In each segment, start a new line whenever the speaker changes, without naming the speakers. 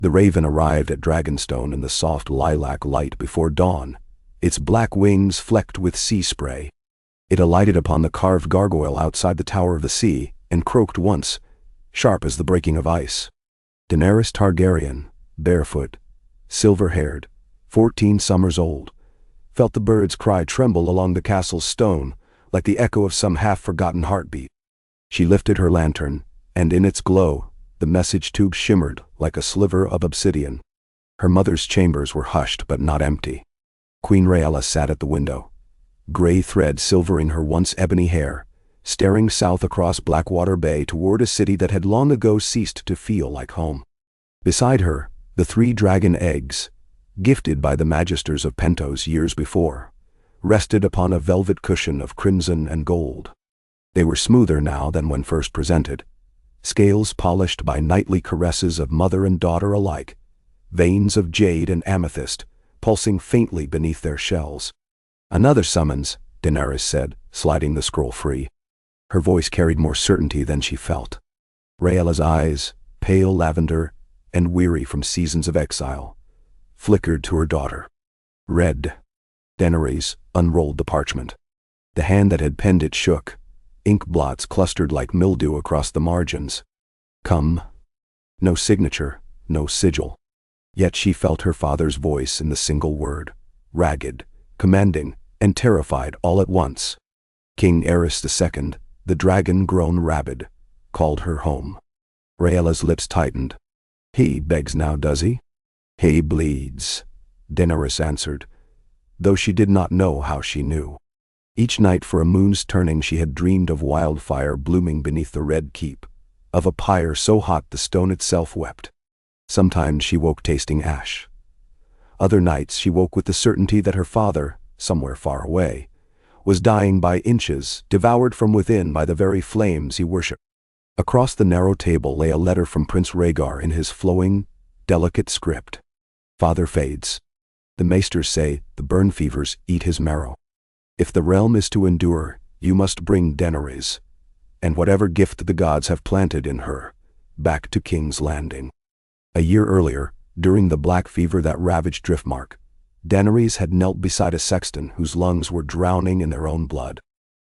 The raven arrived at Dragonstone in the soft lilac light before dawn, its black wings flecked with sea spray. It alighted upon the carved gargoyle outside the Tower of the Sea and croaked once, sharp as the breaking of ice. Daenerys Targaryen, barefoot, silver-haired, 14 summers old, felt the bird's cry tremble along the castle's stone like the echo of some half-forgotten heartbeat. She lifted her lantern, and in its glow, the message tube shimmered like a sliver of obsidian. Her mother's chambers were hushed but not empty. Queen Rhaella sat at the window, gray thread silvering her once ebony hair, staring south across Blackwater Bay toward a city that had long ago ceased to feel like home. Beside her, the 3 dragon eggs, gifted by the magisters of Pentos years before, rested upon a velvet cushion of crimson and gold. They were smoother now than when first presented, scales polished by nightly caresses of mother and daughter alike, veins of jade and amethyst pulsing faintly beneath their shells. "Another summons," Daenerys said, sliding the scroll free. Her voice carried more certainty than she felt. Rhaella's eyes, pale lavender and weary from seasons of exile, flickered to her daughter. "Read." Daenerys unrolled the parchment. The hand that had penned it shook. Ink blots clustered like mildew across the margins. "Come." No signature, no sigil. Yet she felt her father's voice in the single word, ragged, commanding, and terrified all at once. King Aerys II, the dragon grown rabid, called her home. Rhaella's lips tightened. "He begs now, does he?" "He bleeds," Daenerys answered, though she did not know how she knew. Each night for a moon's turning she had dreamed of wildfire blooming beneath the red keep, of a pyre so hot the stone itself wept. Sometimes she woke tasting ash. Other nights she woke with the certainty that her father, somewhere far away, was dying by inches, devoured from within by the very flames he worshipped. Across the narrow table lay a letter from Prince Rhaegar in his flowing, delicate script. "Father fades. The maesters say the burn fevers eat his marrow. If the realm is to endure, you must bring Daenerys, and whatever gift the gods have planted in her, back to King's Landing." A year earlier, during the black fever that ravaged Driftmark, Daenerys had knelt beside a sexton whose lungs were drowning in their own blood.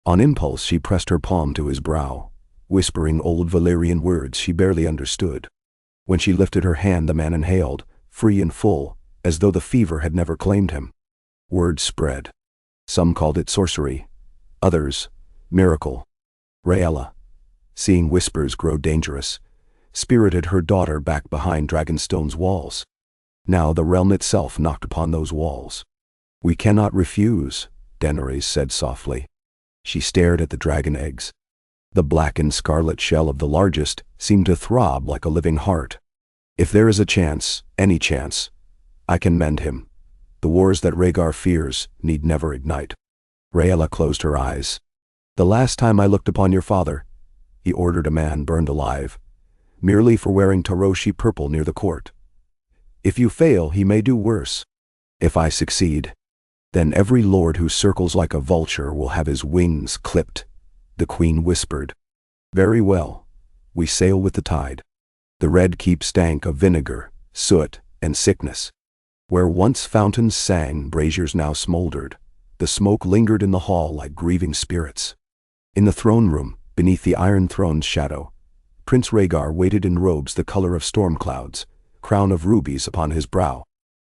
On impulse she pressed her palm to his brow, whispering old Valyrian words she barely understood. When she lifted her hand the man inhaled, free and full, as though the fever had never claimed him. Word spread. Some called it sorcery, others, miracle. Rhaella, seeing whispers grow dangerous, spirited her daughter back behind Dragonstone's walls. Now the realm itself knocked upon those walls. "We cannot refuse," Daenerys said softly. She stared at the dragon eggs. The black and scarlet shell of the largest seemed to throb like a living heart. "If there is a chance, any chance, I can mend him. The wars that Rhaegar fears need never ignite." Rhaella closed her eyes. "The last time I looked upon your father, he ordered a man burned alive, merely for wearing Taroshi purple near the court. If you fail, he may do worse. If I succeed, then every lord who circles like a vulture will have his wings clipped," the queen whispered. "Very well, we sail with the tide." The red keep stank of vinegar, soot, and sickness. Where once fountains sang, braziers now smoldered. The smoke lingered in the hall like grieving spirits. In the throne room, beneath the Iron Throne's shadow, Prince Rhaegar waited in robes the color of storm clouds, crown of rubies upon his brow.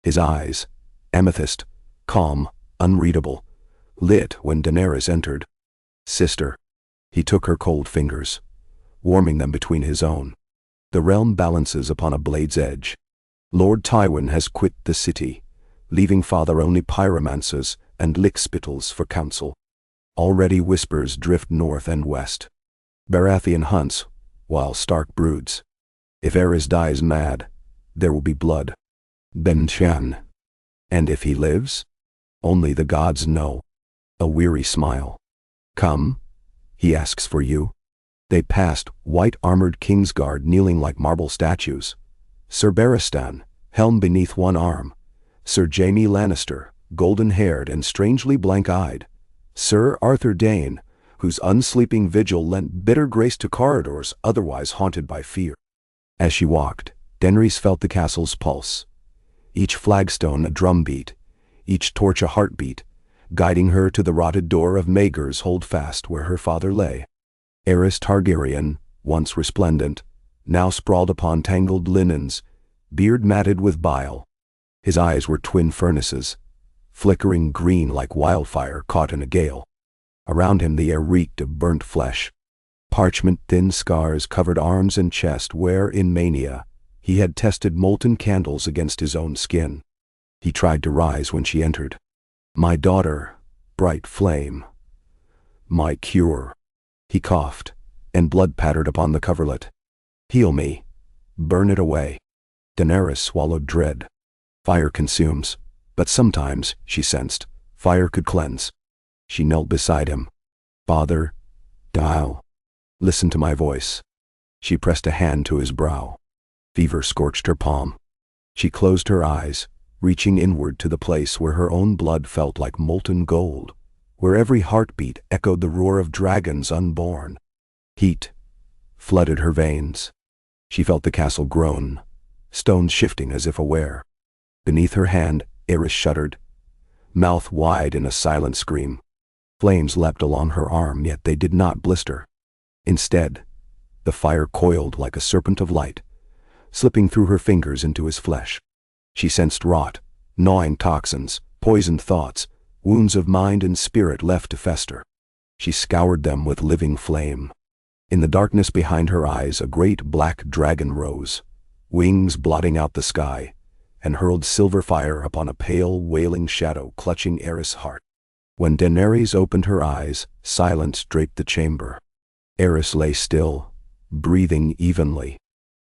His eyes, amethyst, calm, unreadable, lit when Daenerys entered. "Sister." He took her cold fingers, warming them between his own. "The realm balances upon a blade's edge. Lord Tywin has quit the city, leaving father only pyromancers and lickspittles for counsel. Already whispers drift north and west. Baratheon hunts, while Stark broods. If Aerys dies mad, there will be blood. Ben-Chan. And if he lives? Only the gods know." A weary smile. "Come, he asks for you." They passed white-armored Kingsguard kneeling like marble statues. Sir Barristan, helm beneath one arm. Sir Jaime Lannister, golden-haired and strangely blank-eyed. Sir Arthur Dayne, whose unsleeping vigil lent bitter grace to corridors otherwise haunted by fear. As she walked, Daenerys felt the castle's pulse. Each flagstone a drumbeat, each torch a heartbeat, guiding her to the rotted door of Maegor's Holdfast where her father lay. Aerys Targaryen, once resplendent, now sprawled upon tangled linens, beard matted with bile. His eyes were twin furnaces, flickering green like wildfire caught in a gale. Around him the air reeked of burnt flesh. Parchment-thin scars covered arms and chest where, in mania, he had tested molten candles against his own skin. He tried to rise when she entered. "My daughter, bright flame. My cure." He coughed, and blood pattered upon the coverlet. "Heal me. Burn it away." Daenerys swallowed dread. Fire consumes, but sometimes, she sensed, fire could cleanse. She knelt beside him. "Father, Dial, listen to my voice." She pressed a hand to his brow. Fever scorched her palm. She closed her eyes, reaching inward to the place where her own blood felt like molten gold, where every heartbeat echoed the roar of dragons unborn. Heat flooded her veins. She felt the castle groan, stones shifting as if aware. Beneath her hand, Aerys shuddered, mouth wide in a silent scream. Flames leapt along her arm, yet they did not blister. Instead, the fire coiled like a serpent of light, slipping through her fingers into his flesh. She sensed rot, gnawing toxins, poisoned thoughts, wounds of mind and spirit left to fester. She scoured them with living flame. In the darkness behind her eyes, a great black dragon rose, wings blotting out the sky, and hurled silver fire upon a pale, wailing shadow clutching Aerys' heart. When Daenerys opened her eyes, silence draped the chamber. Aerys lay still, breathing evenly.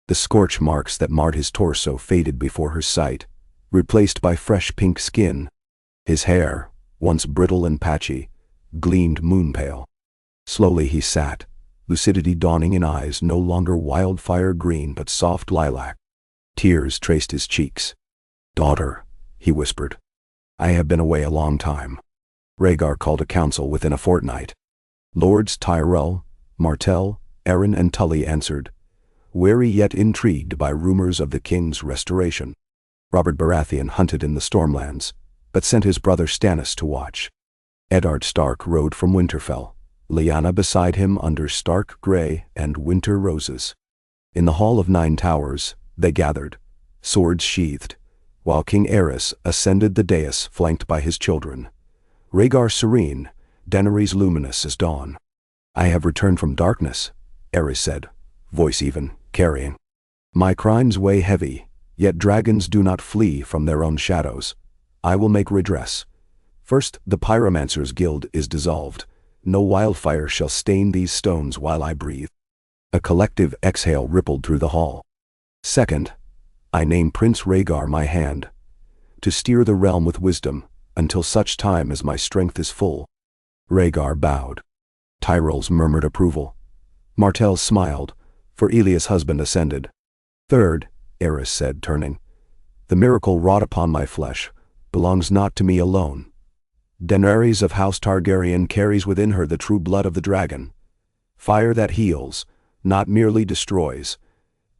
The scorch marks that marred his torso faded before her sight, replaced by fresh pink skin. His hair, once brittle and patchy, gleamed moon-pale. Slowly he sat, lucidity dawning in eyes no longer wildfire green but soft lilac. Tears traced his cheeks. "Daughter," he whispered, "I have been away a long time." Rhaegar called a council within a fortnight. Lords Tyrell, Martell, Arryn and Tully answered, wary yet intrigued by rumors of the king's restoration. Robert Baratheon hunted in the Stormlands, but sent his brother Stannis to watch. Eddard Stark rode from Winterfell, Lyanna beside him under stark grey and winter roses. In the Hall of Nine Towers, they gathered, swords sheathed, while King Aerys ascended the dais flanked by his children. Rhaegar serene, Daenerys luminous as dawn. "I have returned from darkness," Aerys said, voice even, carrying. "My crimes weigh heavy, yet dragons do not flee from their own shadows. I will make redress. First, the Pyromancer's Guild is dissolved. No wildfire shall stain these stones while I breathe." A collective exhale rippled through the hall. "Second, I name Prince Rhaegar my hand, to steer the realm with wisdom, until such time as my strength is full." Rhaegar bowed. Tyrells murmured approval. Martell smiled, for Elia's husband ascended. "Third," Aerys said, turning, "the miracle wrought upon my flesh belongs not to me alone. Daenerys of House Targaryen carries within her the true blood of the dragon, fire that heals, not merely destroys.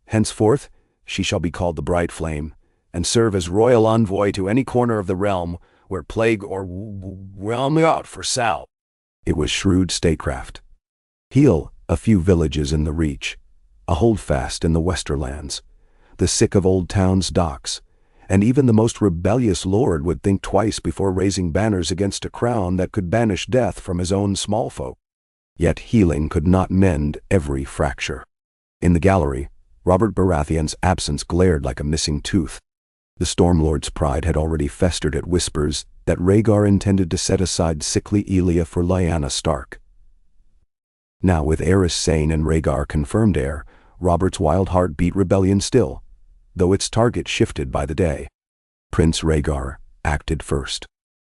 Henceforth, she shall be called the Bright Flame, and serve as royal envoy to any corner of the realm where plague or realm out for Sal." It was shrewd statecraft. Heal a few villages in the Reach, a holdfast in the Westerlands, the sick of Old Town's docks, and even the most rebellious lord would think twice before raising banners against a crown that could banish death from his own small folk. Yet healing could not mend every fracture. In the gallery, Robert Baratheon's absence glared like a missing tooth. The Stormlord's pride had already festered at whispers that Rhaegar intended to set aside sickly Elia for Lyanna Stark. Now with Aerys sane and Rhaegar confirmed heir, Robert's wild heart beat rebellion still, though its target shifted by the day. Prince Rhaegar acted first.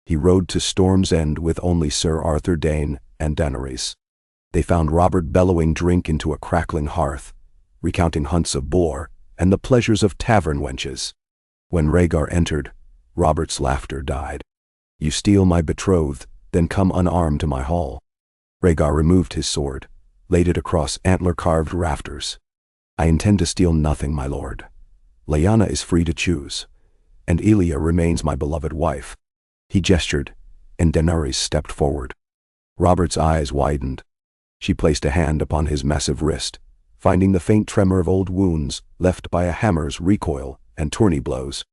He rode to Storm's End with only Sir Arthur Dayne and Daenerys. They found Robert bellowing drink into a crackling hearth, recounting hunts of boar and the pleasures of tavern wenches. When Rhaegar entered, Robert's laughter died. "You steal my betrothed, then come unarmed to my hall." Rhaegar removed his sword, laid it across antler-carved rafters. "I intend to steal nothing, my lord. Lyanna is free to choose, and Elia remains my beloved wife." He gestured, and Daenerys stepped forward. Robert's eyes widened. She placed a hand upon his massive wrist, finding the faint tremor of old wounds left by a hammer's recoil and tourney blows.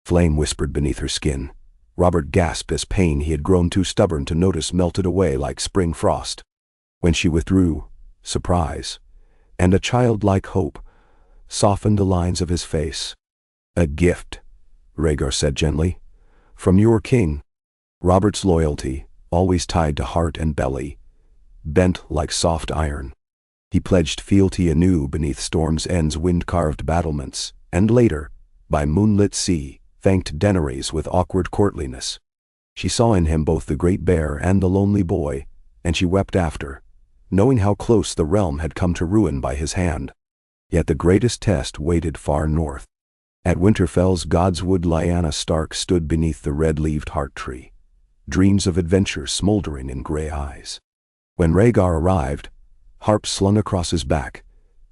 Flame whispered beneath her skin. Robert gasped as pain he had grown too stubborn to notice melted away like spring frost. When she withdrew, surprise, and a childlike hope, softened the lines of his face. "A gift," Rhaegar said gently, "from your king." Robert's loyalty, always tied to heart and belly, bent like soft iron. He pledged fealty anew beneath Storm's End's wind-carved battlements, and later, by moonlit sea, thanked Daenerys with awkward courtliness. She saw in him both the great bear and the lonely boy, and she wept after, knowing how close the realm had come to ruin by his hand. Yet the greatest test waited far north. At Winterfell's Godswood, Lyanna Stark stood beneath the red-leaved heart tree, dreams of adventure smoldering in gray eyes. When Rhaegar arrived, harps slung across his back,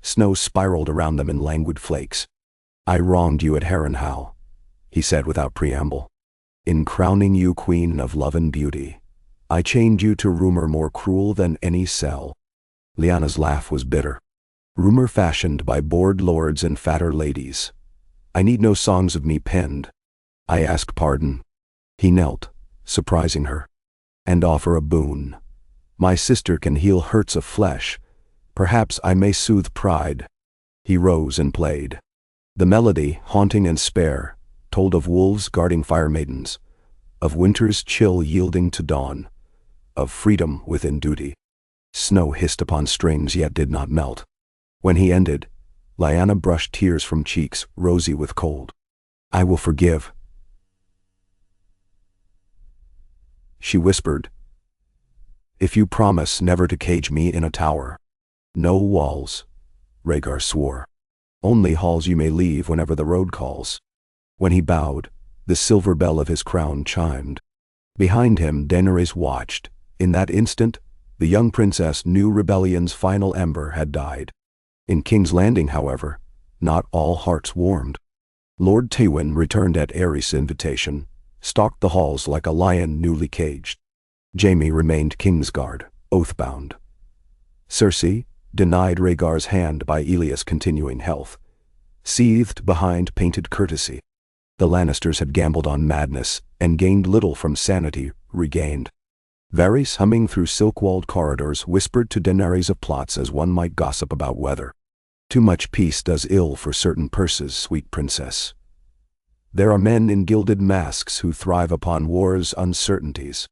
snow spiraled around them in languid flakes. "I wronged you at Harrenhal," he said without preamble. "In crowning you queen of love and beauty, I chained you to rumor more cruel than any cell." Lyanna's laugh was bitter. "Rumor fashioned by bored lords and fatter ladies. I need no songs of me penned. I ask pardon." He knelt, surprising her. "And offer a boon. My sister can heal hurts of flesh. Perhaps I may soothe pride." He rose and played. The melody, haunting and spare, told of wolves guarding fire maidens, of winter's chill yielding to dawn, of freedom within duty. Snow hissed upon strings yet did not melt. When he ended, Lyanna brushed tears from cheeks rosy with cold. "I will forgive," she whispered, "if you promise never to cage me in a tower." "No walls," Rhaegar swore. "Only halls you may leave whenever the road calls." When he bowed, the silver bell of his crown chimed. Behind him, Daenerys watched. In that instant, the young princess knew rebellion's final ember had died. In King's Landing, however, not all hearts warmed. Lord Tywin returned at Aerys' invitation, stalked the halls like a lion newly caged. Jaime remained Kingsguard, oath-bound. Cersei, denied Rhaegar's hand by Elia's continuing health, seethed behind painted courtesy. The Lannisters had gambled on madness and gained little from sanity regained. Varys, humming through silk-walled corridors, whispered to Daenerys of plots as one might gossip about weather. "Too much peace does ill for certain purses, sweet princess. There are men in gilded masks who thrive upon war's uncertainties.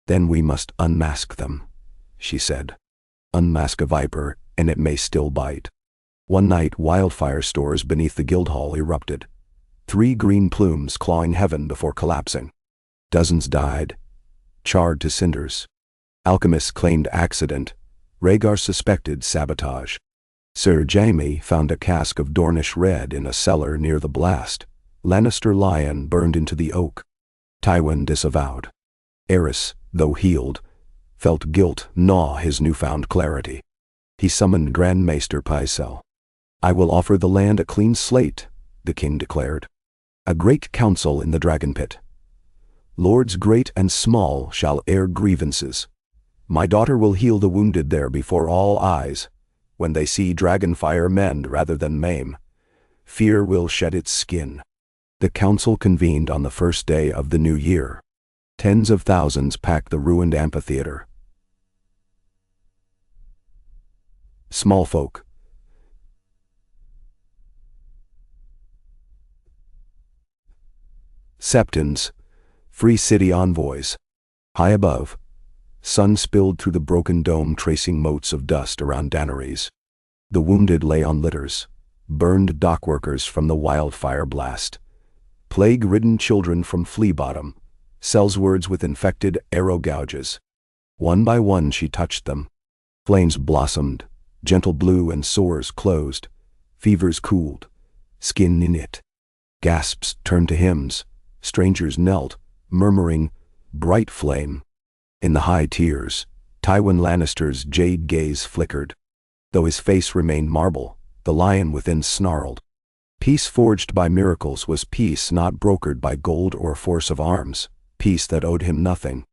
Then we must unmask them," she said. "Unmask a viper, and it may still bite." One night, wildfire stores beneath the Guildhall erupted, 3 green plumes clawing heaven before collapsing. Dozens died, charred to cinders. Alchemists claimed accident. Rhaegar suspected sabotage. Sir Jaime found a cask of Dornish red in a cellar near the blast. Lannister lion burned into the oak. Tywin disavowed. Aerys, though healed, felt guilt gnaw his newfound clarity. He summoned Grand Maester Pycelle. "I will offer the land a clean slate," the king declared. "A great council in the dragon pit. Lords great and small shall air grievances. My daughter will heal the wounded there before all eyes. When they see dragonfire mend rather than maim, fear will shed its skin." The council convened on the first day of the new year. Tens of thousands packed the ruined amphitheater. Small folk, septons, free city envoys. High above, sun spilled through the broken dome, tracing motes of dust around Daenerys. The wounded lay on litters, burned dockworkers from the wildfire blast, plague-ridden children from Flea Bottom, sellswards with infected arrow gouges. One by one she touched them. Flames blossomed, gentle blue, and sores closed. Fevers cooled, skin knit. Gasps turned to hymns. Strangers knelt, murmuring, "Bright flame." In the high tiers, Tywin Lannister's jade gaze flickered. Though his face remained marble, the lion within snarled. Peace forged by miracles was peace not brokered by gold or force of arms, peace that owed him nothing.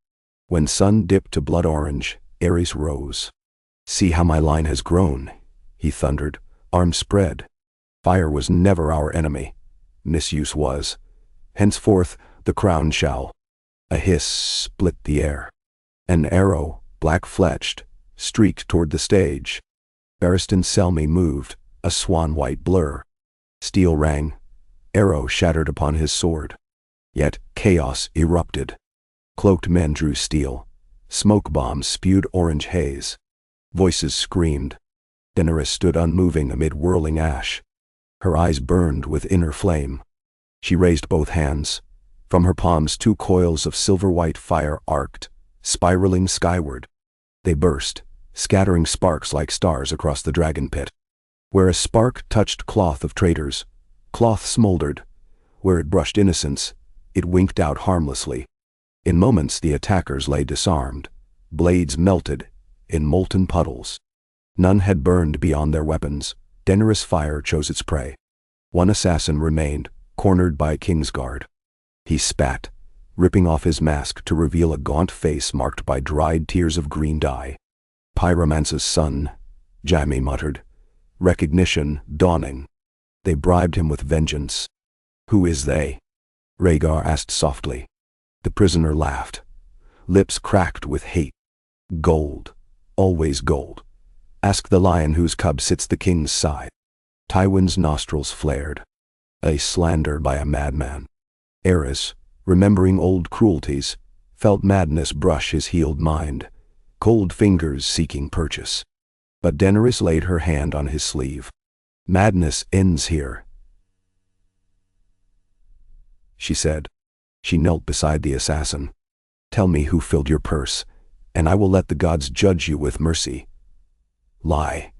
When sun dipped to blood orange, Aerys rose. "See how my line has grown," he thundered, arms spread. "Fire was never our enemy. Misuse was. Henceforth, the crown shall." A hiss split the air. An arrow, black-fletched, streaked toward the stage. Barristan Selmy moved, a swan-white blur. Steel rang. Arrow shattered upon his sword. Yet chaos erupted. Cloaked men drew steel. Smoke bombs spewed orange haze. Voices screamed. Daenerys stood unmoving amid whirling ash. Her eyes burned with inner flame. She raised both hands. From her palms 2 coils of silver-white fire arced, spiraling skyward. They burst, scattering sparks like stars across the dragon pit. Where a spark touched cloth of traitors, cloth smoldered. Where it brushed innocence, it winked out harmlessly. In moments the attackers lay disarmed, blades melted in molten puddles. None had burned beyond their weapons. Daenerys' fire chose its prey. One assassin remained, cornered by Kingsguard. He spat, ripping off his mask to reveal a gaunt face marked by dried tears of green dye. "Pyromance's son," Jaime muttered. Recognition dawning. They bribed him with vengeance. "Who is they?" Rhaegar asked softly. The prisoner laughed. Lips cracked with hate. "Gold. Always gold. Ask the lion whose cub sits the king's side." Tywin's nostrils flared. A slander by a madman. Aerys, remembering old cruelties, felt madness brush his healed mind, cold fingers seeking purchase. But Daenerys laid her hand on his sleeve. "Madness ends here," she said. She knelt beside the assassin. "Tell me who filled your purse, and I will let the gods judge you with mercy. Lie,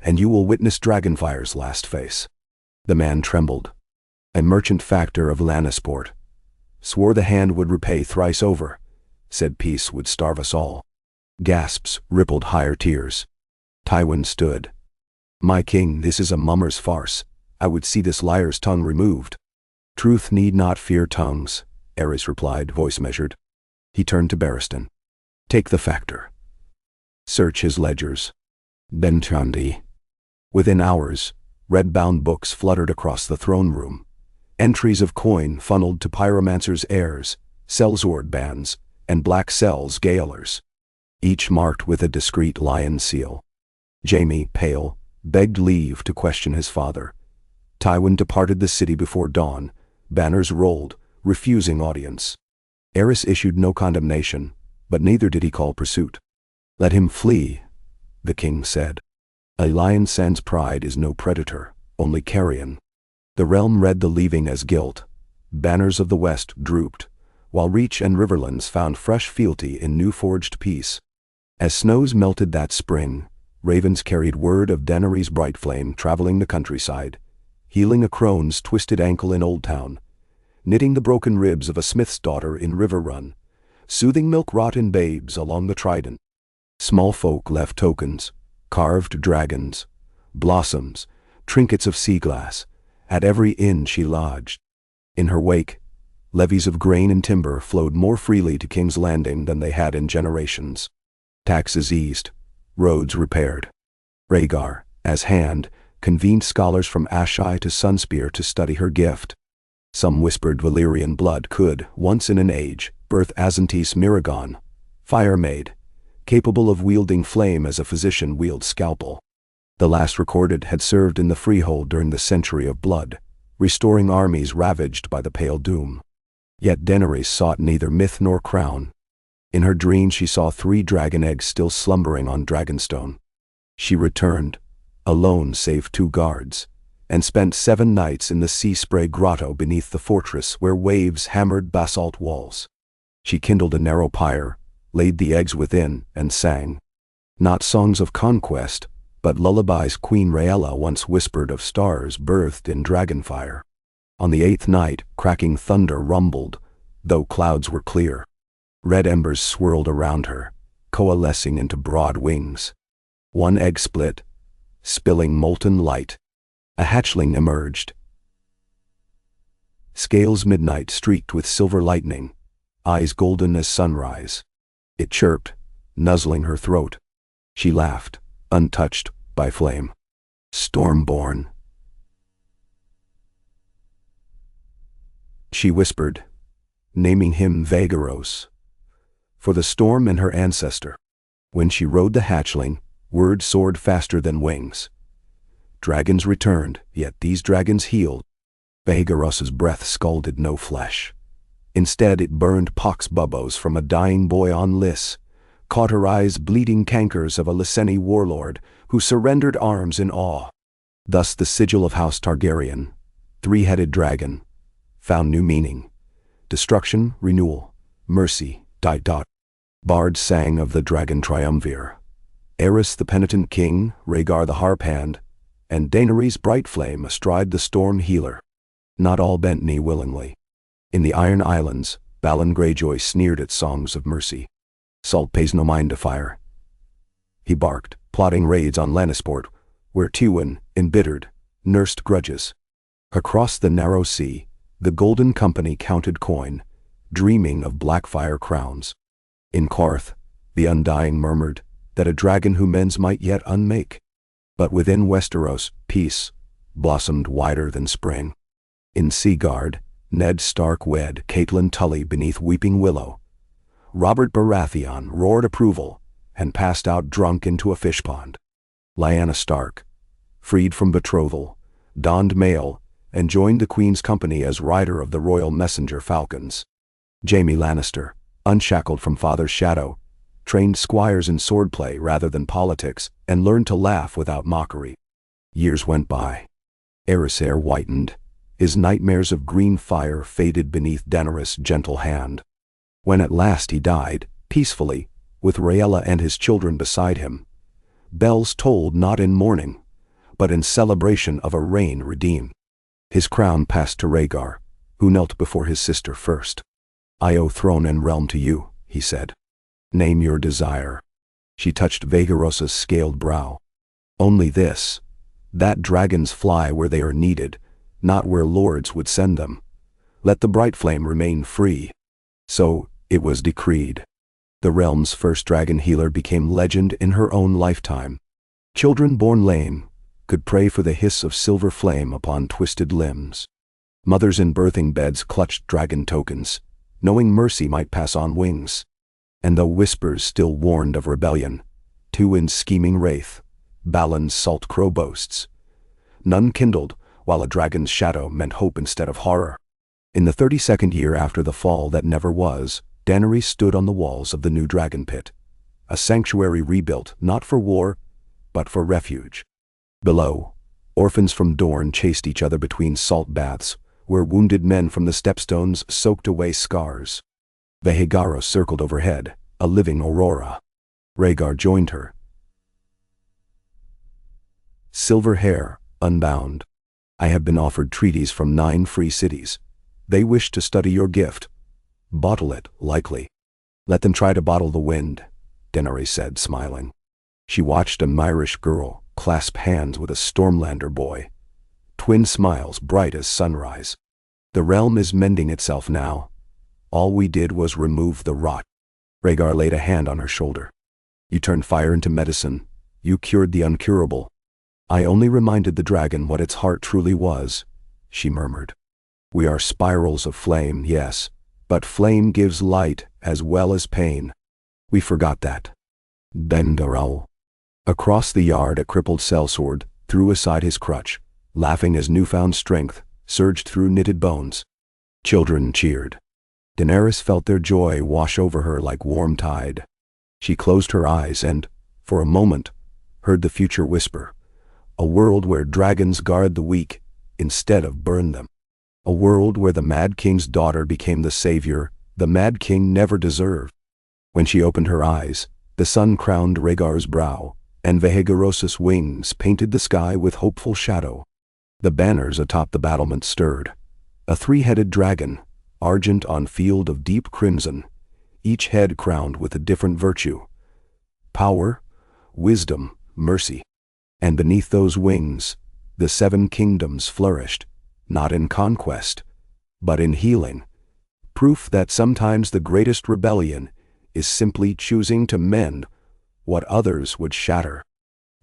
and you will witness Dragonfire's last face." The man trembled. "A merchant factor of Lannisport. Swore the hand would repay thrice over. Said peace would starve us all." Gasps rippled higher tears. Tywin stood. "My king, this is a mummer's farce. I would see this liar's tongue removed." "Truth need not fear tongues," Aerys replied, voice measured. He turned to Barristan. "Take the factor. Search his ledgers." Then Chandi. Within hours, red-bound books fluttered across the throne room. Entries of coin funneled to pyromancer's heirs, sellsword bands, and black cells gaolers, each marked with a discreet lion seal. Jaime, pale, begged leave to question his father. Tywin departed the city before dawn. Banners rolled, refusing audience. Aerys issued no condemnation, but neither did he call pursuit. "Let him flee," the king said. "A lion sans pride is no predator, only carrion." The realm read the leaving as guilt. Banners of the West drooped, while Reach and Riverlands found fresh fealty in new-forged peace. As snows melted that spring, ravens carried word of Daenerys' bright flame traveling the countryside, healing a crone's twisted ankle in Old Town, knitting the broken ribs of a smith's daughter in River Run, soothing milk-rotten babes along the Trident. Small folk left tokens, carved dragons, blossoms, trinkets of sea glass, at every inn she lodged. In her wake, levies of grain and timber flowed more freely to King's Landing than they had in generations. Taxes eased, roads repaired. Rhaegar, as hand, convened scholars from Ashai to Sunspear to study her gift. Some whispered Valyrian blood could, once in an age, birth Azantis Miragon, fire maid, capable of wielding flame as a physician wields scalpel. The last recorded had served in the Freehold during the Century of Blood, restoring armies ravaged by the Pale Doom. Yet Daenerys sought neither myth nor crown. In her dream she saw 3 dragon eggs still slumbering on Dragonstone. She returned, alone save 2 guards, and spent 7 nights in the sea spray grotto beneath the fortress where waves hammered basalt walls. She kindled a narrow pyre, laid the eggs within, and sang. Not songs of conquest, but lullabies Queen Rhaella once whispered of stars birthed in dragonfire. On the 8th night, cracking thunder rumbled, though clouds were clear. Red embers swirled around her, coalescing into broad wings. One egg split, spilling molten light. A hatchling emerged, scales midnight streaked with silver lightning, eyes golden as sunrise. It chirped, nuzzling her throat. She laughed, untouched by flame. Stormborn, she whispered, naming him Aerys, for the storm and her ancestor. When she rode the hatchling, word soared faster than wings. Dragons returned, yet these dragons healed. Aerys's breath scalded no flesh. Instead it burned pox bubbles from a dying boy on Lys, cauterized bleeding cankers of a Lyseni warlord who surrendered arms in awe. Thus the sigil of House Targaryen, three-headed dragon, found new meaning. Destruction, renewal, mercy, died. Bards sang of the dragon triumvir. Aerys the penitent king, Rhaegar the harp hand, and Daenerys bright flame astride the storm healer. Not all bent knee willingly. In the Iron Islands, Balon Greyjoy sneered at songs of mercy. Salt pays no mind to fire, he barked, plotting raids on Lannisport, where Tywin, embittered, nursed grudges. Across the narrow sea, the Golden Company counted coin, dreaming of Blackfire crowns. In Qarth, the Undying murmured that a dragon who men's might yet unmake. But within Westeros, peace blossomed wider than spring. In Seaguard, Ned Stark wed Catelyn Tully beneath Weeping Willow. Robert Baratheon roared approval and passed out drunk into a fish pond. Lyanna Stark, freed from betrothal, donned mail and joined the Queen's company as rider of the royal messenger falcons. Jaime Lannister, unshackled from father's shadow, trained squires in swordplay rather than politics and learned to laugh without mockery. Years went by. Aerys whitened. His nightmares of green fire faded beneath Daenerys' gentle hand. When at last he died, peacefully, with Rhaella and his children beside him, bells tolled not in mourning, but in celebration of a reign redeemed. His crown passed to Rhaegar, who knelt before his sister first. I owe throne and realm to you, he said. Name your desire. She touched Aerys's scaled brow. Only this, that dragons fly where they are needed, not where lords would send them. Let the bright flame remain free. So, it was decreed. The realm's first dragon healer became legend in her own lifetime. Children born lame could pray for the hiss of silver flame upon twisted limbs. Mothers in birthing beds clutched dragon tokens, knowing mercy might pass on wings. And though whispers still warned of rebellion, Tywin's scheming wraith, Balon's salt crow boasts, none kindled, while a dragon's shadow meant hope instead of horror. In the 32nd year after the fall that never was, Daenerys stood on the walls of the new dragon pit, a sanctuary rebuilt not for war, but for refuge. Below, orphans from Dorne chased each other between salt baths, where wounded men from the stepstones soaked away scars. Vhaegara circled overhead, a living aurora. Rhaegar joined her, silver hair unbound. I have been offered treaties from 9 free cities. They wish to study your gift. Bottle it, likely. Let them try to bottle the wind, Daenerys said, smiling. She watched a Myrish girl clasp hands with a Stormlander boy. Twin smiles bright as sunrise. The realm is mending itself now. All we did was remove the rot. Rhaegar laid a hand on her shoulder. You turned fire into medicine. You cured the uncurable. I only reminded the dragon what its heart truly was, she murmured. We are spirals of flame, yes, but flame gives light as well as pain. We forgot that. Bendarau. Across the yard a crippled sellsword threw aside his crutch, laughing as newfound strength surged through knitted bones. Children cheered. Daenerys felt their joy wash over her like warm tide. She closed her eyes and, for a moment, heard the future whisper. A world where dragons guard the weak instead of burn them. A world where the Mad King's daughter became the savior the Mad King never deserved. When she opened her eyes, the sun crowned Rhaegar's brow, and Vhaegaros's wings painted the sky with hopeful shadow. The banners atop the battlements stirred. A 3-headed dragon, argent on field of deep crimson, each head crowned with a different virtue. Power, wisdom, mercy. And beneath those wings, the 7 kingdoms flourished, not in conquest, but in healing. Proof that sometimes the greatest rebellion is simply choosing to mend what others would shatter.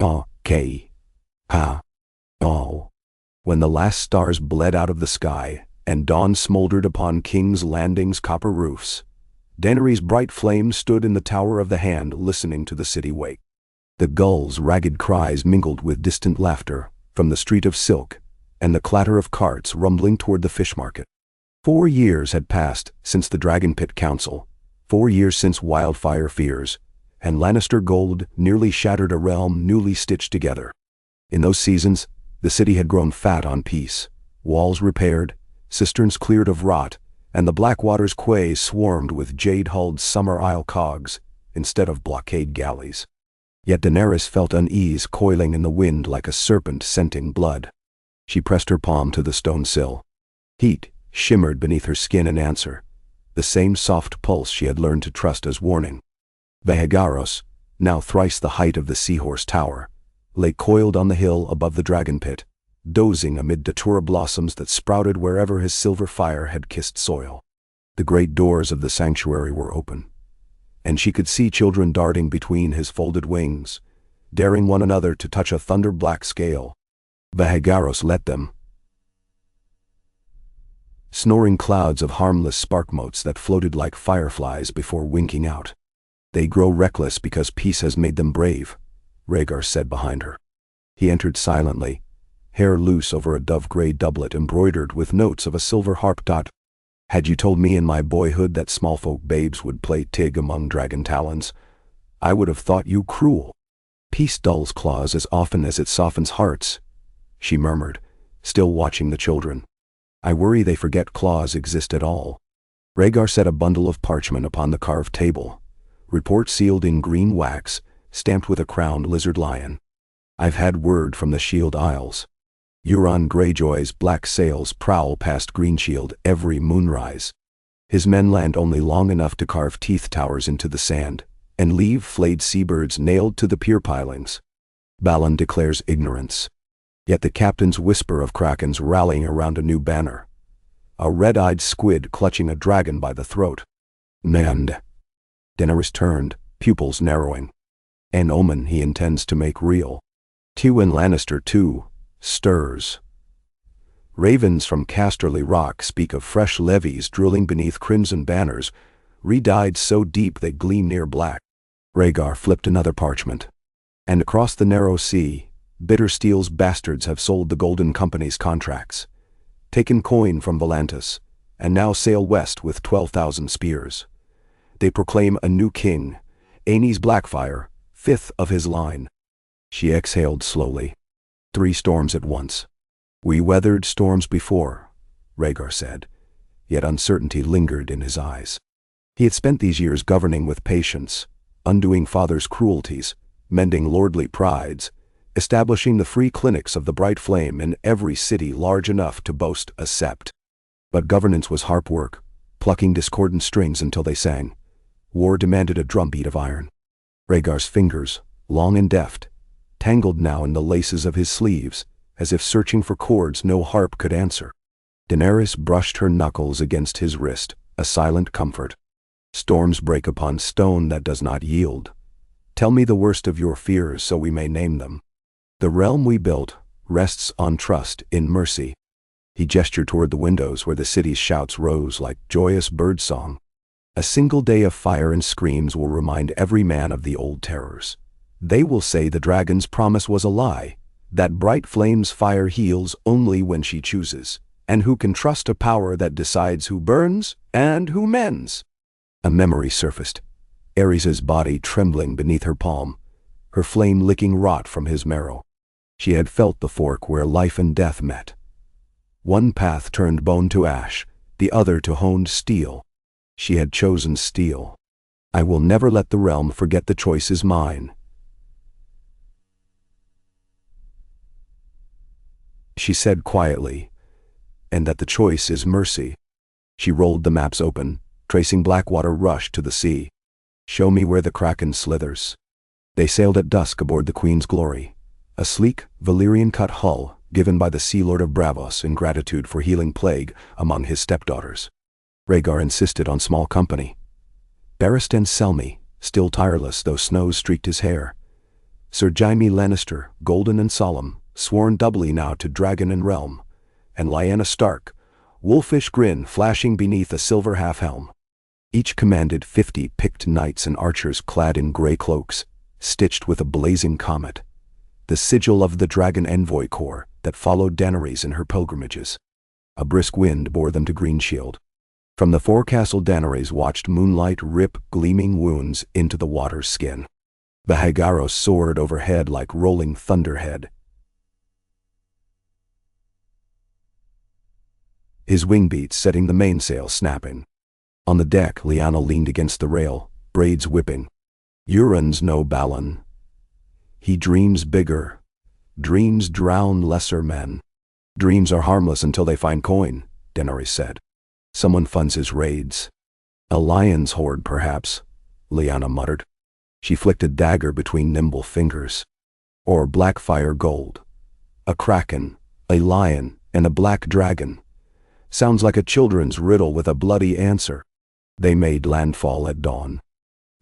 Okay. Ha. Oh. When the last stars bled out of the sky and dawn smoldered upon King's Landing's copper roofs, Daenerys' bright flame stood in the Tower of the Hand listening to the city wake. The gulls' ragged cries mingled with distant laughter from the street of silk and the clatter of carts rumbling toward the fish market. 4 years had passed since the Dragon Pit Council, 4 years since wildfire fears, and Lannister gold nearly shattered a realm newly stitched together. In those seasons, the city had grown fat on peace, walls repaired, cisterns cleared of rot, and the Blackwater's quays swarmed with jade-hulled Summer Isle cogs instead of blockade galleys. Yet Daenerys felt unease coiling in the wind like a serpent scenting blood. She pressed her palm to the stone sill. Heat shimmered beneath her skin in answer, the same soft pulse she had learned to trust as warning. Vahagarros, now thrice the height of the Seahorse Tower, lay coiled on the hill above the dragon pit, dozing amid datura blossoms that sprouted wherever his silver fire had kissed soil. The great doors of the sanctuary were open, and she could see children darting between his folded wings, daring one another to touch a thunder-black scale. Vahagarros let them, snoring clouds of harmless spark motes that floated like fireflies before winking out. They grow reckless because peace has made them brave, Rhaegar said behind her. He entered silently, hair loose over a dove-gray doublet embroidered with notes of a silver harp. Had you told me in my boyhood that small-folk babes would play Tig among dragon talons, I would have thought you cruel. Peace dulls claws as often as it softens hearts, she murmured, still watching the children. I worry they forget claws exist at all. Rhaegar set a bundle of parchment upon the carved table, report sealed in green wax, stamped with a crowned lizard lion. I've had word from the Shield Isles. Euron Greyjoy's black sails prowl past Greenshield every moonrise. His men land only long enough to carve teeth towers into the sand, and leave flayed seabirds nailed to the pier pilings. Balon declares ignorance. Yet the captains whisper of krakens rallying around a new banner. A red-eyed squid clutching a dragon by the throat. Mend. Daenerys turned, pupils narrowing. An omen he intends to make real. Tywin Lannister, too, stirs. Ravens from Casterly Rock speak of fresh levies drilling beneath crimson banners, re-dyed so deep they gleam near black. Rhaegar flipped another parchment. And across the narrow sea, Bittersteel's bastards have sold the Golden Company's contracts, taken coin from Volantis, and now sail west with 12,000 spears. They proclaim a new king, Aenys Blackfire, 5th of his line. She exhaled slowly. 3 storms at once. We weathered storms before, Rhaegar said, yet uncertainty lingered in his eyes. He had spent these years governing with patience, undoing father's cruelties, mending lordly prides, establishing the free clinics of the Bright Flame in every city large enough to boast a sept. But governance was harp work, plucking discordant strings until they sang. War demanded a drumbeat of iron. Rhaegar's fingers, long and deft, tangled now in the laces of his sleeves, as if searching for chords no harp could answer. Daenerys brushed her knuckles against his wrist, a silent comfort. Storms break upon stone that does not yield. Tell me the worst of your fears so we may name them. The realm we built rests on trust in mercy. He gestured toward the windows where the city's shouts rose like joyous birdsong. A single day of fire and screams will remind every man of the old terrors. They will say the dragon's promise was a lie, that Bright Flame's fire heals only when she chooses, and who can trust a power that decides who burns and who mends. A memory surfaced, Aerys' body trembling beneath her palm, her flame licking rot from his marrow. She had felt the fork where life and death met. One path turned bone to ash, the other to honed steel. She had chosen steel. I will never let the realm forget the choice is mine. She said quietly, and that the choice is mercy. She rolled the maps open, tracing Blackwater Rush to the sea. Show me where the Kraken slithers. They sailed at dusk aboard the Queen's Glory, a sleek, Valyrian-cut hull given by the Sea Lord of Bravos in gratitude for healing plague among his stepdaughters. Rhaegar insisted on small company. Barristan Selmy, still tireless though snows streaked his hair. Sir Jaime Lannister, golden and solemn, sworn doubly now to dragon and realm. And Lyanna Stark, wolfish grin flashing beneath a silver half-helm. Each commanded 50 picked knights and archers clad in grey cloaks, stitched with a blazing comet, the sigil of the Dragon Envoy Corps that followed Daenerys in her pilgrimages. A brisk wind bore them to Greenshield. From the forecastle Daenerys watched moonlight rip gleaming wounds into the water's skin. Vahagaros soared overhead like rolling thunderhead, his wing beats setting the mainsail snapping. On the deck, Lyanna leaned against the rail, braids whipping. Euron's no Balon. He dreams bigger. Dreams drown lesser men. Dreams are harmless until they find coin, Daenerys said. Someone funds his raids. A lion's hoard, perhaps, Lyanna muttered. She flicked a dagger between nimble fingers. Or Blackfire gold. A kraken, a lion, and a black dragon. Sounds like a children's riddle with a bloody answer. They made landfall at dawn.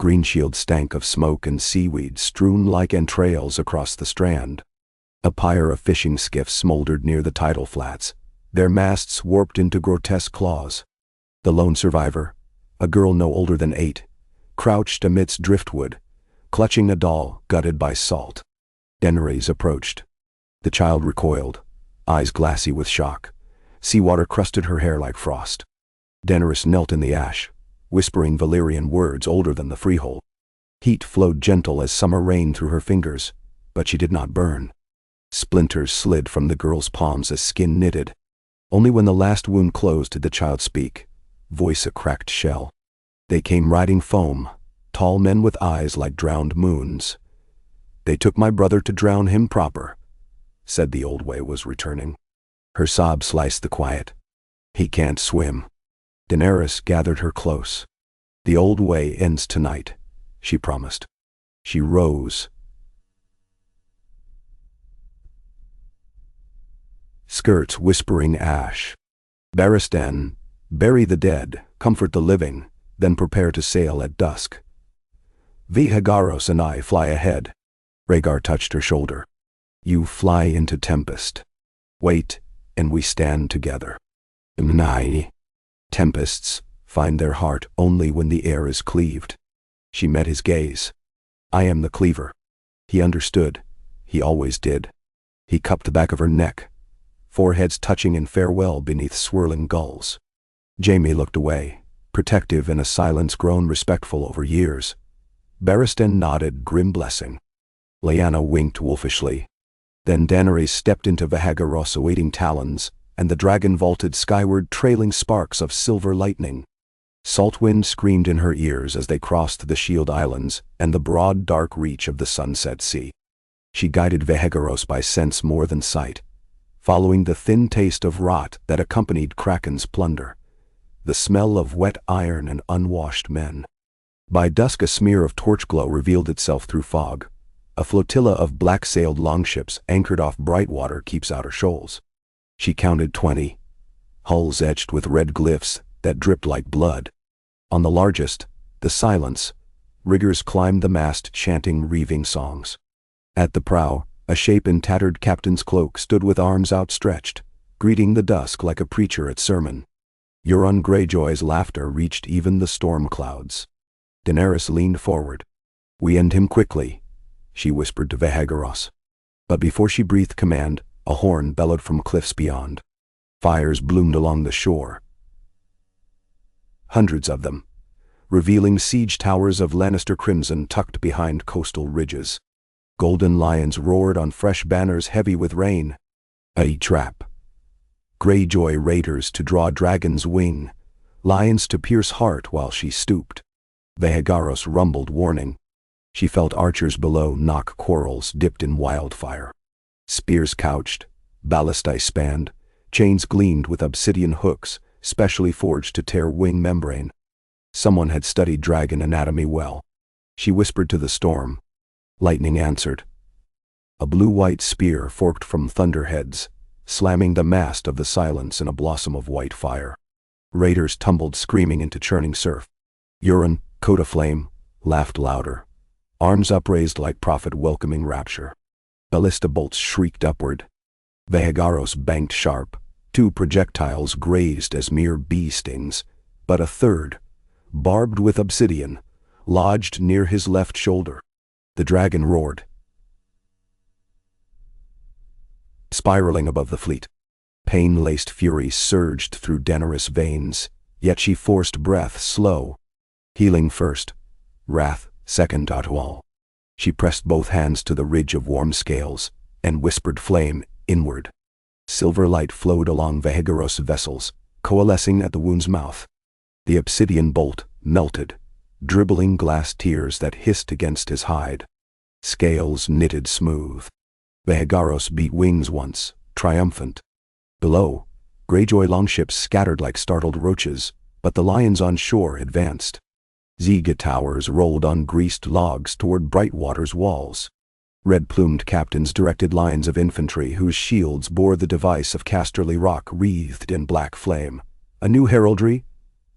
Greenshield stank of smoke and seaweed strewn like entrails across the strand. A pyre of fishing skiffs smoldered near the tidal flats, their masts warped into grotesque claws. The lone survivor, a girl no older than 8, crouched amidst driftwood, clutching a doll gutted by salt. Daenerys approached. The child recoiled, eyes glassy with shock. Seawater crusted her hair like frost. Daenerys knelt in the ash, whispering Valyrian words older than the freehold. Heat flowed gentle as summer rain through her fingers, but she did not burn. Splinters slid from the girl's palms as skin knitted. Only when the last wound closed did the child speak, voice a cracked shell. They came riding foam, tall men with eyes like drowned moons. They took my brother to drown him proper, said the old way was returning. Her sob sliced the quiet. He can't swim. Daenerys gathered her close. The old way ends tonight, she promised. She rose. Skirts whispering ash. Barristan, bury the dead, comfort the living, then prepare to sail at dusk. Vahagaros and I fly ahead. Rhaegar touched her shoulder. You fly into tempest. Wait, and we stand together. Nay. Tempests find their heart only when the air is cleaved. She met his gaze. I am the cleaver. He understood. He always did. He cupped the back of her neck, foreheads touching in farewell beneath swirling gulls. Jaime looked away, protective in a silence grown respectful over years. Barristan nodded grim blessing. Lyanna winked wolfishly. Then Daenerys stepped into Vahagaros' awaiting talons, and the dragon vaulted skyward trailing sparks of silver lightning. Salt wind screamed in her ears as they crossed the Shield Islands and the broad dark reach of the Sunset Sea. She guided Vahagaros by sense more than sight, following the thin taste of rot that accompanied Kraken's plunder, the smell of wet iron and unwashed men. By dusk a smear of torch glow revealed itself through fog. A flotilla of black-sailed longships anchored off Brightwater Keep's outer shoals. She counted 20, hulls etched with red glyphs that dripped like blood. On the largest, the Silence, riggers climbed the mast chanting reaving songs. At the prow, a shape in tattered captain's cloak stood with arms outstretched, greeting the dusk like a preacher at sermon. Euron Greyjoy's laughter reached even the storm clouds. Daenerys leaned forward. We end him quickly, she whispered to Vahagaros. But before she breathed command, a horn bellowed from cliffs beyond. Fires bloomed along the shore. Hundreds of them, revealing siege towers of Lannister crimson tucked behind coastal ridges. Golden lions roared on fresh banners heavy with rain. A trap. Greyjoy raiders to draw dragon's wing, lions to pierce heart while she stooped. Vahagaros rumbled warning. She felt archers below knock quarrels dipped in wildfire. Spears couched, ballistae spanned, chains gleamed with obsidian hooks, specially forged to tear wing membrane. Someone had studied dragon anatomy well. She whispered to the storm. Lightning answered. A blue-white spear forked from thunderheads, slamming the mast of the Silence in a blossom of white fire. Raiders tumbled screaming into churning surf. Euron, coat aflame, laughed louder, arms upraised like prophet welcoming rapture. Ballista bolts shrieked upward. Vahagoros banked sharp. 2 projectiles grazed as mere bee stings, but a third, barbed with obsidian, lodged near his left shoulder. The dragon roared, spiraling above the fleet. Pain-laced fury surged through Daenerys' veins, yet she forced breath slow. Healing first, wrath second to all. She pressed both hands to the ridge of warm scales and whispered flame inward. Silver light flowed along Vahagoros' vessels, coalescing at the wound's mouth. The obsidian bolt melted, dribbling glass tears that hissed against his hide. Scales knitted smooth. Vahagoros beat wings once, triumphant. Below, Greyjoy longships scattered like startled roaches, but the lions on shore advanced. Ziga towers rolled on greased logs toward Brightwater's walls. Red-plumed captains directed lines of infantry whose shields bore the device of Casterly rock wreathed in black flame. A new heraldry,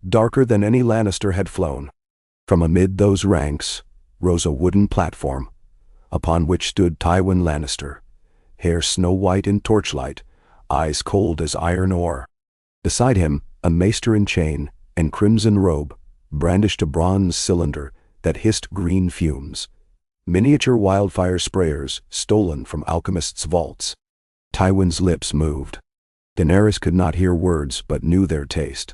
darker than any Lannister had flown. From amid those ranks rose a wooden platform, upon which stood Tywin Lannister, hair snow-white in torchlight, eyes cold as iron ore. Beside him, a maester in chain and crimson robe brandished a bronze cylinder that hissed green fumes. Miniature wildfire sprayers stolen from alchemists' vaults. Tywin's lips moved. Daenerys could not hear words but knew their taste.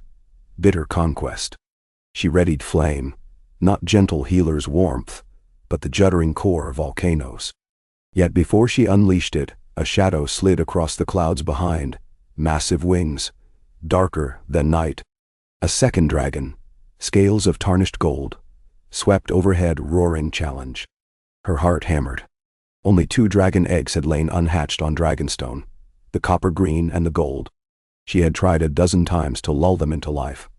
Bitter conquest. She readied flame, not gentle healer's warmth, but the juddering core of volcanoes. Yet before she unleashed it, a shadow slid across the clouds behind, massive wings, darker than night. A second dragon, scales of tarnished gold, swept overhead roaring challenge. Her heart hammered. Only 2 dragon eggs had lain unhatched on Dragonstone, the copper green and the gold. She had tried a dozen times to lull them into life.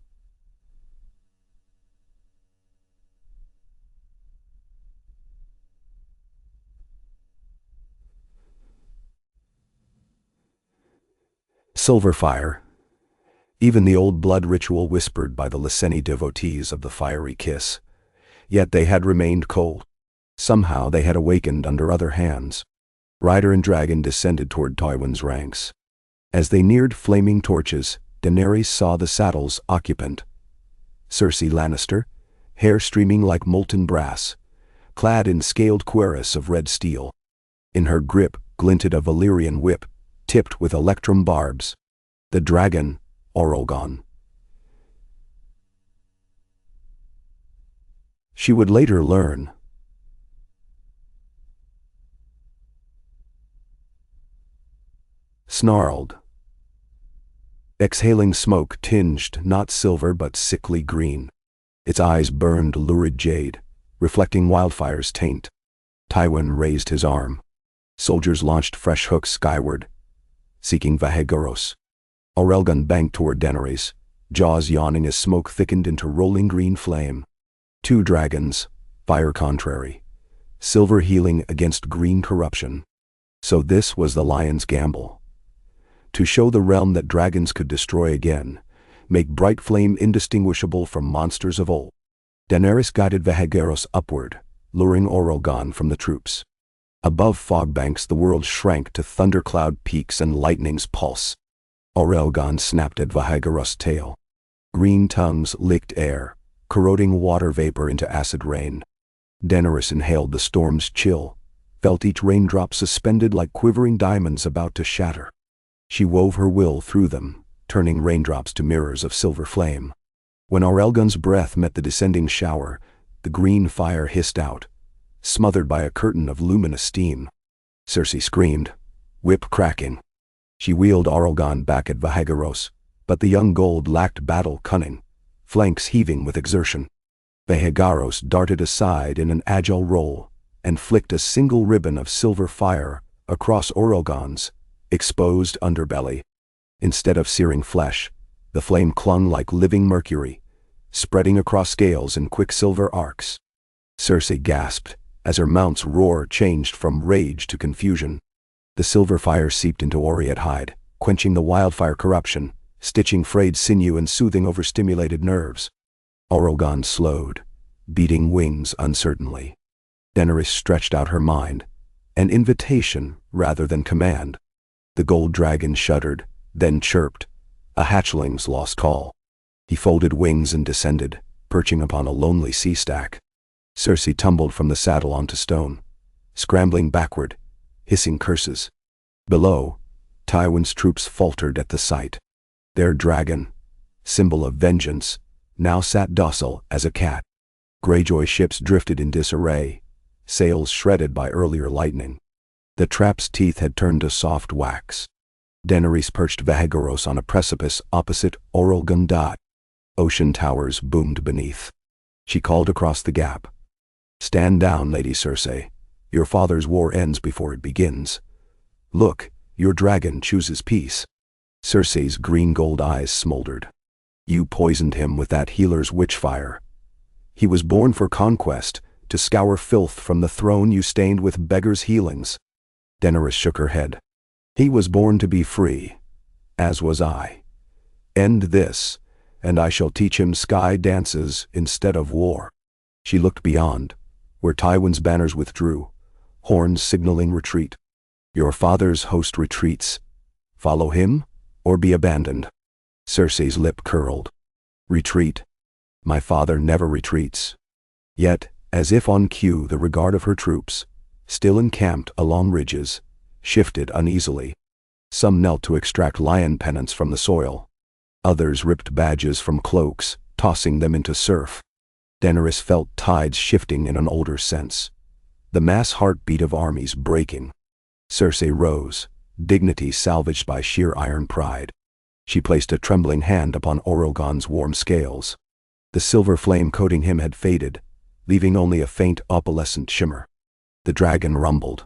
Silver fire. Even the old blood ritual whispered by the Lyseni devotees of the fiery kiss. Yet they had remained cold. Somehow they had awakened under other hands. Rider and dragon descended toward Tywin's ranks. As they neared flaming torches, Daenerys saw the saddle's occupant. Cersei Lannister, hair streaming like molten brass, clad in scaled cuirass of red steel. In her grip glinted a Valyrian whip, tipped with electrum barbs. The dragon, Orolgon. She would later learn. Snarled, exhaling smoke tinged not silver but sickly green. Its eyes burned lurid jade, reflecting wildfire's taint. Tywin raised his arm. Soldiers launched fresh hooks skyward, seeking Vahagoros. Orelgon banked toward Daenerys, jaws yawning as smoke thickened into rolling green flame. 2 dragons, fire contrary, silver healing against green corruption. So this was the lion's gamble. To show the realm that dragons could destroy again, make bright flame indistinguishable from monsters of old. Daenerys guided Vahagoros upward, luring Orelgon from the troops. Above fog banks the world shrank to thundercloud peaks and lightning's pulse. Orelgon snapped at Vahagoros' tail. Green tongues licked air, corroding water vapor into acid rain. Daenerys inhaled the storm's chill, felt each raindrop suspended like quivering diamonds about to shatter. She wove her will through them, turning raindrops to mirrors of silver flame. When Orelgon's breath met the descending shower, the green fire hissed out, smothered by a curtain of luminous steam. Cersei screamed, whip cracking. She wheeled Orelgon back at Vahagoros, but the young gold lacked battle cunning, flanks heaving with exertion. Vahagoros darted aside in an agile roll and flicked a single ribbon of silver fire across Orelgon's exposed underbelly. Instead of searing flesh, the flame clung like living mercury, spreading across scales in quicksilver arcs. Cersei gasped as her mount's roar changed from rage to confusion. The silver fire seeped into Oriat hide, quenching the wildfire corruption, stitching frayed sinew and soothing overstimulated nerves. Aerys slowed, beating wings uncertainly. Daenerys stretched out her mind, an invitation rather than command. The gold dragon shuddered, then chirped, a hatchling's lost call. He folded wings and descended, perching upon a lonely sea stack. Cersei tumbled from the saddle onto stone, scrambling backward, hissing curses. Below, Tywin's troops faltered at the sight. Their dragon, symbol of vengeance, now sat docile as a cat. Greyjoy ships drifted in disarray, sails shredded by earlier lightning. The trap's teeth had turned to soft wax. Daenerys perched Vahagoros on a precipice opposite Orel Gundat. Ocean towers boomed beneath. She called across the gap. "Stand down, Lady Cersei. Your father's war ends before it begins. Look, your dragon chooses peace." Cersei's green-gold eyes smoldered. "You poisoned him with that healer's witchfire. He was born for conquest, to scour filth from the throne you stained with beggars' healings." Daenerys shook her head. "He was born to be free, as was I. End this, and I shall teach him sky dances instead of war." She looked beyond, where Tywin's banners withdrew, horns signaling retreat. "Your father's host retreats. Follow him, or be abandoned." Cersei's lip curled. "Retreat? My father never retreats." Yet, as if on cue, the regard of her troops, still encamped along ridges, shifted uneasily. Some knelt to extract lion pennants from the soil. Others ripped badges from cloaks, tossing them into surf. Daenerys felt tides shifting in an older sense, the mass heartbeat of armies breaking. Cersei rose, dignity salvaged by sheer iron pride. She placed a trembling hand upon Aeron's warm scales. The silver flame coating him had faded, leaving only a faint opalescent shimmer. The dragon rumbled.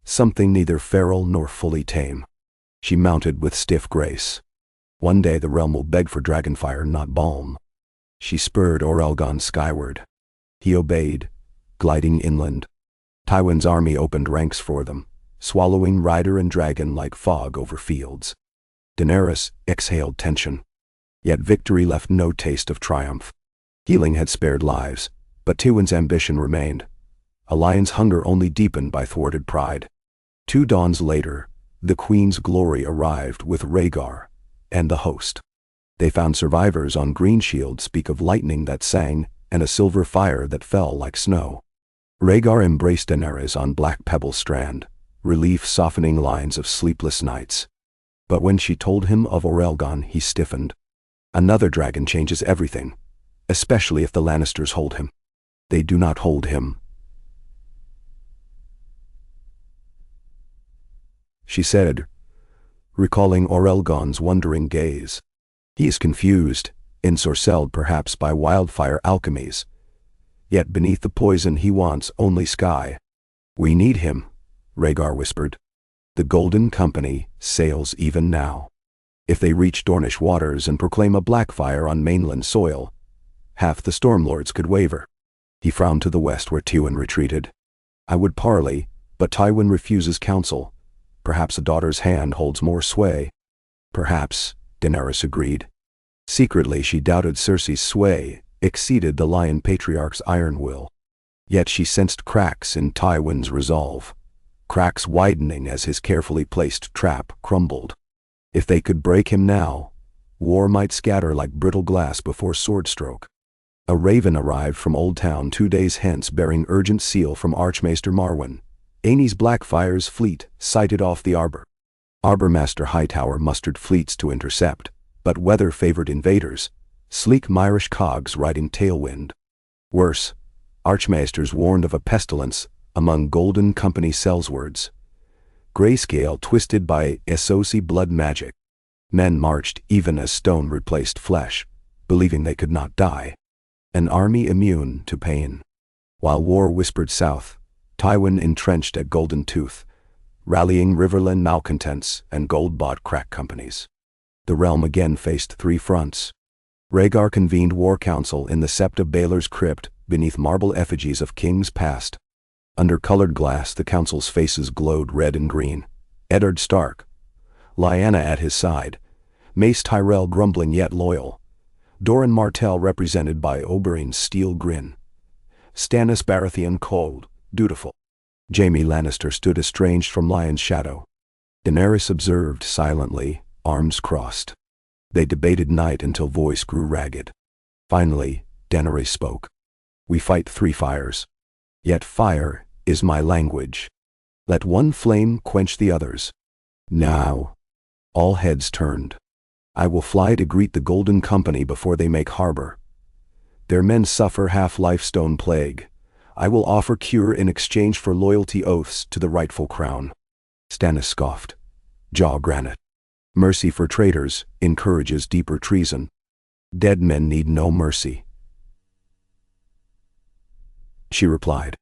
Something neither feral nor fully tame. She mounted with stiff grace. One day the realm will beg for dragonfire, not balm. She spurred Aerys skyward. He obeyed, gliding inland. Tywin's army opened ranks for them, swallowing rider and dragon like fog over fields. Daenerys exhaled tension. Yet victory left no taste of triumph. Healing had spared lives, but Tywin's ambition remained. A lion's hunger only deepened by thwarted pride. 2 dawns later, the Queen's glory arrived with Rhaegar and the host. They found survivors on green shields speak of lightning that sang and a silver fire that fell like snow. Rhaegar embraced Daenerys on Black Pebble Strand, relief softening lines of sleepless nights. But when she told him of Aerys, he stiffened. Another dragon changes everything, especially if the Lannisters hold him. They do not hold him, she said, recalling Aerys' wondering gaze. He is confused, ensorcelled perhaps by wildfire alchemies. Yet beneath the poison he wants only sky. "We need him," Rhaegar whispered. "The Golden Company sails even now. If they reach Dornish waters and proclaim a blackfire on mainland soil, half the Stormlords could waver." He frowned to the west where Tywin retreated. "I would parley, but Tywin refuses counsel. Perhaps a daughter's hand holds more sway." "Perhaps," Daenerys agreed. Secretly she doubted Cersei's sway exceeded the Lion Patriarch's iron will. Yet she sensed cracks in Tywin's resolve, cracks widening as his carefully placed trap crumbled. If they could break him now, war might scatter like brittle glass before sword stroke. A raven arrived from Old Town 2 days hence bearing urgent seal from Archmaester Marwyn. Aenys Blackfire's fleet sighted off the Arbor. Arbormaster Hightower mustered fleets to intercept, but weather favored invaders, sleek Myrish cogs riding tailwind. Worse, Archmaesters warned of a pestilence among Golden Company sellswards. Grayscale twisted by Essosi blood magic. Men marched even as stone replaced flesh, believing they could not die. An army immune to pain. While war whispered south, Tywin entrenched at Golden Tooth, rallying Riverland malcontents and gold-bought crack companies. The realm again faced 3 fronts. Rhaegar convened war council in the Sept of Baelor's crypt beneath marble effigies of kings past. Under colored glass, the council's faces glowed red and green. Eddard Stark, Lyanna at his side, Mace Tyrell grumbling yet loyal, Doran Martell represented by Oberyn's steel grin, Stannis Baratheon cold, dutiful. Jaime Lannister stood estranged from Lyon's shadow. Daenerys observed silently, arms crossed. They debated night until voice grew ragged. Finally, Daenerys spoke. We fight 3 fires. Yet fire is my language. Let one flame quench the others. Now. All heads turned. I will fly to greet the Golden Company before they make harbor. Their men suffer half-life stone plague. I will offer cure in exchange for loyalty oaths to the rightful crown. Stannis scoffed. Jaw granite. Mercy for traitors encourages deeper treason. Dead men need no mercy. She replied.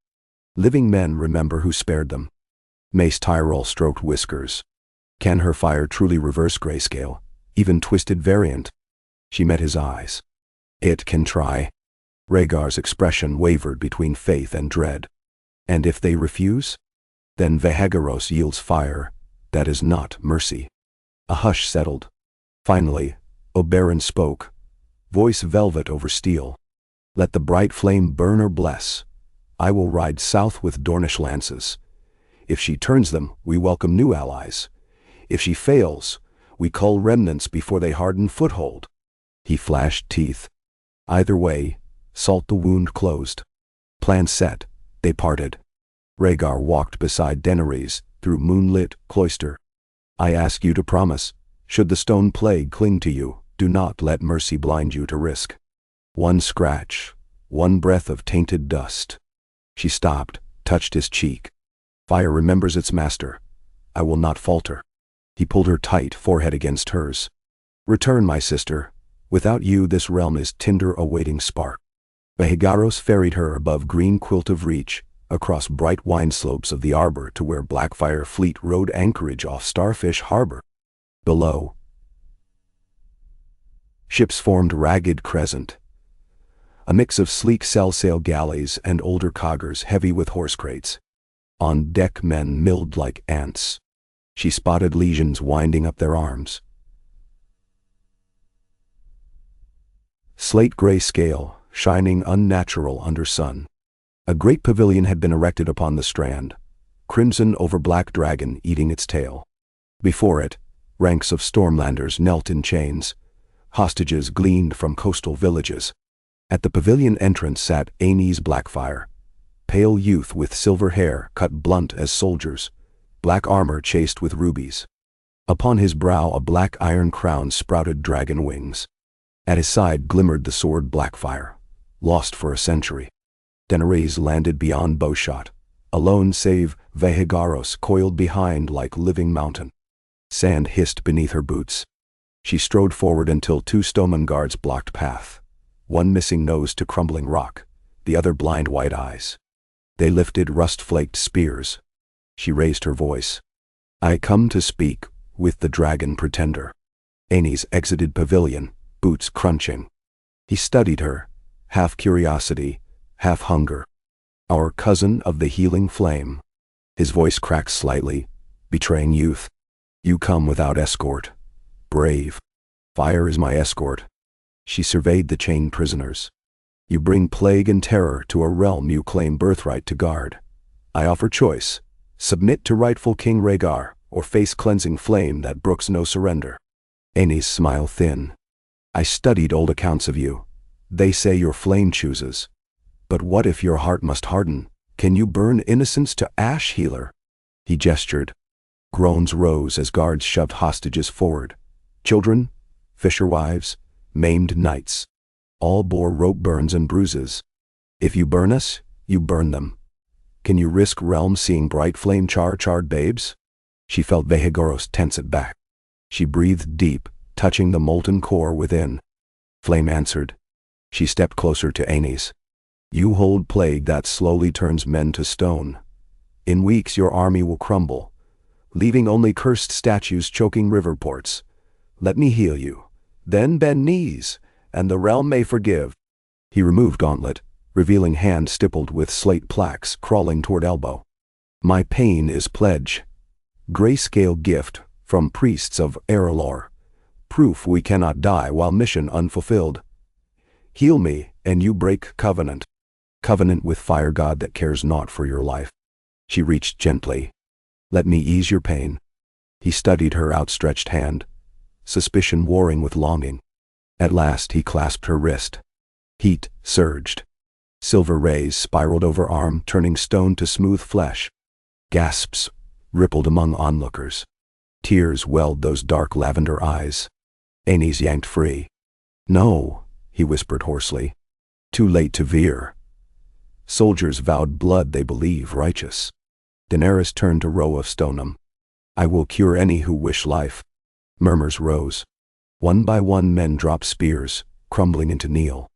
Living men remember who spared them. Mace Tyrell stroked whiskers. Can her fire truly reverse grayscale, even twisted variant? She met his eyes. It can try. Rhaegar's expression wavered between faith and dread. And if they refuse? Then Vahageros yields fire. That is not mercy. A hush settled. Finally, Oberyn spoke, voice velvet over steel. Let the bright flame burn or bless. I will ride south with Dornish lances. If she turns them, we welcome new allies. If she fails, we cull remnants before they harden foothold. He flashed teeth. Either way, salt the wound closed. Plan set, they parted. Rhaegar walked beside Daenerys through moonlit cloister. I ask you to promise, should the stone plague cling to you, do not let mercy blind you to risk. One scratch, one breath of tainted dust. She stopped, touched his cheek. Fire remembers its master. I will not falter. He pulled her tight, forehead against hers. Return, my sister. Without you, this realm is tinder awaiting spark. Vahageros ferried her above green quilt of reach, across bright wine slopes of the arbor to where Blackfire Fleet rode anchorage off Starfish Harbor. Below, ships formed ragged crescent. A mix of sleek sail galleys and older coggers heavy with horse crates. On deck men milled like ants. She spotted legions winding up their arms. Slate gray scale, shining unnatural under sun. A great pavilion had been erected upon the strand, crimson over black dragon eating its tail. Before it, ranks of Stormlanders knelt in chains. Hostages gleaned from coastal villages. At the pavilion entrance sat Aenys Blackfire, pale youth with silver hair cut blunt as soldiers, black armor chased with rubies. Upon his brow a black iron crown sprouted dragon wings. At his side glimmered the sword Blackfire, lost for a century. Daenerys landed beyond bowshot, alone save Vahageros coiled behind like living mountain. Sand hissed beneath her boots. She strode forward until 2 Stoneman guards blocked path, one missing nose to crumbling rock, the other blind white eyes. They lifted rust-flaked spears. She raised her voice. I come to speak with the dragon pretender. Aenys exited pavilion, boots crunching. He studied her, half curiosity, half hunger. Our cousin of the healing flame. His voice cracked slightly, betraying youth. You come without escort. Brave. Fire is my escort. She surveyed the chained prisoners. You bring plague and terror to a realm you claim birthright to guard. I offer choice. Submit to rightful King Rhaegar, or face cleansing flame that brooks no surrender. Aenys' smile thin. I studied old accounts of you. They say your flame chooses. But what if your heart must harden? Can you burn innocence to ash, healer? He gestured. Groans rose as guards shoved hostages forward. Children, fisher wives, maimed knights. All bore rope burns and bruises. If you burn us, you burn them. Can you risk realm seeing bright flame charred babes? She felt Vahageros tense it back. She breathed deep, touching the molten core within. Flame answered. She stepped closer to Aenys. You hold plague that slowly turns men to stone. In weeks your army will crumble, leaving only cursed statues choking river ports. Let me heal you. Then bend knees, and the realm may forgive. He removed gauntlet, revealing hand stippled with slate plaques crawling toward elbow. My pain is pledge. Grayscale gift from priests of Aerys. Proof we cannot die while mission unfulfilled. Heal me, and you break covenant. Covenant with fire god that cares naught for your life. She reached gently. Let me ease your pain. He studied her outstretched hand, suspicion warring with longing. At last he clasped her wrist. Heat surged. Silver rays spiraled over arm, turning stone to smooth flesh. Gasps rippled among onlookers. Tears welled those dark lavender eyes. Aerys yanked free. No, he whispered hoarsely. Too late to veer. Soldiers vowed blood they believe righteous. Daenerys turned to row of Stoneham. I will cure any who wish life. Murmurs rose. One by one men dropped spears, crumbling into kneel.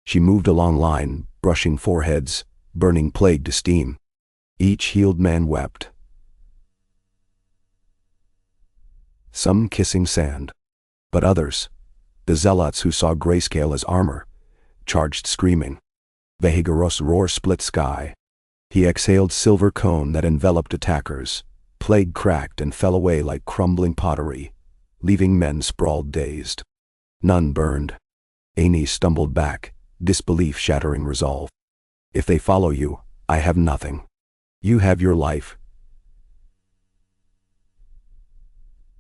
She moved along line, brushing foreheads, burning plague to steam. Each healed man wept. Some kissing sand. But others, the zealots who saw grayscale as armor, charged screaming. Vehagaros' roar split sky. He exhaled silver cone that enveloped attackers. Plague cracked and fell away like crumbling pottery, leaving men sprawled dazed. None burned. Aerys stumbled back, disbelief shattering resolve. If they follow you, I have nothing. You have your life,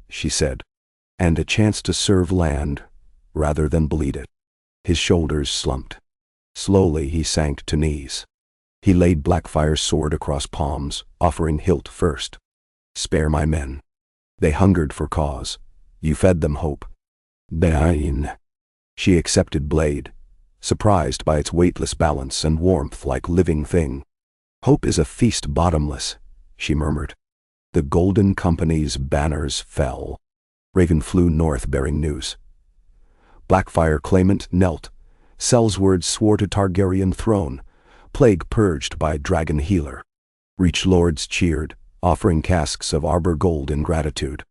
she said, and a chance to serve land rather than bleed it. His shoulders slumped. Slowly he sank to knees. He laid Blackfire's sword across palms, offering hilt first. Spare my men. They hungered for cause. You fed them hope. Dain. She accepted blade, surprised by its weightless balance and warmth like living thing. Hope is a feast bottomless, she murmured. The Golden Company's banners fell. Raven flew north bearing news. Blackfire claimant knelt. Sellsword swore to Targaryen throne. Plague purged by dragon healer. Reach lords cheered, offering casks of arbor gold in gratitude.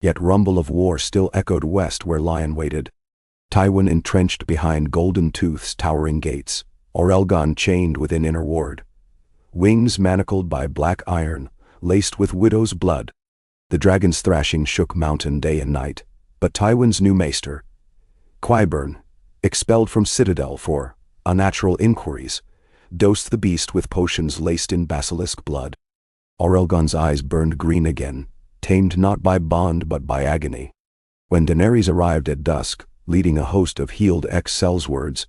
Yet rumble of war still echoed west where Lion waited. Tywin entrenched behind Golden Tooth's towering gates, Orelgon chained within inner ward. Wings manacled by black iron, laced with widow's blood. The dragon's thrashing shook mountain day and night, but Tywin's new maester, Qyburn, expelled from Citadel for unnatural inquiries, dosed the beast with potions laced in basilisk blood. Orelgon's eyes burned green again, tamed not by bond but by agony. When Daenerys arrived at dusk, leading a host of healed ex-Sellswords,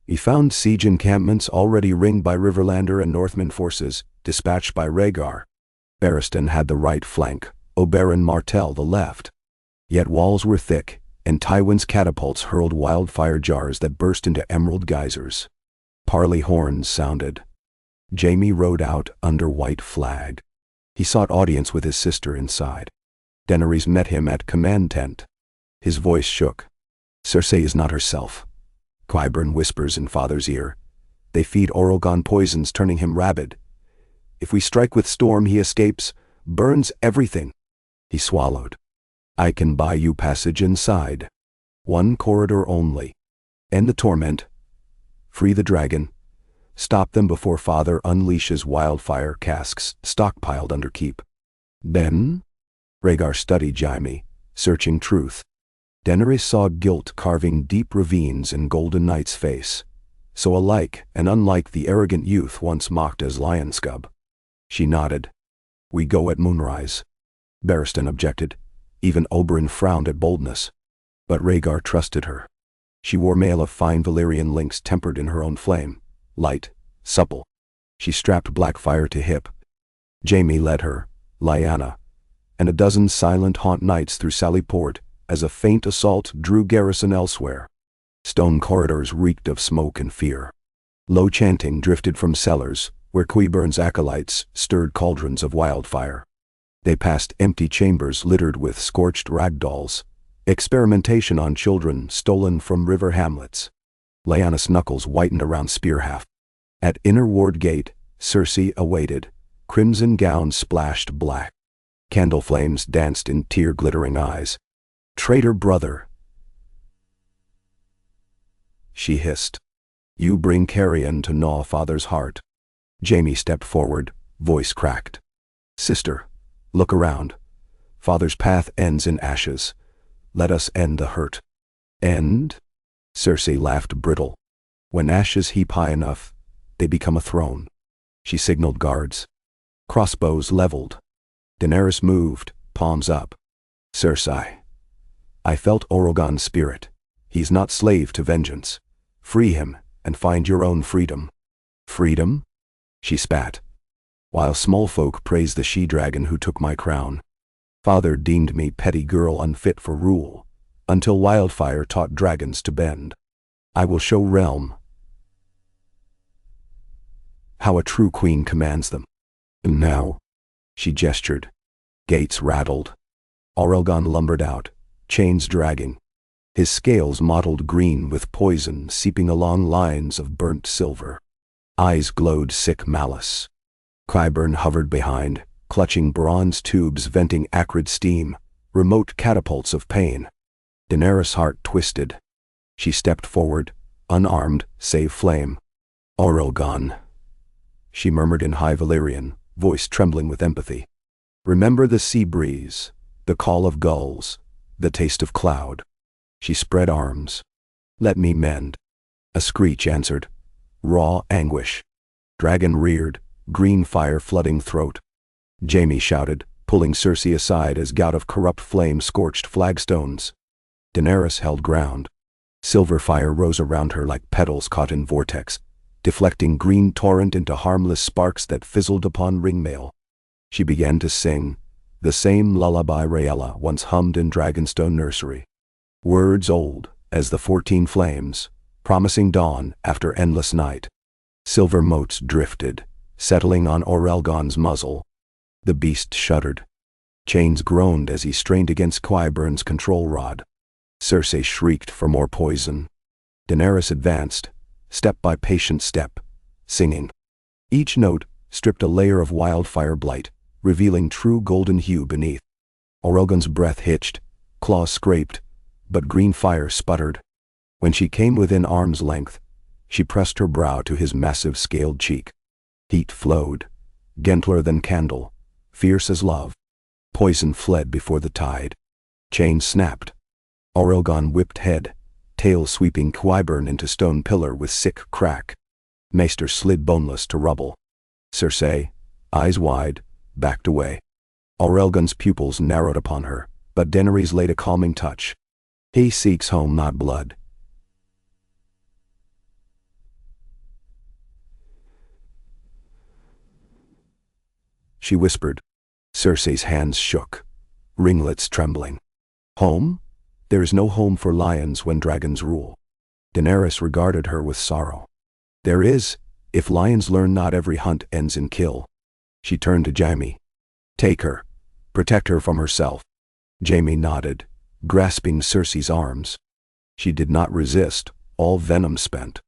he found siege encampments already ringed by Riverlander and Northman forces, dispatched by Rhaegar. Barristan had the right flank, Oberyn Martell the left. Yet walls were thick, and Tywin's catapults hurled wildfire jars that burst into emerald geysers. Parley horns sounded. Jaime rode out under white flag. He sought audience with his sister inside. Daenerys met him at command tent. His voice shook. Cersei is not herself. Qyburn whispers in father's ear. They feed Orelgon poisons, turning him rabid. If we strike with storm, he escapes, burns everything. He swallowed. I can buy you passage inside. One corridor only. End the torment. Free the dragon. Stop them before father unleashes wildfire casks stockpiled under keep. Then? Rhaegar studied Jaime, searching truth. Daenerys saw guilt carving deep ravines in Golden Knight's face, so alike and unlike the arrogant youth once mocked as lion scub. She nodded. We go at moonrise. Barristan objected. Even Oberyn frowned at boldness. But Rhaegar trusted her. She wore mail of fine Valyrian links tempered in her own flame, light, supple. She strapped Blackfire to hip. Jaime led her, Lyanna, and a dozen silent haunt nights through Sally Port, as a faint assault drew garrison elsewhere. Stone corridors reeked of smoke and fear. Low chanting drifted from cellars, where Qyburn's acolytes stirred cauldrons of wildfire. They passed empty chambers littered with scorched ragdolls, experimentation on children stolen from river hamlets. Lyanna's knuckles whitened around spear haft. At inner ward gate, Cersei awaited, Crimson gown splashed black. Candle flames danced in tear-glittering eyes. "Traitor brother," she hissed. "You bring carrion to gnaw father's heart." Jaime stepped forward, voice cracked. "Sister, look around. Father's path ends in ashes. Let us end the hurt." "End?" Cersei laughed brittle. "When ashes heap high enough, they become a throne." She signaled guards. Crossbows leveled. Daenerys moved, palms up. "Cersei, I felt Orogon's spirit. He's not slave to vengeance. Free him and find your own freedom." "Freedom?" She spat. "While small folk praise the she-dragon who took my crown. Father deemed me petty girl unfit for rule, until wildfire taught dragons to bend. I will show realm how a true queen commands them. And now," she gestured. Gates rattled. Aurelgon lumbered out, chains dragging. His scales mottled green with poison seeping along lines of burnt silver. Eyes glowed sick malice. Qyburn hovered behind, clutching bronze tubes venting acrid steam, remote catapults of pain. Daenerys' heart twisted. She stepped forward, unarmed save flame. "Aurelgon," she murmured in High Valyrian, voice trembling with empathy. "Remember the sea breeze, the call of gulls, the taste of cloud." She spread arms. "Let me mend." A screech answered. Raw anguish. Dragon reared, green fire flooding throat. Jaime shouted, pulling Cersei aside as gout of corrupt flame scorched flagstones. Daenerys held ground. Silver fire rose around her like petals caught in vortex, deflecting green torrent into harmless sparks that fizzled upon ringmail. She began to sing, the same lullaby Rhaella once hummed in Dragonstone nursery. Words old as the 14 flames, promising dawn after endless night. Silver motes drifted, settling on Aurelgon's muzzle. The beast shuddered. Chains groaned as he strained against Qyburn's control rod. Cersei shrieked for more poison. Daenerys advanced, step by patient step, singing. Each note stripped a layer of wildfire blight, revealing true golden hue beneath. Aurelgon's breath hitched, claws scraped, but green fire sputtered. When she came within arm's length, she pressed her brow to his massive scaled cheek. Heat flowed, gentler than candle, fierce as love. Poison fled before the tide. Chains snapped. Aurelgon whipped head, tail sweeping Qyburn into stone pillar with sick crack. Maester slid boneless to rubble. Cersei, eyes wide, backed away. Aurelgon's pupils narrowed upon her, but Daenerys laid a calming touch. "He seeks home, not blood." She whispered. Cersei's hands shook, ringlets trembling. "Home? There is no home for lions when dragons rule." Daenerys regarded her with sorrow. "There is, if lions learn not every hunt ends in kill." She turned to Jaime. "Take her. Protect her from herself." Jaime nodded, grasping Cersei's arms. She did not resist, all venom spent.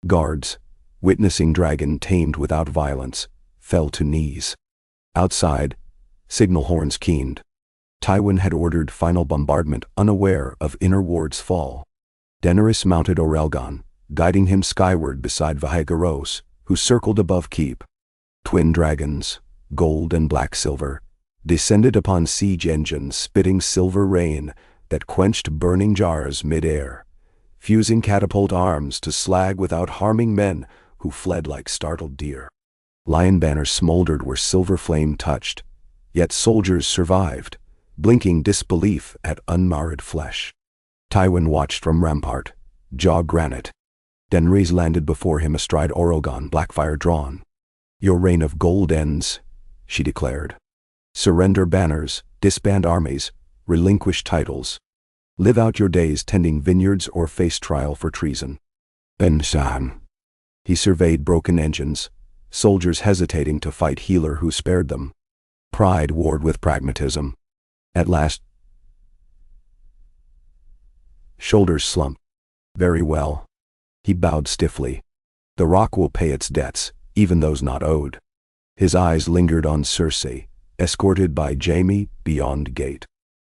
Guards, witnessing dragon tamed without violence, fell to knees. Outside, signal horns keened. Tywin had ordered final bombardment, unaware of inner ward's fall. Daenerys mounted Aurelgon, guiding him skyward beside Vahageros, who circled above keep. Twin dragons, gold and black silver, descended upon siege engines spitting silver rain that quenched burning jars mid-air, fusing catapult arms to slag without harming men who fled like startled deer. Lion banners smoldered where silver flame touched, yet soldiers survived, blinking disbelief at unmarred flesh. Tywin watched from rampart, jaw granite. Daenerys landed before him astride Aurelgon, blackfire drawn. "Your reign of gold ends," she declared. "Surrender banners, disband armies, relinquish titles. Live out your days tending vineyards or face trial for treason." "Ensign." He surveyed broken engines, soldiers hesitating to fight healer who spared them. Pride warred with pragmatism. At last, shoulders slumped. "Very well." He bowed stiffly. "The rock will pay its debts, even those not owed." His eyes lingered on Cersei, escorted by Jaime beyond gate.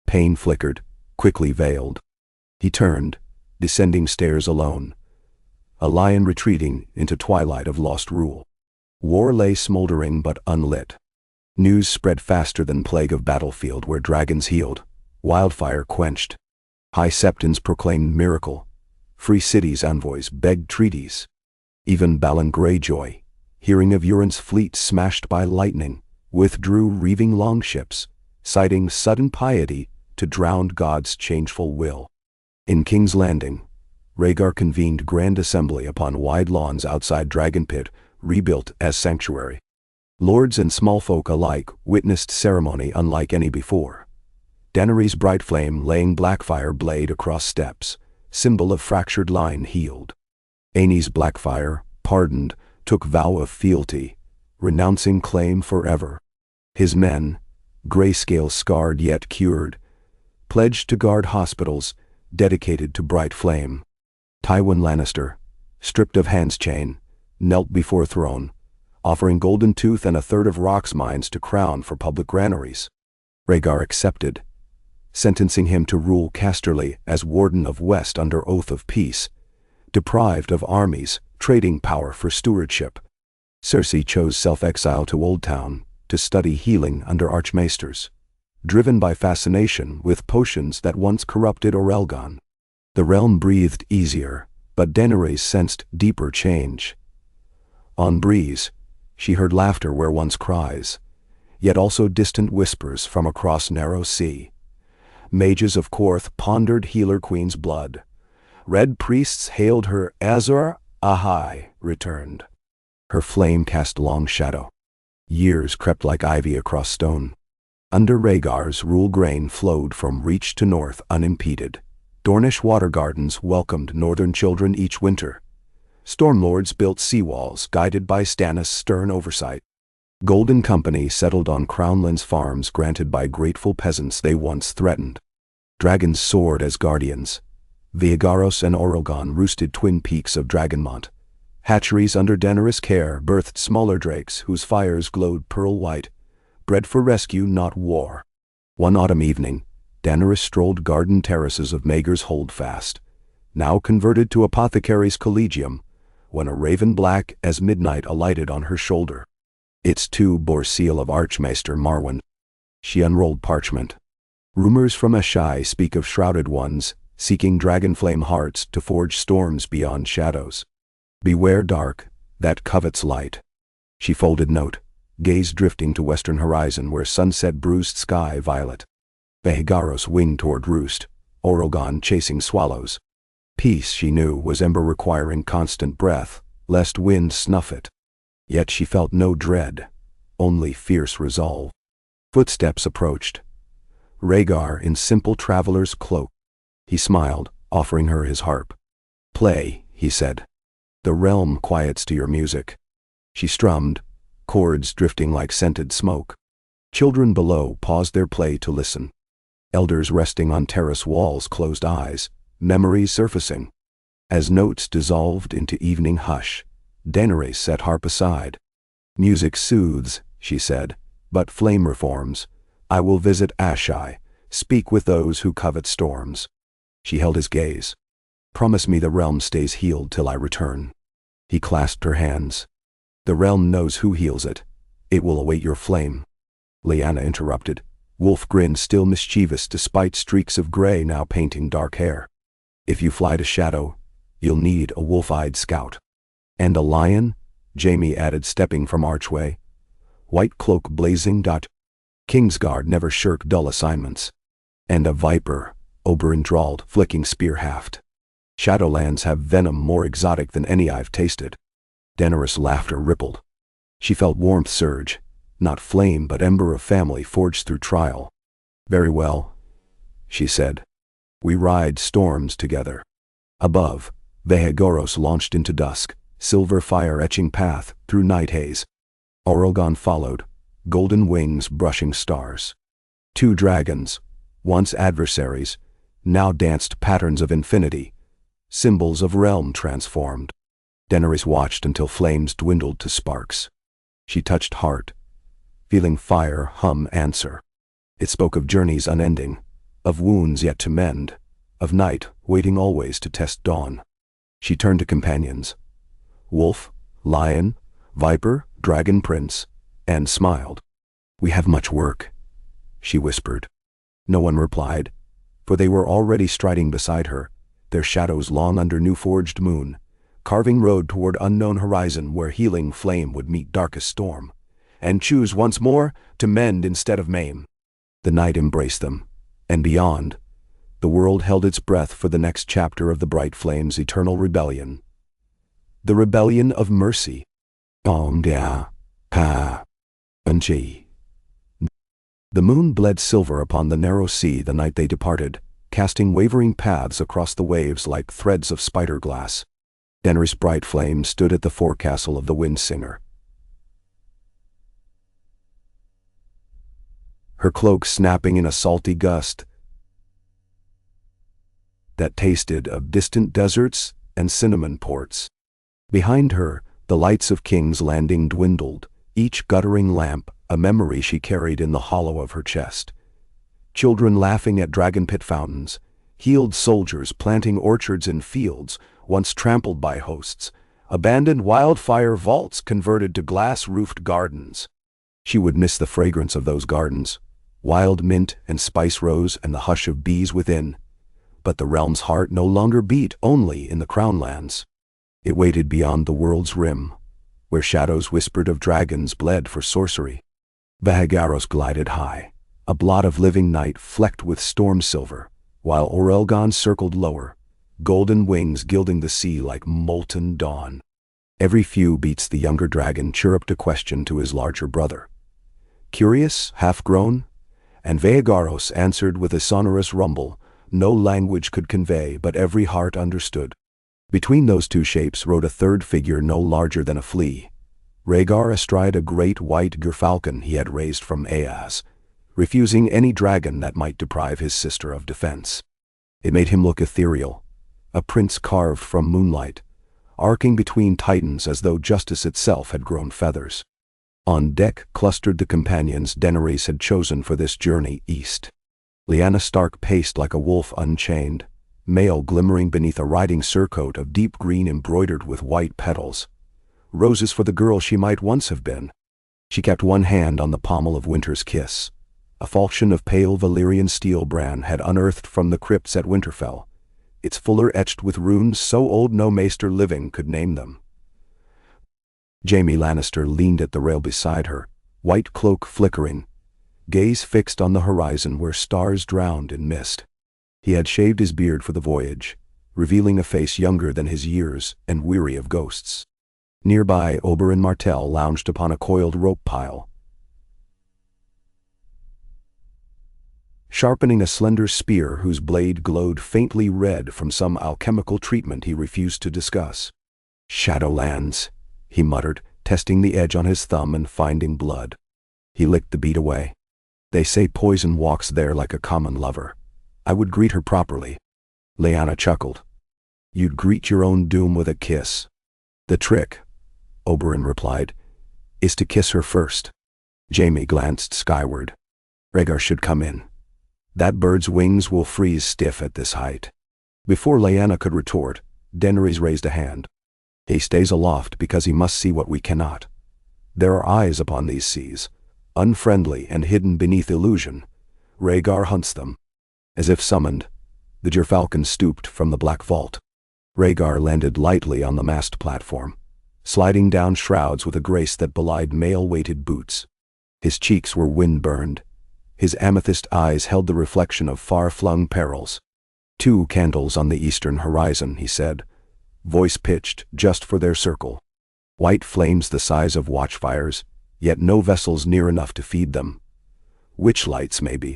Pain flickered, quickly veiled. He turned, descending stairs alone. A lion retreating into twilight of lost rule. War lay smoldering but unlit. News spread faster than plague of battlefield where dragons healed, wildfire quenched. High septons proclaimed miracle. Free cities' envoys begged treaties. Even Balon Greyjoy, hearing of Euron's fleet smashed by lightning, withdrew reaving longships, citing sudden piety to drowned God's changeful will. In King's Landing, Rhaegar convened grand assembly upon wide lawns outside Dragonpit, rebuilt as sanctuary. Lords and small folk alike witnessed ceremony unlike any before. Daenerys' bright flame laying Blackfire blade across steps, symbol of fractured line healed. Aenys Blackfire, pardoned, took vow of fealty, renouncing claim forever. His men, grayscale scarred yet cured, pledged to guard hospitals, dedicated to bright flame. Tywin Lannister, stripped of hand's chain, knelt before throne, offering golden tooth and a third of Rock's mines to crown for public granaries. Rhaegar accepted, sentencing him to rule Casterly as Warden of West under oath of peace, deprived of armies, trading power for stewardship. Cersei chose self-exile to Old Town to study healing under archmaesters, driven by fascination with potions that once corrupted Orelgon. The realm breathed easier, but Daenerys sensed deeper change. On breeze, she heard laughter where once cries, yet also distant whispers from across narrow sea. Mages of Korth pondered Healer Queen's blood. Red priests hailed her Azor Ahai returned. Her flame cast long shadow. Years crept like ivy across stone. Under Rhaegar's rule grain flowed from reach to north unimpeded. Dornish water gardens welcomed northern children each winter. Stormlords built seawalls guided by Stannis' stern oversight. Golden Company settled on crownlands farms granted by grateful peasants they once threatened. Dragons soared as guardians. Viagaros and Orelgon roosted twin peaks of Dragonmont. Hatcheries under Daenerys' care birthed smaller drakes whose fires glowed pearl white, bred for rescue not war. One autumn evening, Daenerys strolled garden terraces of Maegor's Holdfast, now converted to Apothecary's Collegium, when a raven black as midnight alighted on her shoulder. Its tube bore seal of Archmaester Marwyn. She unrolled parchment. Rumors from Ashai speak of shrouded ones, seeking dragonflame hearts to forge storms beyond shadows. Beware dark, that covets light. She folded note, gaze drifting to western horizon where sunset bruised sky violet. Viagaros winged toward roost, Orelgon chasing swallows. Peace, she knew, was ember requiring constant breath, lest wind snuff it. Yet she felt no dread, only fierce resolve. Footsteps approached. Rhaegar in simple traveler's cloak. He smiled, offering her his harp. Play, he said. The realm quiets to your music. She strummed, chords drifting like scented smoke. Children below paused their play to listen. Elders resting on terrace walls closed eyes, memories surfacing. As notes dissolved into evening hush, Daenerys set harp aside. Music soothes, she said, but flame reforms. I will visit Ashai, speak with those who covet storms. She held his gaze. Promise me the realm stays healed till I return. He clasped her hands. The realm knows who heals it. It will await your flame. Lyanna interrupted. Wolf grinned, still mischievous despite streaks of gray now painting dark hair. If you fly to Shadow, you'll need a wolf-eyed scout. And a lion? Jaime added, stepping from archway. White cloak blazing. Kingsguard never shirk dull assignments. And a viper, Oberyn drawled, flicking spear haft. Shadowlands have venom more exotic than any I've tasted. Daenerys' laughter rippled. She felt warmth surge, not flame but ember of family forged through trial. Very well, she said. We ride storms together. Above, Viagaros launched into dusk, silver fire etching path through night haze. Orelgon followed, golden wings brushing stars. Two dragons, once adversaries, now danced patterns of infinity, symbols of realm transformed. Daenerys watched until flames dwindled to sparks. She touched heart, feeling fire hum answer. It spoke of journeys unending, of wounds yet to mend, of night waiting always to test dawn. She turned to companions. Wolf, lion, viper, dragon prince, and smiled. "We have much work," she whispered. No one replied, for they were already striding beside her, their shadows long under new-forged moon, carving road toward unknown horizon where healing flame would meet darkest storm, and choose once more to mend instead of maim. The night embraced them, and beyond, the world held its breath for the next chapter of the bright flame's eternal rebellion. The rebellion of mercy. The moon bled silver upon the narrow sea the night they departed, casting wavering paths across the waves like threads of spider glass. Daenerys' bright flame stood at the forecastle of the Wind Singer. Her cloak snapping in a salty gust that tasted of distant deserts and cinnamon ports. Behind her, the lights of King's Landing dwindled, each guttering lamp a memory she carried in the hollow of her chest. Children laughing at dragon pit fountains, healed soldiers planting orchards in fields once trampled by hosts, abandoned wildfire vaults converted to glass-roofed gardens. She would miss the fragrance of those gardens, wild mint and spice rose and the hush of bees within. But the realm's heart no longer beat only in the Crownlands. It waited beyond the world's rim, where shadows whispered of dragons bled for sorcery. Aerys glided high, a blot of living night flecked with storm silver, while Orelgon circled lower, golden wings gilding the sea like molten dawn. Every few beats the younger dragon chirruped a question to his larger brother. Curious, half-grown, and Aerys answered with a sonorous rumble no language could convey but every heart understood. Between those two shapes rode a third figure no larger than a flea, Rhaegar astride a great white gerfalcon he had raised from Aerys, refusing any dragon that might deprive his sister of defense. It made him look ethereal, a prince carved from moonlight, arcing between titans as though justice itself had grown feathers. On deck clustered the companions Daenerys had chosen for this journey east. Lyanna Stark paced like a wolf unchained, mail glimmering beneath a riding surcoat of deep green embroidered with white petals, roses for the girl she might once have been. She kept one hand on the pommel of Winter's Kiss, a falchion of pale Valyrian steel Bran had unearthed from the crypts at Winterfell, its fuller etched with runes so old no maester living could name them. Jaime Lannister leaned at the rail beside her, white cloak flickering, gaze fixed on the horizon where stars drowned in mist. He had shaved his beard for the voyage, revealing a face younger than his years and weary of ghosts. Nearby, Oberyn Martell lounged upon a coiled rope pile, sharpening a slender spear whose blade glowed faintly red from some alchemical treatment he refused to discuss. "Shadowlands," he muttered, testing the edge on his thumb and finding blood. He licked the bead away. "They say poison walks there like a common lover. I would greet her properly." Lyanna chuckled. "You'd greet your own doom with a kiss." "The trick," Oberyn replied, "is to kiss her first." Jaime glanced skyward. "Rhaegar should come in. That bird's wings will freeze stiff at this height." Before Lyanna could retort, Daenerys raised a hand. "He stays aloft because he must see what we cannot. There are eyes upon these seas, unfriendly and hidden beneath illusion. Rhaegar hunts them." As if summoned, the gerfalcon stooped from the black vault. Rhaegar landed lightly on the mast platform, sliding down shrouds with a grace that belied mail-weighted boots. His cheeks were wind-burned. His amethyst eyes held the reflection of far-flung perils. "2 candles on the eastern horizon," he said, voice pitched just for their circle. "White flames the size of watchfires, yet no vessels near enough to feed them. Witch lights, maybe."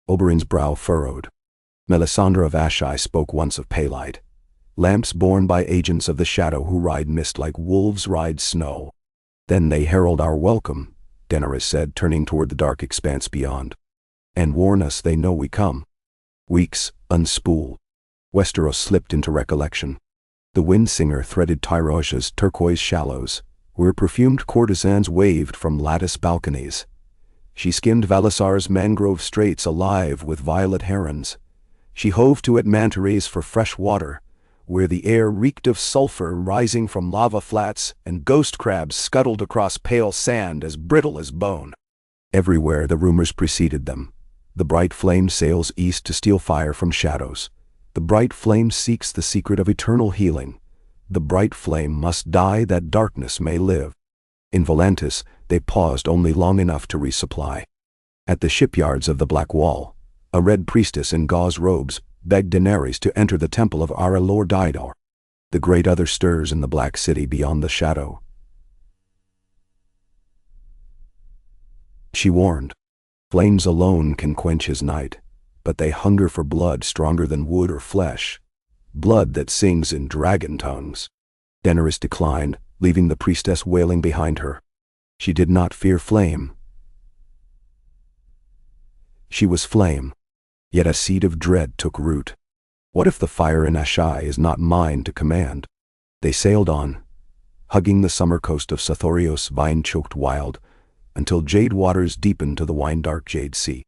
Oberyn's brow furrowed. Melisandre of Ashai spoke once of paylight, lamps borne by agents of the shadow who ride mist like wolves ride snow. "Then they herald our welcome," Daenerys said, turning toward the dark expanse beyond. "And warn us they know we come." Weeks unspooled. Westeros slipped into recollection. The Wind Singer threaded Tyrosh's turquoise shallows, where perfumed courtesans waved from lattice balconies. She skimmed Valisar's mangrove straits alive with violet herons. She hove to at Mantares for fresh water, where the air reeked of sulfur rising from lava flats and ghost crabs scuttled across pale sand as brittle as bone. Everywhere the rumors preceded them. The bright flame sails east to steal fire from shadows. The bright flame seeks the secret of eternal healing. The bright flame must die that darkness may live. In Volantis, they paused only long enough to resupply. At the shipyards of the Black Wall, a red priestess in gauze robes begged Daenerys to enter the temple of Lord Didor. The great other stirs in the Black City beyond the shadow. She warned, flames alone can quench his night, but they hunger for blood stronger than wood or flesh, blood that sings in dragon tongues. Daenerys declined, leaving the priestess wailing behind her. She did not fear flame. She was flame, yet a seed of dread took root. What if the fire in Ashai is not mine to command? They sailed on, hugging the summer coast of Sathorios' vine-choked wild, until jade waters deepened to the wine-dark Jade Sea.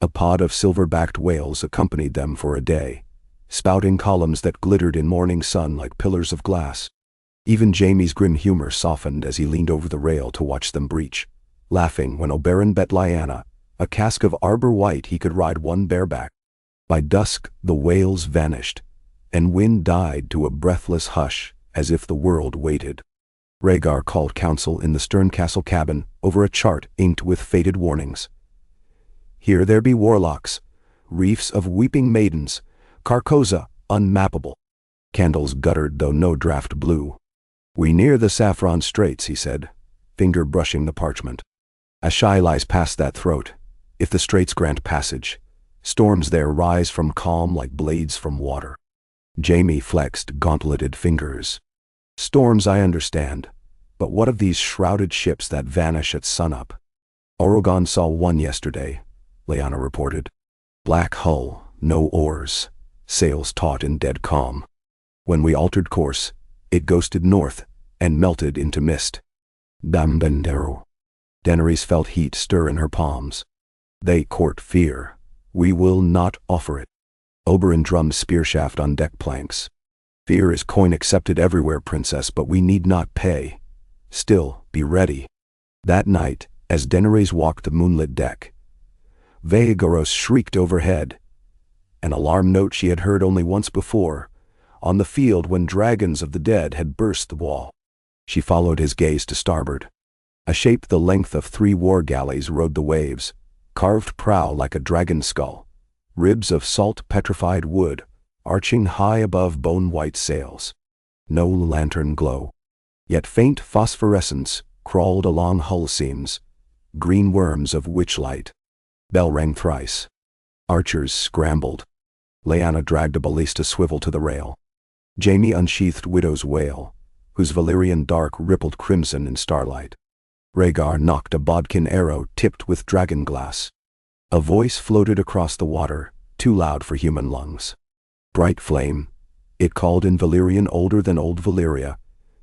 A pod of silver-backed whales accompanied them for a day, spouting columns that glittered in morning sun like pillars of glass. Even Jaime's grim humor softened as he leaned over the rail to watch them breach, laughing when Oberyn bet Lyanna a cask of arbor white he could ride one bareback. By dusk the whales vanished, and wind died to a breathless hush as if the world waited. Rhaegar called council in the stern castle cabin over a chart inked with faded warnings. Here there be warlocks, reefs of weeping maidens, Carcosa unmappable. Candles guttered though no draught blew. We near the Saffron Straits, he said, finger brushing the parchment. Ashai lies past that throat. If the straits grant passage, storms there rise from calm like blades from water. Jaime flexed gauntleted fingers. Storms I understand, but what of these shrouded ships that vanish at sunup? Orogon saw one yesterday, Lyanna reported. Black hull, no oars, sails taut in dead calm. When we altered course, it ghosted north and melted into mist. Dambendero. Daenerys felt heat stir in her palms. They court fear. We will not offer it. Oberyn drummed spearshaft on deck planks. Fear is coin accepted everywhere, princess, but we need not pay. Still, be ready. That night, as Daenerys walked the moonlit deck, Vaegoros shrieked overhead, an alarm note she had heard only once before, on the field when dragons of the dead had burst the wall. She followed his gaze to starboard. A shape the length of 3 war galleys rode the waves, carved prow like a dragon skull, ribs of salt petrified wood, arching high above bone-white sails. No lantern glow, yet faint phosphorescence crawled along hull seams, green worms of witchlight. Bell rang thrice. Archers scrambled. Lyanna dragged a ballista swivel to the rail. Jaime unsheathed Widow's wail, whose Valyrian dark rippled crimson in starlight. Rhaegar knocked a bodkin arrow tipped with dragon glass. A voice floated across the water, too loud for human lungs. Bright flame, it called in Valyrian older than old Valyria,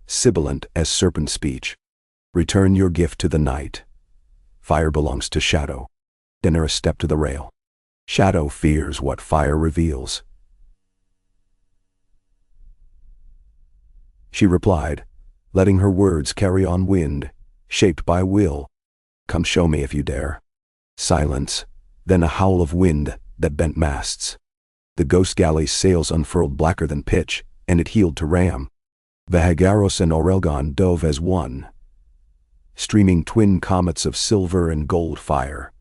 sibilant as serpent speech. Return your gift to the night. Fire belongs to shadow. Daenerys stepped to the rail. Shadow fears what fire reveals. She replied, letting her words carry on wind, shaped by will. Come show me if you dare. Silence, then a howl of wind that bent masts. The ghost galley's sails unfurled blacker than pitch, and it heeled to ram. Vaegoros and Orelgon dove as one, streaming twin comets of silver and gold fire.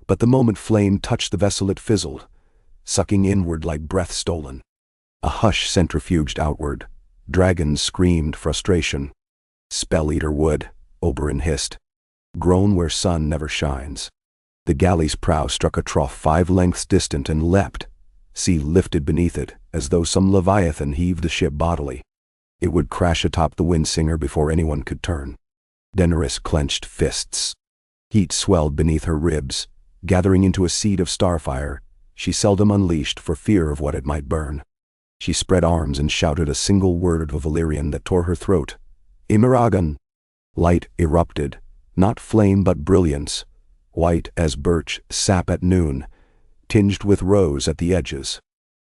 But the moment flame touched the vessel it fizzled, sucking inward like breath stolen. A hush centrifuged outward. Dragons screamed frustration. Spell-eater wood, Oberyn hissed. Grown where sun never shines. The galley's prow struck a trough 5 lengths distant and leapt. Sea lifted beneath it, as though some leviathan heaved the ship bodily. It would crash atop the windsinger before anyone could turn. Daenerys clenched fists. Heat swelled beneath her ribs, gathering into a seed of starfire she seldom unleashed for fear of what it might burn. She spread arms and shouted a single word of Valyrian that tore her throat. Imaragan! Light erupted, not flame but brilliance, white as birch sap at noon, tinged with rose at the edges.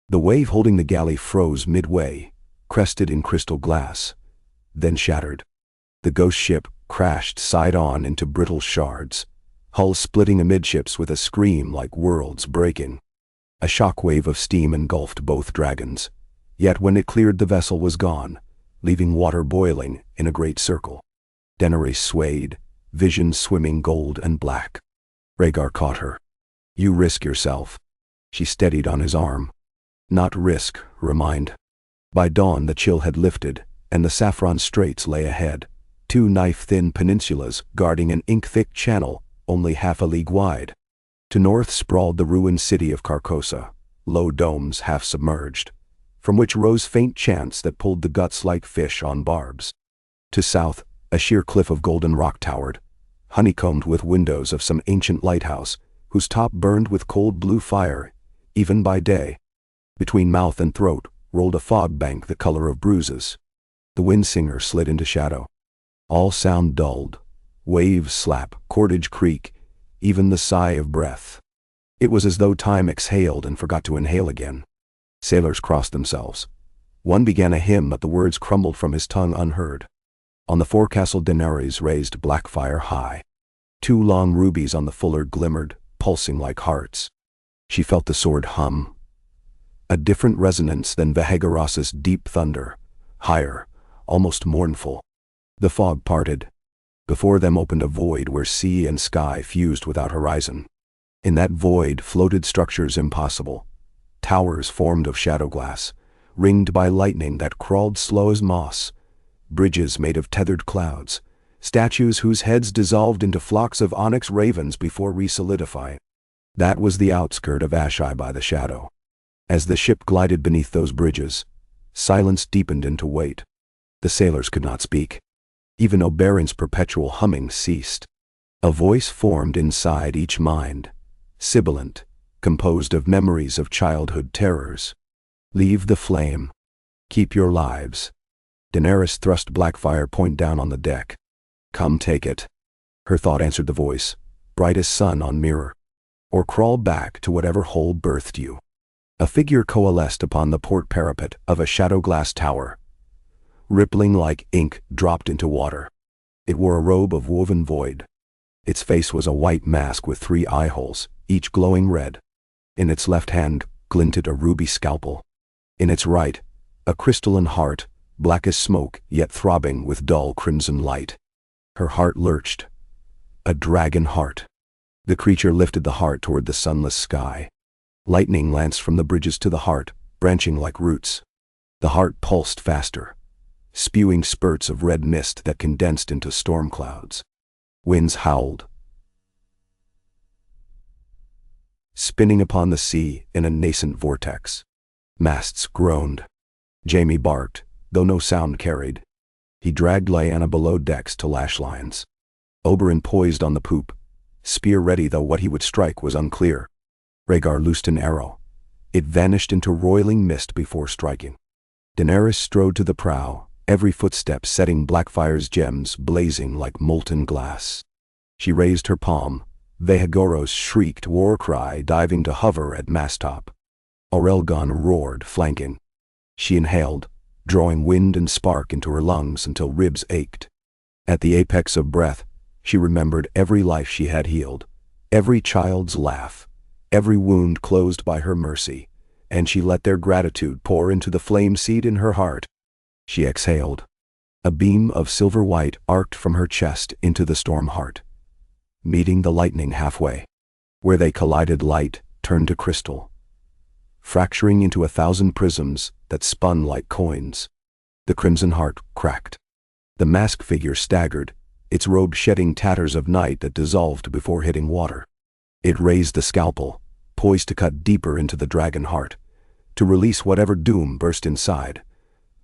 The wave holding the galley froze midway, crested in crystal glass, then shattered. The ghost ship crashed side-on into brittle shards, hull splitting amidships with a scream like worlds breaking. A shockwave of steam engulfed both dragons, yet when it cleared the vessel was gone, leaving water boiling in a great circle. Daenerys swayed, vision swimming gold and black. Rhaegar caught her. "You risk yourself." She steadied on his arm. "Not risk, remind." By dawn the chill had lifted, and the saffron straits lay ahead, two knife-thin peninsulas guarding an ink-thick channel only half a league wide. To north sprawled the ruined city of Carcosa, low domes half submerged, from which rose faint chants that pulled the guts like fish on barbs. To south, a sheer cliff of golden rock towered, honeycombed with windows of some ancient lighthouse, whose top burned with cold blue fire, even by day. Between mouth and throat rolled a fog bank the color of bruises. The windsinger slid into shadow. All sound dulled. Waves slap, cordage creak, even the sigh of breath. It was as though time exhaled and forgot to inhale again. Sailors crossed themselves. One began a hymn, but the words crumbled from his tongue unheard. On the forecastle Daenerys raised black fire high. Two long rubies on the fuller glimmered, pulsing like hearts. She felt the sword hum. A different resonance than Vahagaros's deep thunder, higher, almost mournful. The fog parted. Before them opened a void where sea and sky fused without horizon. In that void floated structures impossible. Towers formed of shadow glass, ringed by lightning that crawled slow as moss. Bridges made of tethered clouds. Statues whose heads dissolved into flocks of onyx ravens before re-solidifying. That was the outskirt of Ashai by the shadow. As the ship glided beneath those bridges, silence deepened into weight. The sailors could not speak. Even Oberyn's perpetual humming ceased. A voice formed inside each mind, sibilant, composed of memories of childhood terrors. "Leave the flame. Keep your lives." Daenerys thrust Blackfire point down on the deck. "Come take it." Her thought answered the voice, bright as sun on mirror. "Or crawl back to whatever hole birthed you." A figure coalesced upon the port parapet of a shadow glass tower. Rippling like ink dropped into water. It wore a robe of woven void. Its face was a white mask with 3 eye holes, each glowing red. In its left hand glinted a ruby scalpel. In its right, a crystalline heart, black as smoke yet throbbing with dull crimson light. Her heart lurched. A dragon heart. The creature lifted the heart toward the sunless sky. Lightning lanced from the bridges to the heart, branching like roots. The heart pulsed faster, spewing spurts of red mist that condensed into storm clouds. Winds howled, spinning upon the sea in a nascent vortex. Masts groaned. Jaime barked, though no sound carried. He dragged Lyanna below decks to lash lines. Oberyn poised on the poop, spear ready, though what he would strike was unclear. Rhaegar loosed an arrow. It vanished into roiling mist before striking. Daenerys strode to the prow, every footstep setting Blackfire's gems blazing like molten glass. She raised her palm. Vahagoros shrieked war cry, diving to hover at masttop. Orelgon roared, flanking. She inhaled, drawing wind and spark into her lungs until ribs ached. At the apex of breath, she remembered every life she had healed, every child's laugh, every wound closed by her mercy, and she let their gratitude pour into the flame seed in her heart. She exhaled. A beam of silver white arced from her chest into the storm heart, meeting the lightning halfway. Where they collided, light turned to crystal, fracturing into 1,000 prisms that spun like coins. The crimson heart cracked. The masked figure staggered, its robe shedding tatters of night that dissolved before hitting water. It raised the scalpel, poised to cut deeper into the dragon heart, to release whatever doom burst inside.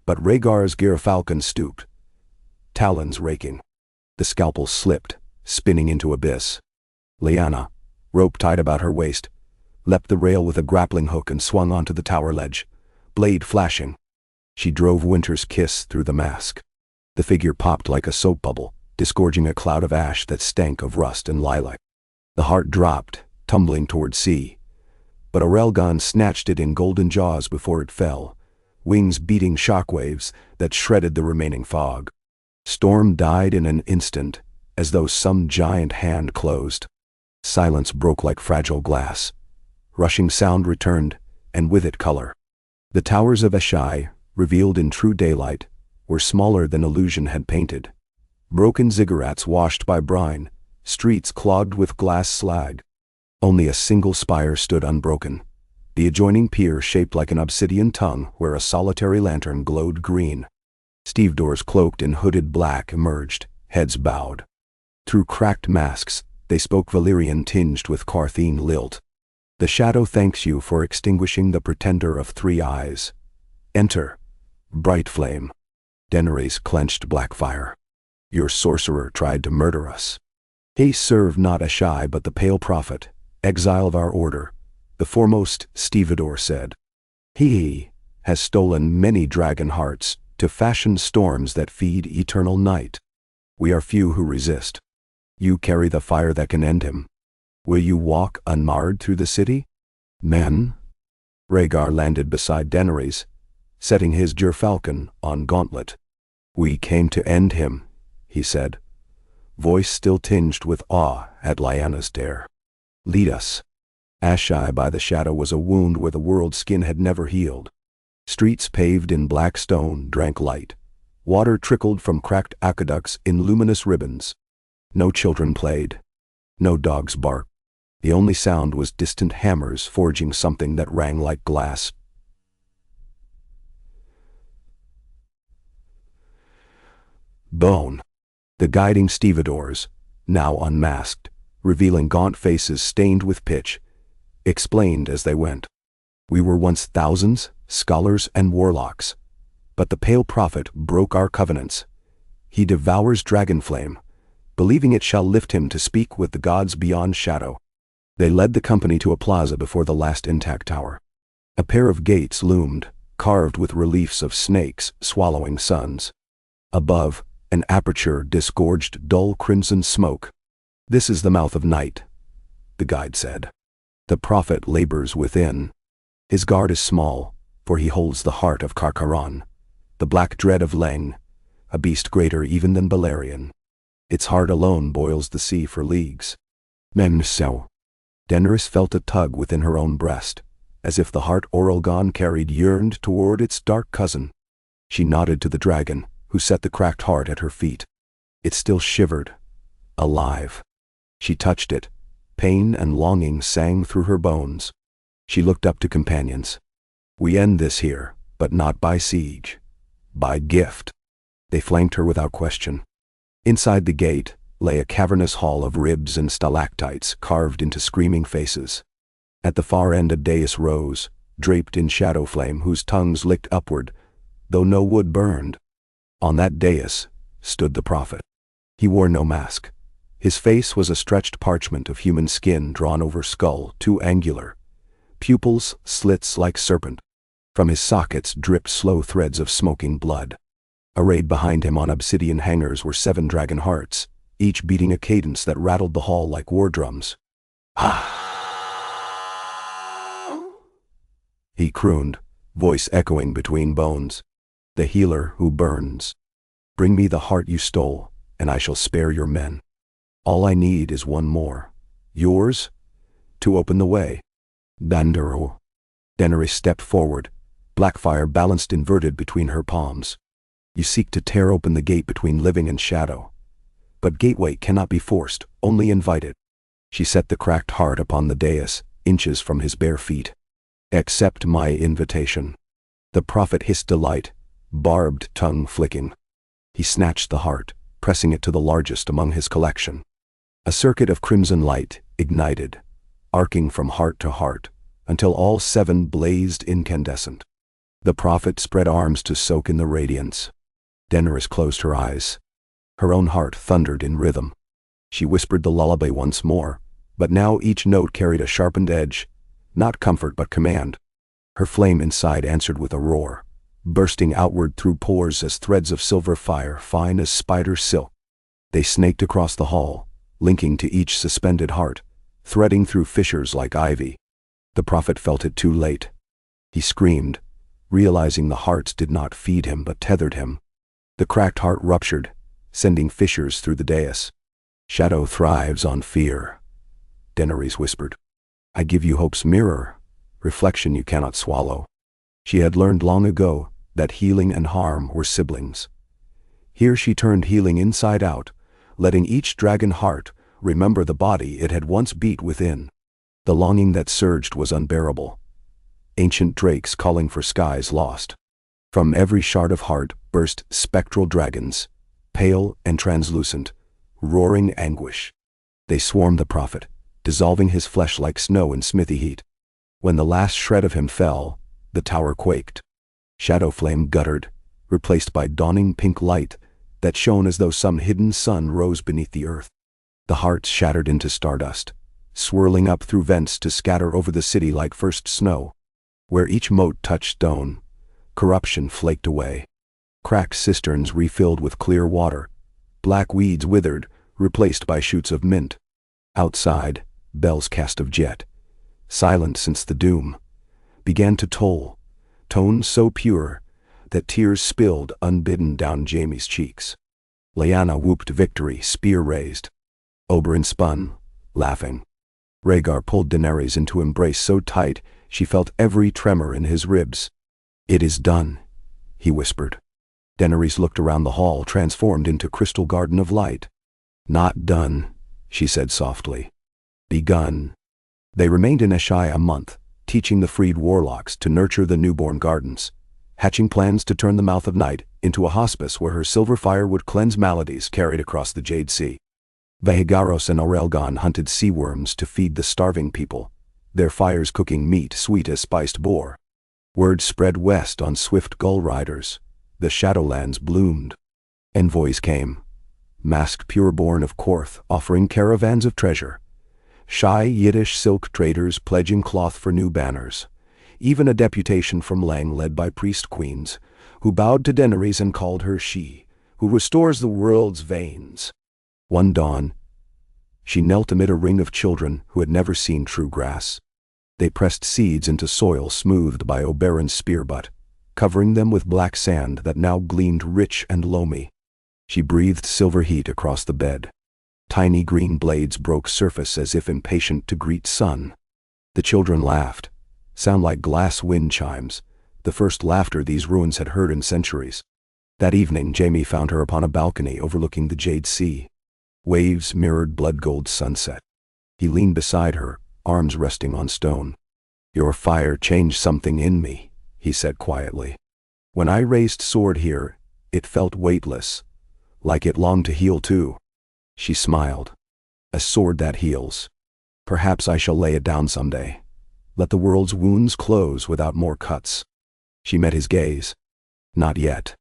But Rhaegar's Gyrfalcon stooped, talons raking. The scalpel slipped, spinning into abyss. Lyanna, rope tied about her waist, leapt the rail with a grappling hook and swung onto the tower ledge, blade flashing. She drove Winter's kiss through the mask. The figure popped like a soap bubble, disgorging a cloud of ash that stank of rust and lilac. The heart dropped, tumbling toward sea, but Aurelgon snatched it in golden jaws before it fell, wings beating shockwaves that shredded the remaining fog. Storm died in an instant, as though some giant hand closed. Silence broke like fragile glass. Rushing sound returned, and with it color. The towers of Ashai, revealed in true daylight, were smaller than illusion had painted. Broken ziggurats washed by brine, streets clogged with glass slag. Only a single spire stood unbroken, the adjoining pier shaped like an obsidian tongue where a solitary lantern glowed green. Stevedores cloaked in hooded black emerged, heads bowed. Through cracked masks, they spoke Valyrian tinged with Carthene lilt. The shadow thanks you for extinguishing the pretender of 3 eyes. Enter, bright flame. Daenerys clenched black fire. Your sorcerer tried to murder us. He served not Ashai but the pale prophet, exile of our order, the foremost stevedore said. He has stolen many dragon hearts to fashion storms that feed eternal night. We are few who resist. You carry the fire that can end him. Will you walk unmarred through the city? Men? Rhaegar landed beside Daenerys, setting his gerfalcon on gauntlet. We came to end him, he said, voice still tinged with awe at Lyanna's dare. Lead us. Ashai by the shadow was a wound where the world's skin had never healed. Streets paved in black stone drank light. Water trickled from cracked aqueducts in luminous ribbons. No children played. No dogs barked. The only sound was distant hammers forging something that rang like glass. Bone. The guiding stevedores, now unmasked, revealing gaunt faces stained with pitch, explained as they went. We were once thousands, scholars and warlocks. But the pale prophet broke our covenants. He devours dragonflame, believing it shall lift him to speak with the gods beyond shadow. They led the company to a plaza before the last intact tower. A pair of gates loomed, carved with reliefs of snakes swallowing suns. Above, an aperture disgorged dull crimson smoke. This is the mouth of night, the guide said. The prophet labors within. His guard is small, for he holds the heart of Carcharon, the black dread of Leng, a beast greater even than Balerion. Its heart alone boils the sea for leagues. Memso. Daenerys felt a tug within her own breast, as if the heart Aurelgon carried yearned toward its dark cousin. She nodded to the dragon, who set the cracked heart at her feet. It still shivered, alive. She touched it. Pain and longing sang through her bones. She looked up to companions. We end this here, but not by siege. By gift. They flanked her without question. Inside the gate lay a cavernous hall of ribs and stalactites carved into screaming faces. At the far end a dais rose, draped in shadow flame whose tongues licked upward, though no wood burned. On that dais stood the prophet. He wore no mask. His face was a stretched parchment of human skin drawn over skull, too angular. Pupils slits like serpent. From his sockets dripped slow threads of smoking blood. Arrayed behind him on obsidian hangers were 7 dragon hearts, each beating a cadence that rattled the hall like war drums. He crooned, voice echoing between bones. The healer who burns. Bring me the heart you stole, and I shall spare your men. All I need is one more. Yours? To open the way. Dandero. Daenerys stepped forward, Blackfire balanced inverted between her palms. You seek to tear open the gate between living and shadow. But gateway cannot be forced, only invited. She set the cracked heart upon the dais, inches from his bare feet. Accept my invitation. The prophet hissed delight, barbed tongue flicking. He snatched the heart, pressing it to the largest among his collection. A circuit of crimson light ignited, arcing from heart to heart, until all 7 blazed incandescent. The prophet spread arms to soak in the radiance. Daenerys closed her eyes. Her own heart thundered in rhythm. She whispered the lullaby once more, but now each note carried a sharpened edge, not comfort but command. Her flame inside answered with a roar, bursting outward through pores as threads of silver fire fine as spider silk. They snaked across the hall, linking to each suspended heart, threading through fissures like ivy. The prophet felt it too late. He screamed, realizing the hearts did not feed him but tethered him. The cracked heart ruptured, sending fissures through the dais. "Shadow thrives on fear," Daenerys whispered. "I give you hope's mirror, reflection you cannot swallow." She had learned long ago that healing and harm were siblings. Here she turned healing inside out, letting each dragon heart remember the body it had once beat within. The longing that surged was unbearable. Ancient drakes calling for skies lost. From every shard of heart burst spectral dragons, pale and translucent, roaring anguish. They swarmed the prophet, dissolving his flesh like snow in smithy heat. When the last shred of him fell, the tower quaked. Shadow flame guttered, replaced by dawning pink light that shone as though some hidden sun rose beneath the earth. The hearts shattered into stardust, swirling up through vents to scatter over the city like first snow. Where each moat touched stone, corruption flaked away. Cracked cisterns refilled with clear water, black weeds withered, replaced by shoots of mint. Outside, bells cast of jet, silent since the doom, began to toll, tones so pure that tears spilled unbidden down Jaime's cheeks. Lyanna whooped victory, spear raised. Oberyn spun, laughing. Rhaegar pulled Daenerys into embrace so tight she felt every tremor in his ribs. "It is done," he whispered. Daenerys looked around the hall, transformed into crystal garden of light. "Not done," she said softly. "Begun." They remained in Ashai a month, teaching the freed warlocks to nurture the newborn gardens, hatching plans to turn the mouth of night into a hospice where her silver fire would cleanse maladies carried across the Jade Sea. Veigaros and Aurelgon hunted sea worms to feed the starving people, their fires cooking meat sweet as spiced boar. Word spread west on swift gull riders. The Shadowlands bloomed. Envoys came, masked pureborn of Korth, offering caravans of treasure. Shy Yiddish silk traders pledging cloth for new banners. Even a deputation from Lang led by priest queens, who bowed to Daenerys and called her she, who restores the world's veins. One dawn, she knelt amid a ring of children who had never seen true grass. They pressed seeds into soil smoothed by Oberyn's spear butt, covering them with black sand that now gleamed rich and loamy. She breathed silver heat across the bed. Tiny green blades broke surface as if impatient to greet sun. The children laughed, sound like glass wind chimes, the first laughter these ruins had heard in centuries. That evening Jaime found her upon a balcony overlooking the Jade Sea. Waves mirrored blood-gold sunset. He leaned beside her, arms resting on stone. "Your fire changed something in me," he said quietly. "When I raised sword here, it felt weightless, like it longed to heal too." She smiled. "A sword that heals. Perhaps I shall lay it down someday. Let the world's wounds close without more cuts." She met his gaze. "Not yet.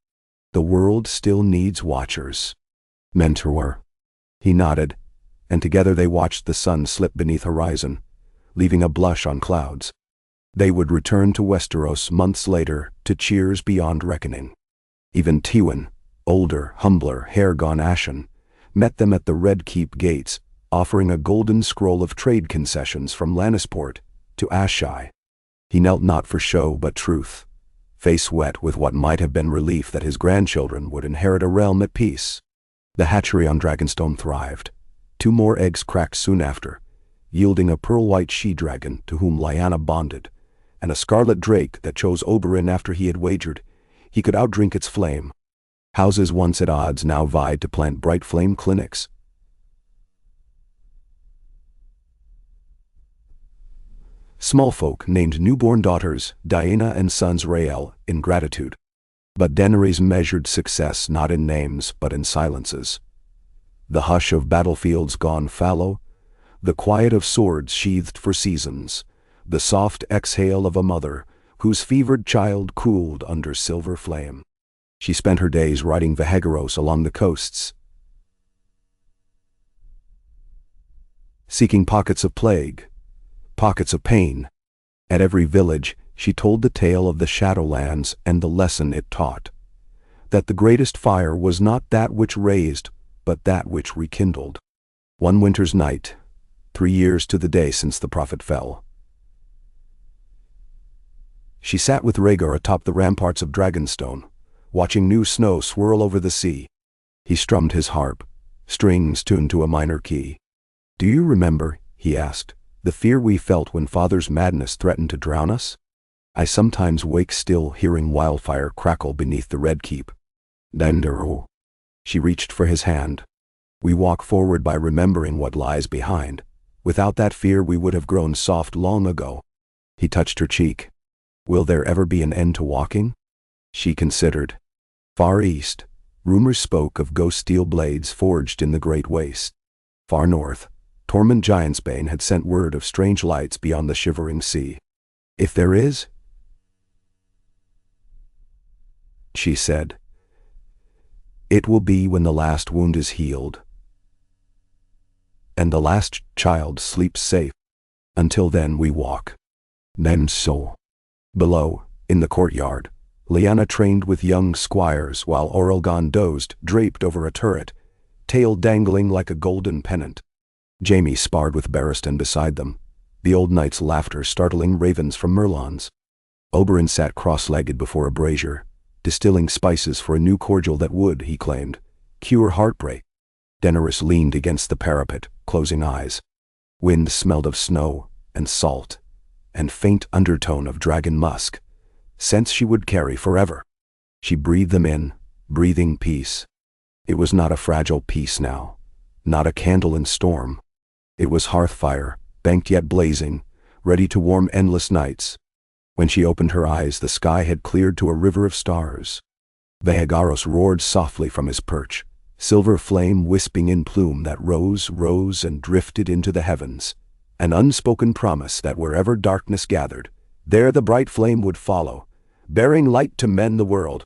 The world still needs watchers." "Mentor." He nodded, and together they watched the sun slip beneath horizon, leaving a blush on clouds. They would return to Westeros months later to cheers beyond reckoning. Even Tywin, older, humbler, hair gone ashen, met them at the Red Keep gates, offering a golden scroll of trade concessions from Lannisport to Ashai. He knelt not for show but truth, face wet with what might have been relief that his grandchildren would inherit a realm at peace. The hatchery on Dragonstone thrived. 2 more eggs cracked soon after, yielding a pearl-white she-dragon to whom Lyanna bonded, and a scarlet drake that chose Oberyn after he had wagered he could outdrink its flame. Houses once at odds now vied to plant bright flame clinics. Small folk named newborn daughters Diana and sons Rael in gratitude. But Daenerys measured success not in names but in silences. The hush of battlefields gone fallow, the quiet of swords sheathed for seasons, the soft exhale of a mother whose fevered child cooled under silver flame. She spent her days riding Veigaros along the coasts, seeking pockets of plague, pockets of pain. At every village, she told the tale of the Shadowlands and the lesson it taught, that the greatest fire was not that which raised, but that which rekindled. One winter's night, 3 years to the day since the prophet fell, she sat with Rhaegar atop the ramparts of Dragonstone, watching new snow swirl over the sea. He strummed his harp, strings tuned to a minor key. "Do you remember," he asked, "the fear we felt when Father's madness threatened to drown us? I sometimes wake still hearing wildfire crackle beneath the Red Keep." Daenerys. She reached for his hand. "We walk forward by remembering what lies behind. Without that fear we would have grown soft long ago." He touched her cheek. "Will there ever be an end to walking?" She considered. Far east, rumors spoke of ghost steel blades forged in the Great Waste. Far north, Tormund Giantsbane had sent word of strange lights beyond the shivering sea. "If there is," she said, "it will be when the last wound is healed and the last child sleeps safe. Until then we walk." Then so. Below, in the courtyard, Lyanna trained with young squires while Aurelgon dozed, draped over a turret, tail dangling like a golden pennant. Jaime sparred with Barristan beside them, the old knight's laughter startling ravens from Merlons. Oberyn sat cross-legged before a brazier, distilling spices for a new cordial that would, he claimed, cure heartbreak. Daenerys leaned against the parapet, closing eyes. Wind smelled of snow and salt and faint undertone of dragon musk, scents she would carry forever. She breathed them in, breathing peace. It was not a fragile peace now, not a candle in storm. It was hearth fire, banked yet blazing, ready to warm endless nights. When she opened her eyes, the sky had cleared to a river of stars. Veigaros roared softly from his perch, silver flame wisping in plume that rose and drifted into the heavens. An unspoken promise that wherever darkness gathered, there the bright flame would follow, bearing light to mend the world.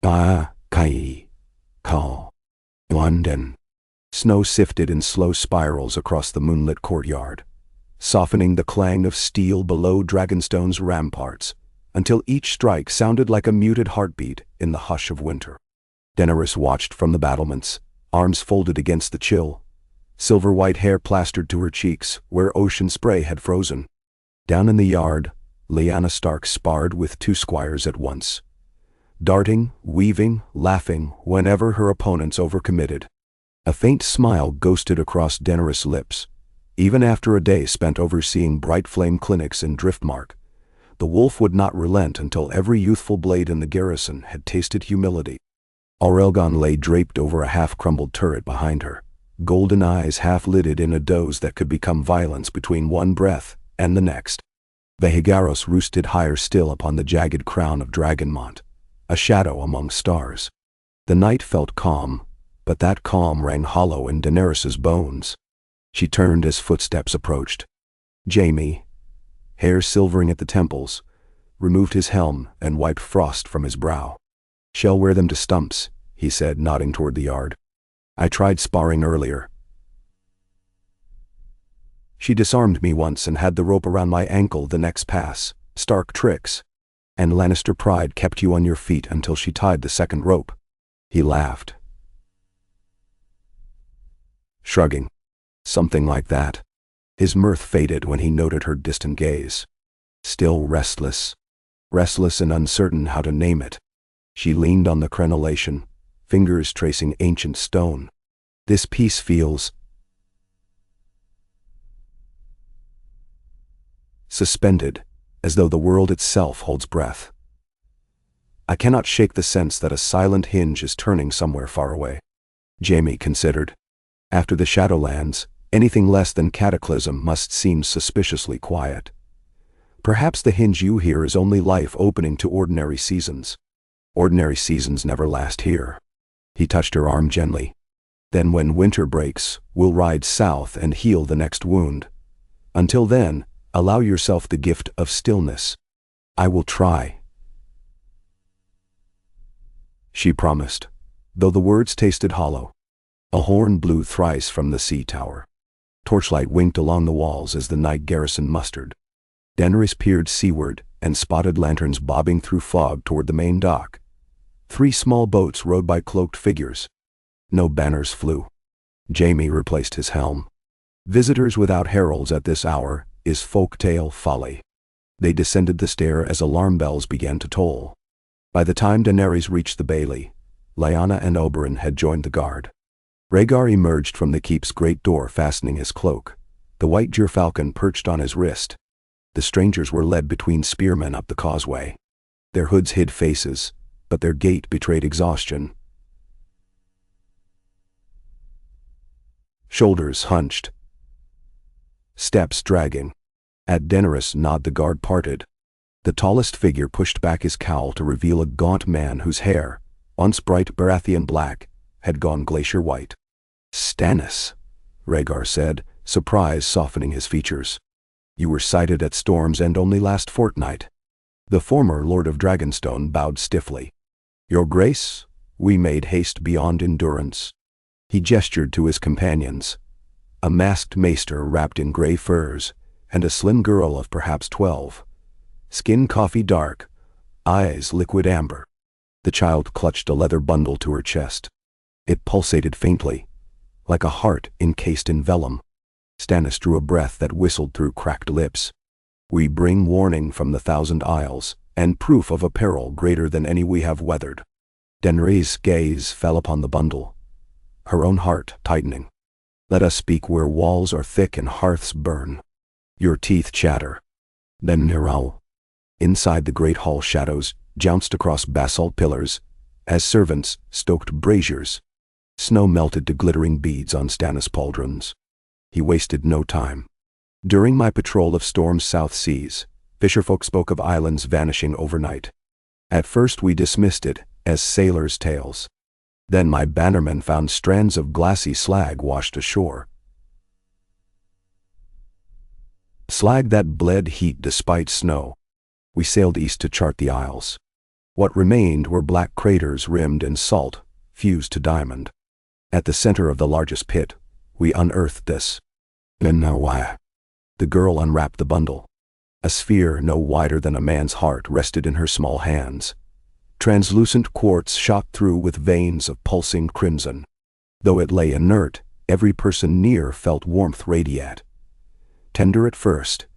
Kai, Kal, London. Snow sifted in slow spirals across the moonlit courtyard, softening the clang of steel below Dragonstone's ramparts, until each strike sounded like a muted heartbeat in the hush of winter. Daenerys watched from the battlements, arms folded against the chill, silver-white hair plastered to her cheeks where ocean spray had frozen. Down in the yard, Lyanna Stark sparred with 2 squires at once, darting, weaving, laughing whenever her opponents overcommitted. A faint smile ghosted across Daenerys' lips. Even after a day spent overseeing bright flame clinics in Driftmark, the wolf would not relent until every youthful blade in the garrison had tasted humility. Aurelgon lay draped over a half-crumbled turret behind her, golden eyes half-lidded in a doze that could become violence between one breath and the next. Veigaros roosted higher still upon the jagged crown of Dragonmont, a shadow among stars. The night felt calm, but that calm rang hollow in Daenerys' bones. She turned as footsteps approached. Jaime, hair silvering at the temples, removed his helm and wiped frost from his brow. "Shall wear them to stumps," he said, nodding toward the yard. "I tried sparring earlier. She disarmed me once and had the rope around my ankle the next pass. Stark tricks. And Lannister pride kept you on your feet until she tied the second rope." He laughed, shrugging. "Something like that." His mirth faded when he noted her distant gaze. Still restless and uncertain how to name it. She leaned on the crenellation, fingers tracing ancient stone. "This piece feels suspended, as though the world itself holds breath. I cannot shake the sense that a silent hinge is turning somewhere far away." Jaime considered. After the Shadowlands, anything less than cataclysm must seem suspiciously quiet. Perhaps the hinge you hear is only life opening to ordinary seasons. Ordinary seasons never last here. He touched her arm gently. "Then when winter breaks, we'll ride south and heal the next wound. Until then, allow yourself the gift of stillness." "I will try," she promised, though the words tasted hollow. A horn blew thrice from the sea tower. Torchlight winked along the walls as the night garrison mustered. Daenerys peered seaward and spotted lanterns bobbing through fog toward the main dock. 3 small boats rowed by cloaked figures. No banners flew. Jaime replaced his helm. Visitors without heralds at this hour is folktale folly. They descended the stair as alarm bells began to toll. By the time Daenerys reached the bailey, Lyanna and Oberyn had joined the guard. Rhaegar emerged from the keep's great door fastening his cloak, the white gerfalcon perched on his wrist. The strangers were led between spearmen up the causeway. Their hoods hid faces, but their gait betrayed exhaustion. Shoulders hunched, steps dragging. At Daenerys' nod the guard parted. The tallest figure pushed back his cowl to reveal a gaunt man whose hair, once bright Baratheon black, had gone glacier white. "Stannis," Rhaegar said, surprise softening his features. "You were sighted at Storm's End only last fortnight." The former Lord of Dragonstone bowed stiffly. "Your Grace, we made haste beyond endurance." He gestured to his companions. A masked maester wrapped in gray furs, and a slim girl of perhaps 12. Skin coffee dark, eyes liquid amber. The child clutched a leather bundle to her chest. It pulsated faintly, like a heart encased in vellum. Stannis drew a breath that whistled through cracked lips. "We bring warning from the Thousand Isles, and proof of a peril greater than any we have weathered." Daenerys' gaze fell upon the bundle, her own heart tightening. "Let us speak where walls are thick and hearths burn. Your teeth chatter." Then Nirao. Inside the great hall shadows jounced across basalt pillars, as servants stoked braziers. Snow melted to glittering beads on Stannis' pauldrons. He wasted no time. "During my patrol of Storm's South Seas, fisherfolk spoke of islands vanishing overnight. At first we dismissed it as sailors' tales. Then my bannermen found strands of glassy slag washed ashore. Slag that bled heat despite snow. We sailed east to chart the isles. What remained were black craters rimmed in salt, fused to diamond. At the center of the largest pit, we unearthed this." "And now why?" The girl unwrapped the bundle. A sphere no wider than a man's heart rested in her small hands. Translucent quartz shot through with veins of pulsing crimson. Though it lay inert, every person near felt warmth radiate. Tender at first,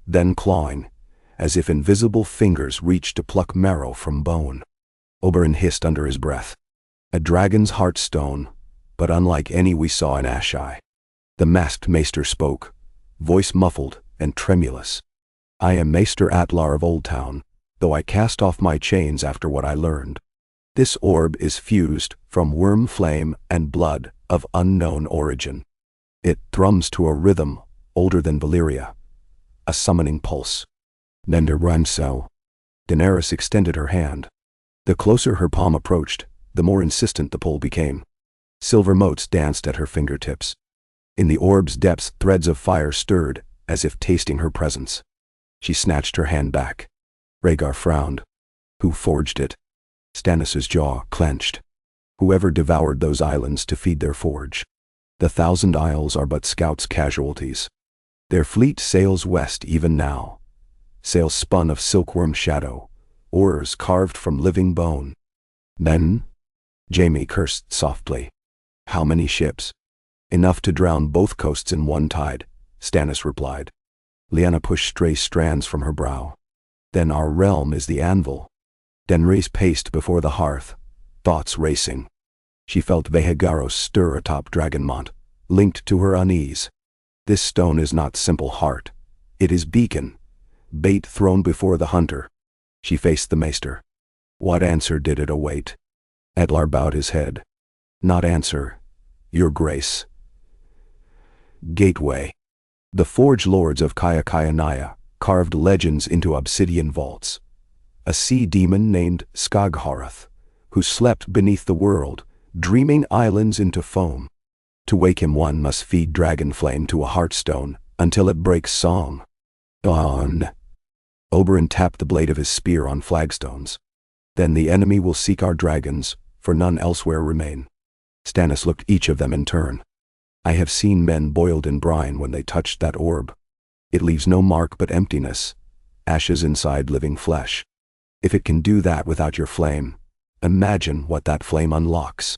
then clawing, as if invisible fingers reached to pluck marrow from bone. Oberyn hissed under his breath. "A dragon's heartstone, but unlike any we saw in Ashai." The masked maester spoke, voice muffled and tremulous. "I am Maester Atlar of Old Town, though I cast off my chains after what I learned. This orb is fused from worm flame and blood of unknown origin. It thrums to a rhythm older than Valyria, a summoning pulse." "Nender Rhymso." Daenerys extended her hand. The closer her palm approached, the more insistent the pull became. Silver motes danced at her fingertips. In the orb's depths threads of fire stirred, as if tasting her presence. She snatched her hand back. Rhaegar frowned. "Who forged it?" Stannis' jaw clenched. "Whoever devoured those islands to feed their forge. The Thousand Isles are but scouts' casualties. Their fleet sails west even now. Sails spun of silkworm shadow, oars carved from living bone." "Then?" Jaime cursed softly. "How many ships?" "Enough to drown both coasts in one tide," Stannis replied. Lyanna pushed stray strands from her brow. "Then our realm is the anvil." Daenerys paced before the hearth, thoughts racing. She felt Veigaros stir atop Dragonmont, linked to her unease. This stone is not simple heart. It is beacon, bait thrown before the hunter. She faced the maester. What answer did it await? Atlar bowed his head. "Not answer, your grace." Gateway. The forge lords of Kaya carved legends into obsidian vaults. A sea demon named Skaghareth, who slept beneath the world, dreaming islands into foam. To wake him one must feed dragon flame to a heartstone until it breaks song. On. Oberyn tapped the blade of his spear on flagstones. "Then the enemy will seek our dragons, for none elsewhere remain." Stannis looked each of them in turn. "I have seen men boiled in brine when they touched that orb. It leaves no mark but emptiness, ashes inside living flesh. If it can do that without your flame, imagine what that flame unlocks."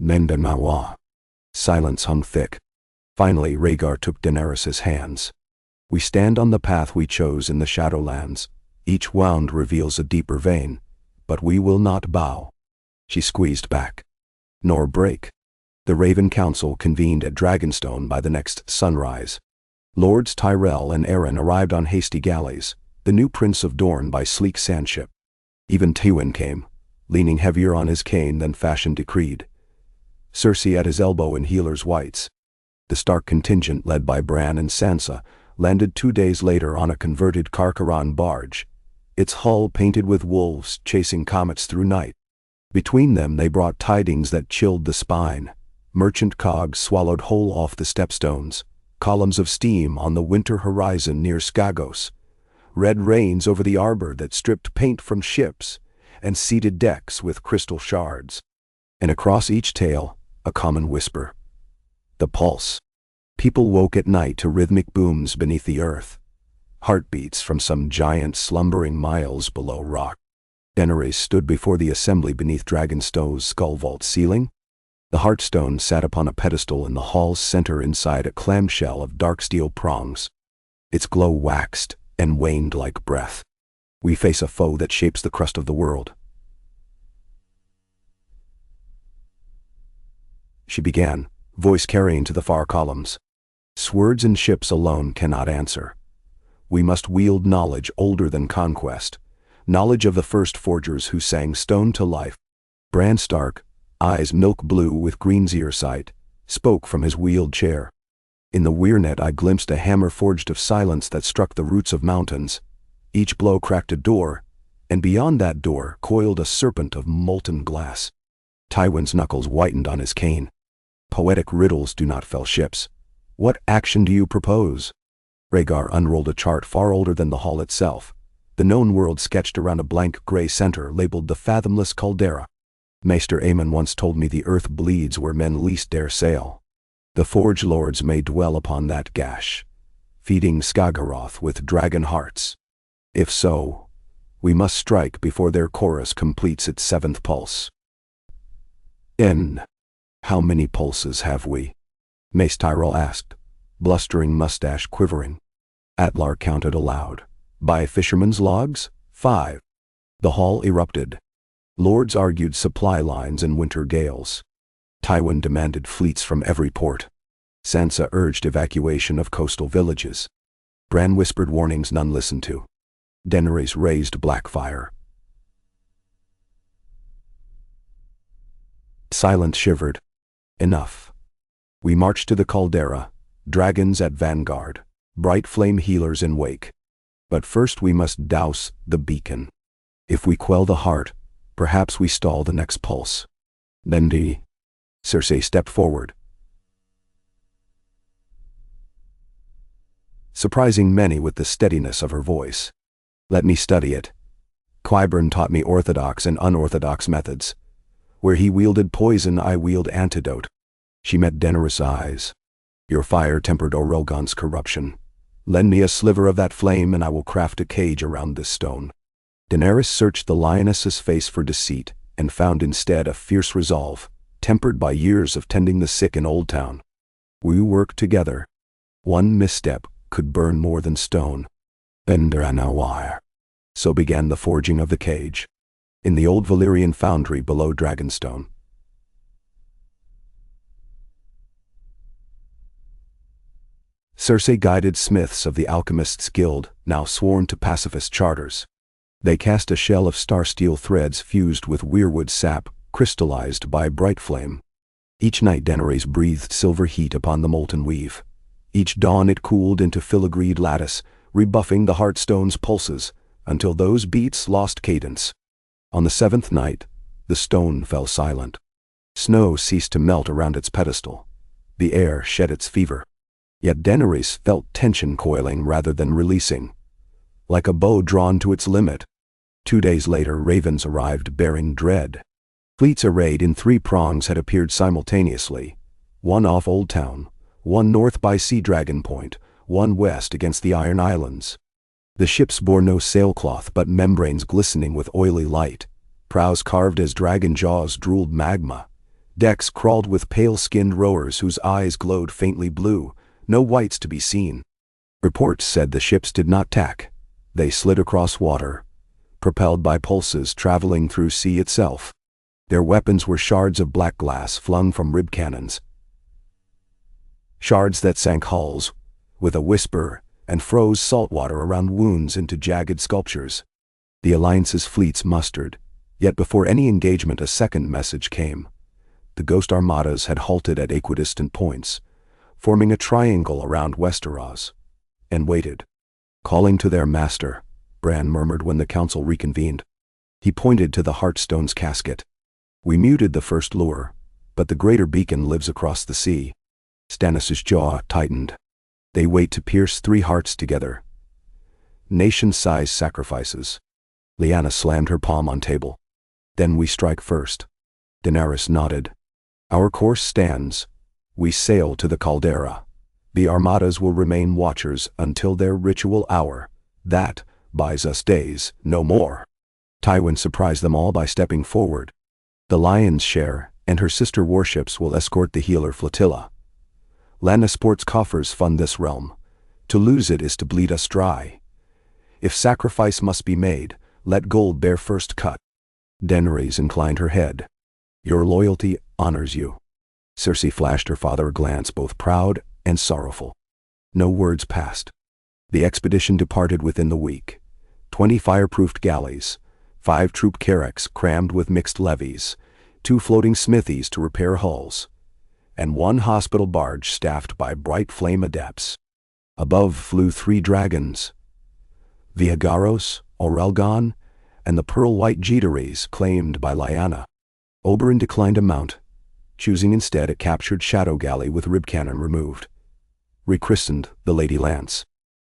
"Mendemawa." Silence hung thick. Finally, Rhaegar took Daenerys' hands. We stand on the path we chose in the Shadowlands. Each wound reveals a deeper vein, but we will not bow. She squeezed back. Nor break. The Raven Council convened at Dragonstone by the next sunrise. Lords Tyrell and Aeryn arrived on hasty galleys, the new Prince of Dorne by sleek sandship. Even Tywin came, leaning heavier on his cane than fashion decreed. Cersei at his elbow in healer's whites. The Stark contingent led by Bran and Sansa landed 2 days later on a converted Karkaron barge, its hull painted with wolves chasing comets through night. Between them they brought tidings that chilled the spine. Merchant cogs swallowed whole off the stepstones, columns of steam on the winter horizon near Skagos, red rains over the arbor that stripped paint from ships, and seeded decks with crystal shards. And across each tale, a common whisper. The pulse. People woke at night to rhythmic booms beneath the earth. Heartbeats from some giant slumbering miles below rock. Daenerys stood before the assembly beneath Dragonstone's skull vault ceiling. The Heartstone sat upon a pedestal in the hall's center inside a clamshell of dark steel prongs. Its glow waxed and waned like breath. We face a foe that shapes the crust of the world. She began, voice carrying to the far columns. Swords and ships alone cannot answer. We must wield knowledge older than conquest, knowledge of the first forgers who sang stone to life. Bran Stark, eyes milk blue with green's ear sight, spoke from his wheeled chair. In the weirnet I glimpsed a hammer forged of silence that struck the roots of mountains. Each blow cracked a door, and beyond that door coiled a serpent of molten glass. Tywin's knuckles whitened on his cane. Poetic riddles do not fell ships. What action do you propose? Rhaegar unrolled a chart far older than the hall itself. The known world sketched around a blank gray center labeled the fathomless caldera. Maester Aemon once told me the earth bleeds where men least dare sail. The Forge Lords may dwell upon that gash, feeding Skagaroth with dragon hearts. If so, we must strike before their chorus completes its 7th pulse. How many pulses have we? Mace Tyrell asked, blustering mustache quivering. Atlar counted aloud. By fishermen's logs, 5. The hall erupted. Lords argued supply lines and winter gales. Tywin demanded fleets from every port. Sansa urged evacuation of coastal villages. Bran whispered warnings none listened to. Daenerys raised black fire. Silence shivered. Enough. We marched to the caldera, dragons at vanguard, bright flame healers in wake. But first we must douse the beacon. If we quell the heart, perhaps we stall the next pulse. Then Cersei stepped forward, surprising many with the steadiness of her voice. Let me study it. Qyburn taught me orthodox and unorthodox methods. Where he wielded poison, I wield antidote. She met Daenerys' eyes. Your fire tempered Orelgon's corruption. Lend me a sliver of that flame and I will craft a cage around this stone. Daenerys searched the lioness's face for deceit and found instead a fierce resolve, tempered by years of tending the sick in Old Town. We worked together. One misstep could burn more than stone. So began the forging of the cage. In the old Valyrian foundry below Dragonstone. Cersei guided smiths of the Alchemists' Guild, now sworn to pacifist charters. They cast a shell of star steel threads fused with weirwood sap, crystallized by bright flame. Each night Daenerys breathed silver heat upon the molten weave. Each dawn it cooled into filigreed lattice, rebuffing the Heartstone's pulses, until those beats lost cadence. On the 7th night, the stone fell silent. Snow ceased to melt around its pedestal. The air shed its fever. Yet Daenerys felt tension coiling rather than releasing, like a bow drawn to its limit. 2 days later, ravens arrived bearing dread. Fleets arrayed in 3 prongs had appeared simultaneously, one off Old Town, one north by Sea Dragon Point, one west against the Iron Islands. The ships bore no sailcloth but membranes glistening with oily light, prows carved as dragon jaws drooled magma, Decks crawled with pale-skinned rowers whose eyes glowed faintly blue, no whites to be seen. Reports said the ships did not tack. They slid across water, propelled by pulses traveling through sea itself. Their weapons were shards of black glass flung from rib cannons. Shards that sank hulls with a whisper and froze salt water around wounds into jagged sculptures. The Alliance's fleets mustered, yet before any engagement a second message came. The ghost armadas had halted at equidistant points, forming a triangle around Westeros, and waited. Calling to their master, Bran murmured when the council reconvened. He pointed to the Heartstone's casket. We muted the first lure, but the greater beacon lives across the sea. Stannis' jaw tightened. They wait to pierce 3 hearts together. Nation-sized sacrifices. Lyanna slammed her palm on table. Then we strike first. Daenerys nodded. Our course stands. We sail to the caldera. The armadas will remain watchers until their ritual hour. That buys us days, no more. Tywin surprised them all by stepping forward. The Lion's Share and her sister warships will escort the Healer flotilla. Lannisport's coffers fund this realm. To lose it is to bleed us dry. If sacrifice must be made, let gold bear first cut. Daenerys inclined her head. Your loyalty honors you. Cersei flashed her father a glance both proud and sorrowful. No words passed. The expedition departed within the week. 20 fireproofed galleys, 5 troop carracks crammed with mixed levies, 2 floating smithies to repair hulls, and 1 hospital barge staffed by bright flame adepts. Above flew 3 dragons, Viagaros, Orelgon, and the pearl-white Jeteres claimed by Lyanna. Oberyn declined a mount, choosing instead a captured shadow galley with rib cannon removed. Rechristened the Lady Lance.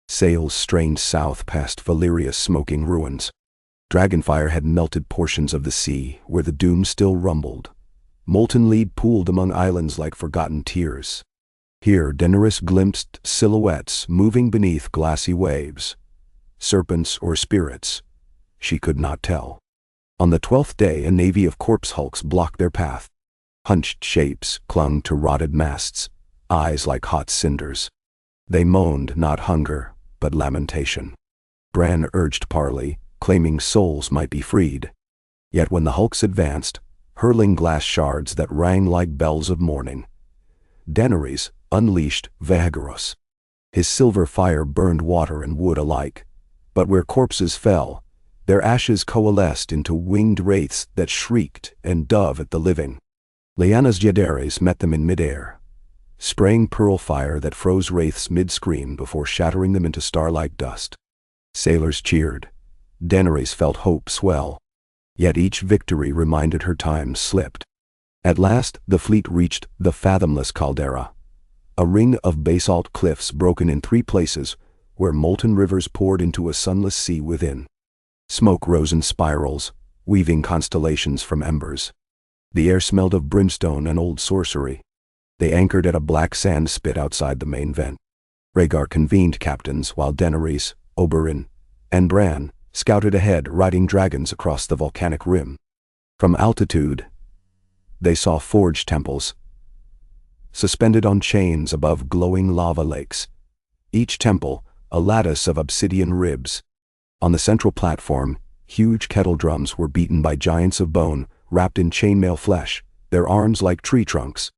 Sails strained south past Valyria's smoking ruins. Dragonfire had melted portions of the sea where the doom still rumbled. Molten lead pooled among islands like forgotten tears. Here Daenerys glimpsed silhouettes moving beneath glassy waves. Serpents or spirits, she could not tell. On the 12th day a navy of corpse hulks blocked their path. Hunched shapes clung to rotted masts, eyes like hot cinders. They moaned not hunger, but lamentation. Bran urged parley, claiming souls might be freed. Yet when the hulks advanced, hurling glass shards that rang like bells of morning, Daenerys unleashed Viagaros. His silver fire burned water and wood alike, but where corpses fell, their ashes coalesced into winged wraiths that shrieked and dove at the living. Lyanna's Jeteres met them in midair, spraying pearl fire that froze wraiths mid-scream before shattering them into star-like dust. Sailors cheered. Daenerys felt hope swell. Yet each victory reminded her time slipped. At last the fleet reached the fathomless caldera, a ring of basalt cliffs broken in 3 places where molten rivers poured into a sunless sea within. Smoke rose in spirals, weaving constellations from embers. The air smelled of brimstone and old sorcery. They anchored at a black sand spit outside the main vent. Rhaegar convened captains while Daenerys, Oberyn, and Bran scouted ahead riding dragons across the volcanic rim. From altitude, they saw forge temples, suspended on chains above glowing lava lakes. Each temple, a lattice of obsidian ribs. On the central platform, huge kettle drums were beaten by giants of bone wrapped in chainmail flesh, their arms like tree trunks.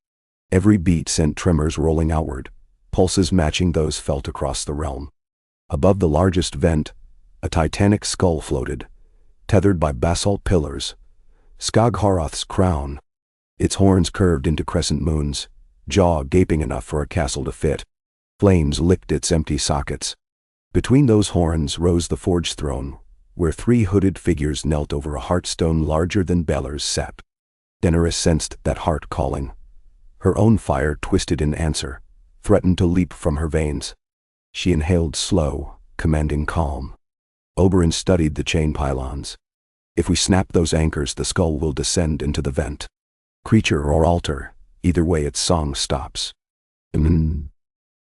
Every beat sent tremors rolling outward, pulses matching those felt across the realm. Above the largest vent, a titanic skull floated, tethered by basalt pillars, Skog-Haroth's crown. Its horns curved into crescent moons, jaw gaping enough for a castle to fit. Flames licked its empty sockets. Between those horns rose the forge throne, where 3 hooded figures knelt over a heartstone larger than Beller's sep. Daenerys sensed that heart calling. Her own fire, twisted in answer, threatened to leap from her veins. She inhaled slow, commanding calm. Oberyn studied the chain pylons. If we snap those anchors, the skull will descend into the vent. Creature or altar, either way its song stops.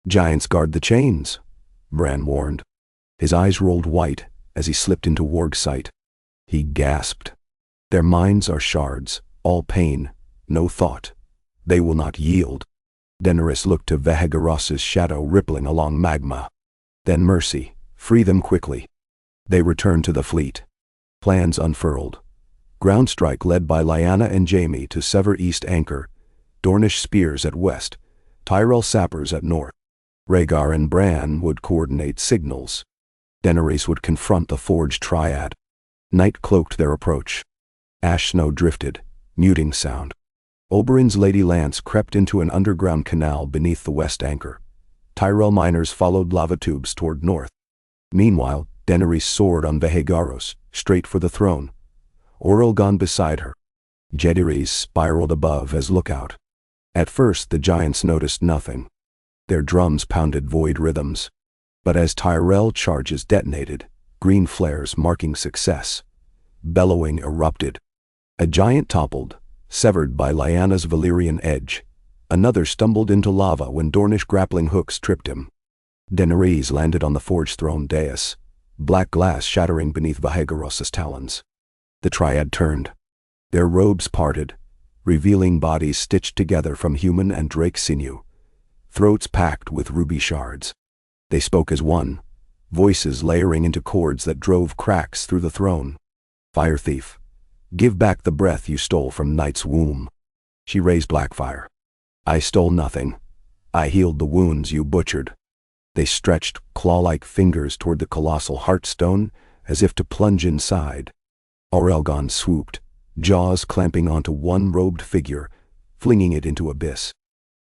Giants guard the chains, Bran warned. His eyes rolled white as he slipped into Warg's sight. He gasped. Their minds are shards, all pain, no thought. They will not yield. Daenerys looked to Vehagaros' shadow rippling along magma. Then mercy, free them quickly. They returned to the fleet. Plans unfurled. Ground strike led by Lyanna and Jaime to sever east anchor, Dornish spears at west, Tyrell sappers at north. Rhaegar and Bran would coordinate signals. Daenerys would confront the forged triad. Night cloaked their approach. Ash snow drifted, muting sound. Oberyn's Lady Lance crept into an underground canal beneath the west anchor. Tyrell miners followed lava tubes toward north. Meanwhile, Daenerys soared on Vehagaros, straight for the throne. Orelgon beside her. Jaehaerys spiraled above as lookout. At first the giants noticed nothing. Their drums pounded void rhythms. But as Tyrell charges detonated, green flares marking success, bellowing erupted. A giant toppled, severed by Lyanna's Valyrian edge. Another stumbled into lava when Dornish grappling hooks tripped him. Daenerys landed on the forged throne dais, black glass shattering beneath Vehagaros' talons. The triad turned. Their robes parted, revealing bodies stitched together from human and drake sinew, throats packed with ruby shards. They spoke as one, voices layering into chords that drove cracks through the throne. Fire thief, give back the breath you stole from Night's womb. She raised Blackfire. I stole nothing. I healed the wounds you butchered. They stretched claw-like fingers toward the colossal Heartstone as if to plunge inside. Orelgon swooped, jaws clamping onto one robed figure, flinging it into abyss.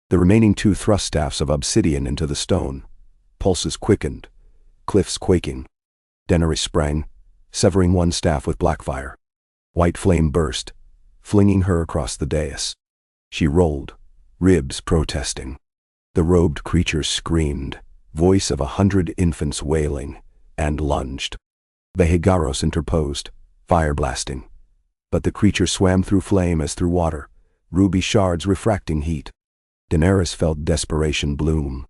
The remaining two thrust staffs of obsidian into the stone. Pulses quickened, cliffs quaking. Daenerys sprang, severing one staff with Blackfire. White flame burst, flinging her across the dais. She rolled, ribs protesting. The robed creature screamed, voice of 100 infants wailing, and lunged. Vehagaros interposed, fire blasting. But the creature swam through flame as through water, ruby shards refracting heat. Daenerys felt desperation bloom.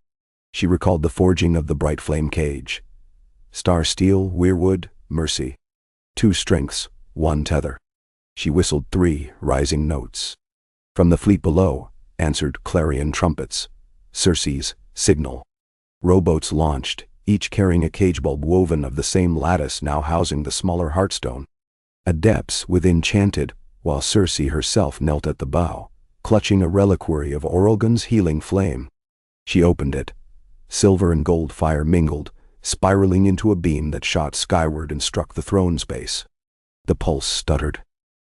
She recalled the forging of the bright flame cage. Star steel, weirwood, mercy. 2 strengths, 1 tether. She whistled 3 rising notes. From the fleet below, answered clarion trumpets. Cersei's signal. Rowboats launched, each carrying a cage bulb woven of the same lattice now housing the smaller Heartstone. Adepts within chanted, while Cersei herself knelt at the bow, clutching a reliquary of Orelgon's healing flame. She opened it. Silver and gold fire mingled, spiraling into a beam that shot skyward and struck the throne's base. The pulse stuttered.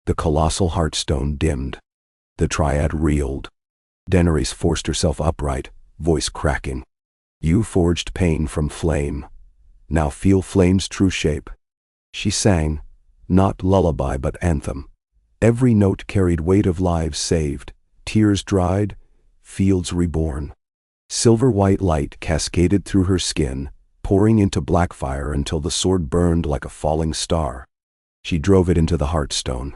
The colossal Heartstone dimmed. The triad reeled. Daenerys forced herself upright, voice cracking. You forged pain from flame. Now feel flame's true shape. She sang, not lullaby but anthem. Every note carried weight of lives saved, tears dried, fields reborn. Silver-white light cascaded through her skin, pouring into Blackfire until the sword burned like a falling star. She drove it into the Heartstone.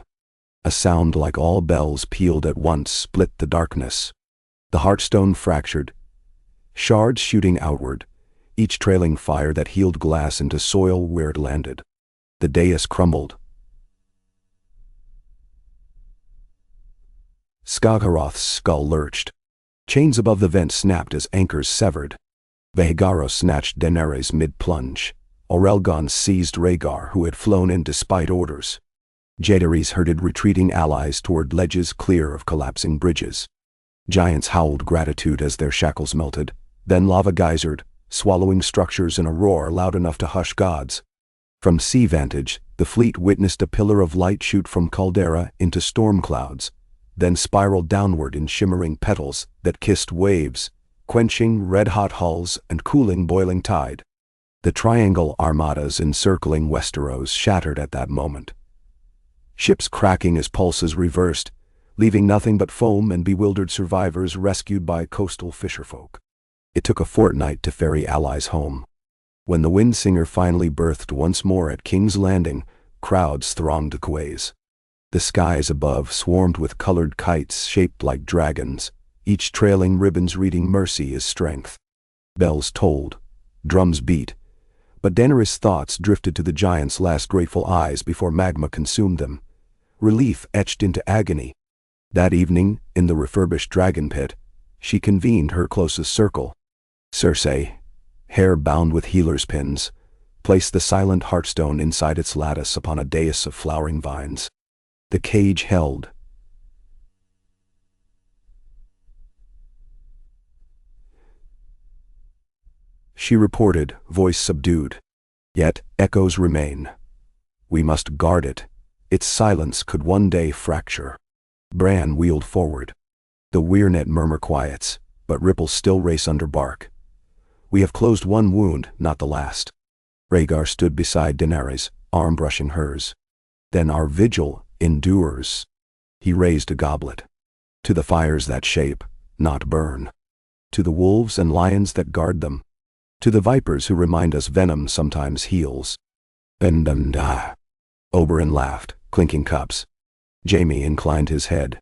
A sound like all bells pealed at once split the darkness. The Heartstone fractured, shards shooting outward, each trailing fire that healed glass into soil where it landed. The dais crumbled. Skagharoth's skull lurched. Chains above the vent snapped as anchors severed. Vehagaros snatched Daenerys mid-plunge. Orelgon seized Rhaegar, who had flown in despite orders. Jaehaerys herded retreating allies toward ledges clear of collapsing bridges. Giants howled gratitude as their shackles melted, then lava geysered, swallowing structures in a roar loud enough to hush gods. From sea vantage, the fleet witnessed a pillar of light shoot from caldera into storm clouds, then spiraled downward in shimmering petals that kissed waves, quenching red-hot hulls and cooling boiling tide. The triangle armadas encircling Westeros shattered at that moment. Ships cracking as pulses reversed, leaving nothing but foam and bewildered survivors rescued by coastal fisherfolk. It took a fortnight to ferry allies home. When the Windsinger finally berthed once more at King's Landing, crowds thronged the quays. The skies above swarmed with colored kites shaped like dragons, each trailing ribbons reading mercy is strength. Bells tolled, drums beat, but Daenerys' thoughts drifted to the giants' last grateful eyes before magma consumed them. Relief etched into agony. That evening, in the refurbished dragon pit, she convened her closest circle. Cersei, hair bound with healer's pins, placed the silent heartstone inside its lattice upon a dais of flowering vines. The cage held. She reported, voice subdued. Yet echoes remain. We must guard it. Its silence could one day fracture. Bran wheeled forward. The weirnet murmur quiets, but ripples still race under bark. We have closed one wound, not the last. Rhaegar stood beside Daenerys, arm brushing hers. Then our vigil endures. He raised a goblet. To the fires that shape, not burn. To the wolves and lions that guard them. To the vipers who remind us venom sometimes heals. Bendanda. Oberyn laughed, clinking cups. Jaime inclined his head.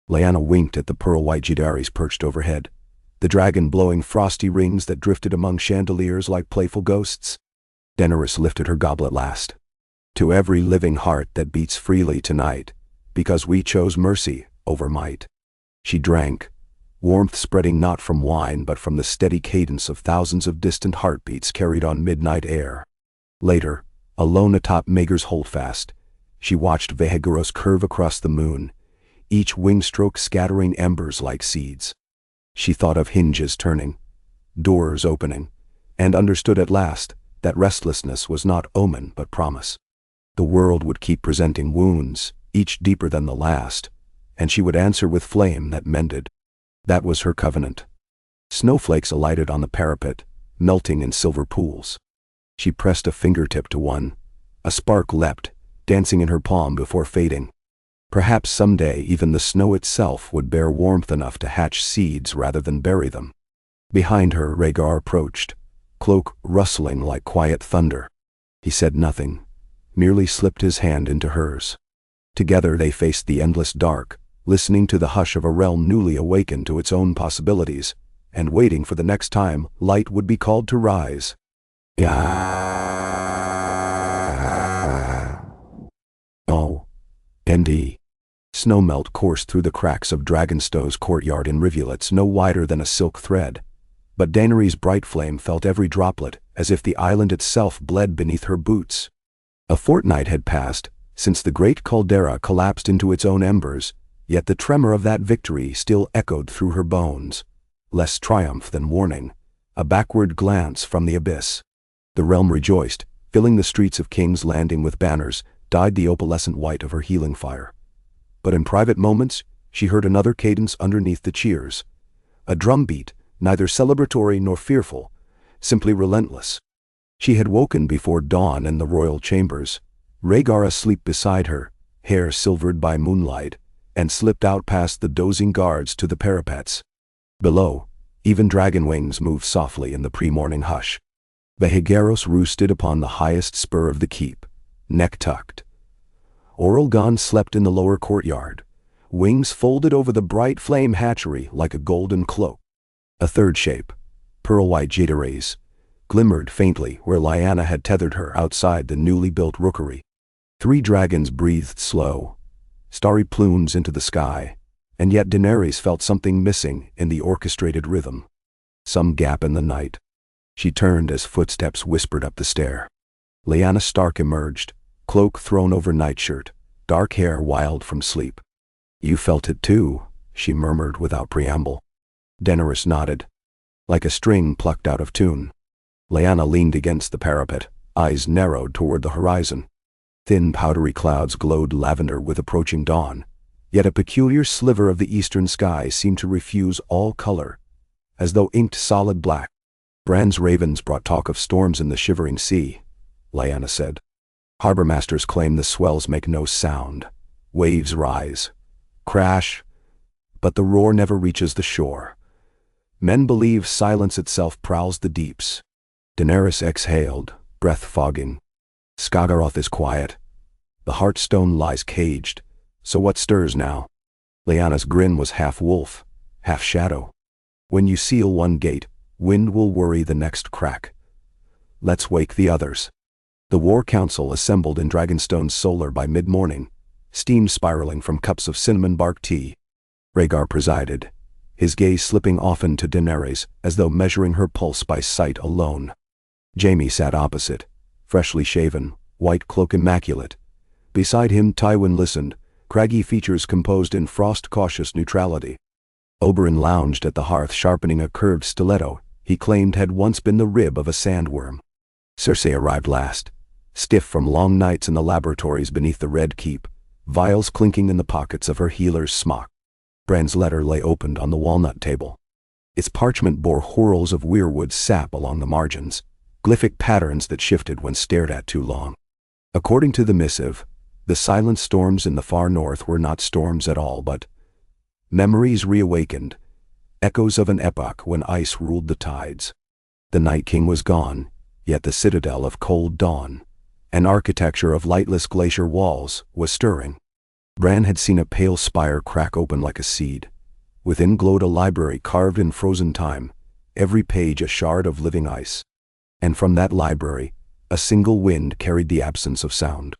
Lyanna winked at the pearl-white Daenerys perched overhead, the dragon blowing frosty rings that drifted among chandeliers like playful ghosts. Daenerys lifted her goblet last. To every living heart that beats freely tonight, because we chose mercy over might. She drank, warmth spreading not from wine but from the steady cadence of thousands of distant heartbeats carried on midnight air. Later, alone atop Maegor's holdfast, she watched Vehegros curve across the moon, each wingstroke scattering embers like seeds. She thought of hinges turning, doors opening, and understood at last that restlessness was not omen but promise. The world would keep presenting wounds, each deeper than the last, and she would answer with flame that mended. That was her covenant. Snowflakes alighted on the parapet, melting in silver pools. She pressed a fingertip to one. A spark leapt, dancing in her palm before fading. Perhaps someday even the snow itself would bear warmth enough to hatch seeds rather than bury them. Behind her, Rhaegar approached, cloak rustling like quiet thunder. He said nothing, merely slipped his hand into hers. Together they faced the endless dark, listening to the hush of a realm newly awakened to its own possibilities, and waiting for the next time light would be called to rise. Oh. N.D. Snowmelt coursed through the cracks of Dragonstone's courtyard in rivulets no wider than a silk thread, but Daenerys' bright flame felt every droplet as if the island itself bled beneath her boots. A fortnight had passed since the great caldera collapsed into its own embers, yet the tremor of that victory still echoed through her bones. Less triumph than warning, a backward glance from the abyss. The realm rejoiced, filling the streets of King's Landing with banners, dyed the opalescent white of her healing fire. But in private moments, she heard another cadence underneath the cheers. A drumbeat, neither celebratory nor fearful, simply relentless. She had woken before dawn in the royal chambers, Rhaegar asleep beside her, hair silvered by moonlight, and slipped out past the dozing guards to the parapets. Below, even dragon wings moved softly in the pre-morning hush. Vehegros roosted upon the highest spur of the keep, neck tucked. Orelgon slept in the lower courtyard, wings folded over the bright flame hatchery like a golden cloak. A third shape, pearl-white Daenerys, glimmered faintly where Lyanna had tethered her outside the newly built rookery. 3 dragons breathed slow, starry plumes into the sky, and yet Daenerys felt something missing in the orchestrated rhythm. Some gap in the night. She turned as footsteps whispered up the stair. Lyanna Stark emerged, cloak thrown over nightshirt, dark hair wild from sleep. "You felt it too," she murmured without preamble. Daenerys nodded. Like a string plucked out of tune. Lyanna leaned against the parapet, eyes narrowed toward the horizon. Thin powdery clouds glowed lavender with approaching dawn, yet a peculiar sliver of the eastern sky seemed to refuse all color, as though inked solid black. Bran's ravens brought talk of storms in the shivering sea, Lyanna said. Harbor masters claim the swells make no sound. Waves rise, crash, but the roar never reaches the shore. Men believe silence itself prowls the deeps. Daenerys exhaled, breath fogging. Skagaroth is quiet. The Heartstone lies caged. So what stirs now? Lyanna's grin was half wolf, half shadow. When you seal one gate, wind will worry the next crack. Let's wake the others. The War Council assembled in Dragonstone's solar by mid-morning, steam spiraling from cups of cinnamon bark tea, Rhaegar presided, his gaze slipping often to Daenerys as though measuring her pulse by sight alone. Jaime sat opposite, freshly shaven, white cloak immaculate. Beside him Tywin listened, craggy features composed in frost-cautious neutrality. Oberyn lounged at the hearth sharpening a curved stiletto he claimed had once been the rib of a sandworm. Cersei arrived last, stiff from long nights in the laboratories beneath the Red Keep, vials clinking in the pockets of her healer's smock. Bran's letter lay opened on the walnut table. Its parchment bore whorls of weirwood sap along the margins, glyphic patterns that shifted when stared at too long. According to the missive, the silent storms in the far north were not storms at all, but memories reawakened, echoes of an epoch when ice ruled the tides. The Night King was gone, yet the citadel of cold dawn, an architecture of lightless glacier walls, was stirring. Bran had seen a pale spire crack open like a seed. Within glowed a library carved in frozen time, every page a shard of living ice. And from that library, a single wind carried the absence of sound.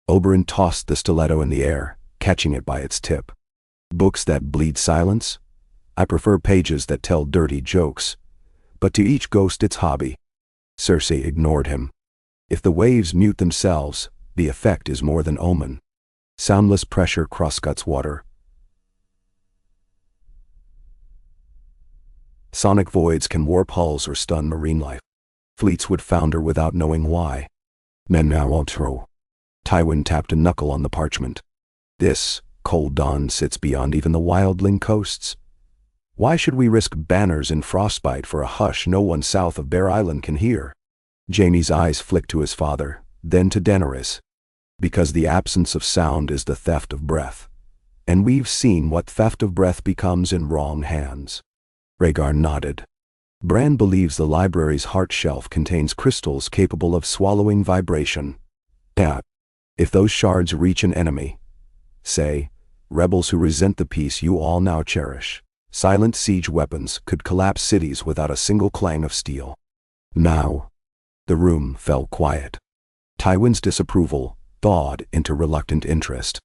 Oberyn tossed the stiletto in the air, catching it by its tip. Books that bleed silence? I prefer pages that tell dirty jokes. But to each ghost its hobby. Cersei ignored him. If the waves mute themselves, the effect is more than omen. Soundless pressure crosscuts water. Sonic voids can warp hulls or stun marine life. Fleets would founder without knowing why. Men now outro. Tywin tapped a knuckle on the parchment. This, cold dawn, sits beyond even the wildling coasts. Why should we risk banners in frostbite for a hush no one south of Bear Island can hear? Jaime's eyes flicked to his father, then to Daenerys. Because the absence of sound is the theft of breath. And we've seen what theft of breath becomes in wrong hands. Rhaegar nodded. Bran believes the library's heart shelf contains crystals capable of swallowing vibration. If those shards reach an enemy, say, rebels who resent the peace you all now cherish, silent siege weapons could collapse cities without a single clang of steel. Now, the room fell quiet. Tywin's disapproval thawed into reluctant interest.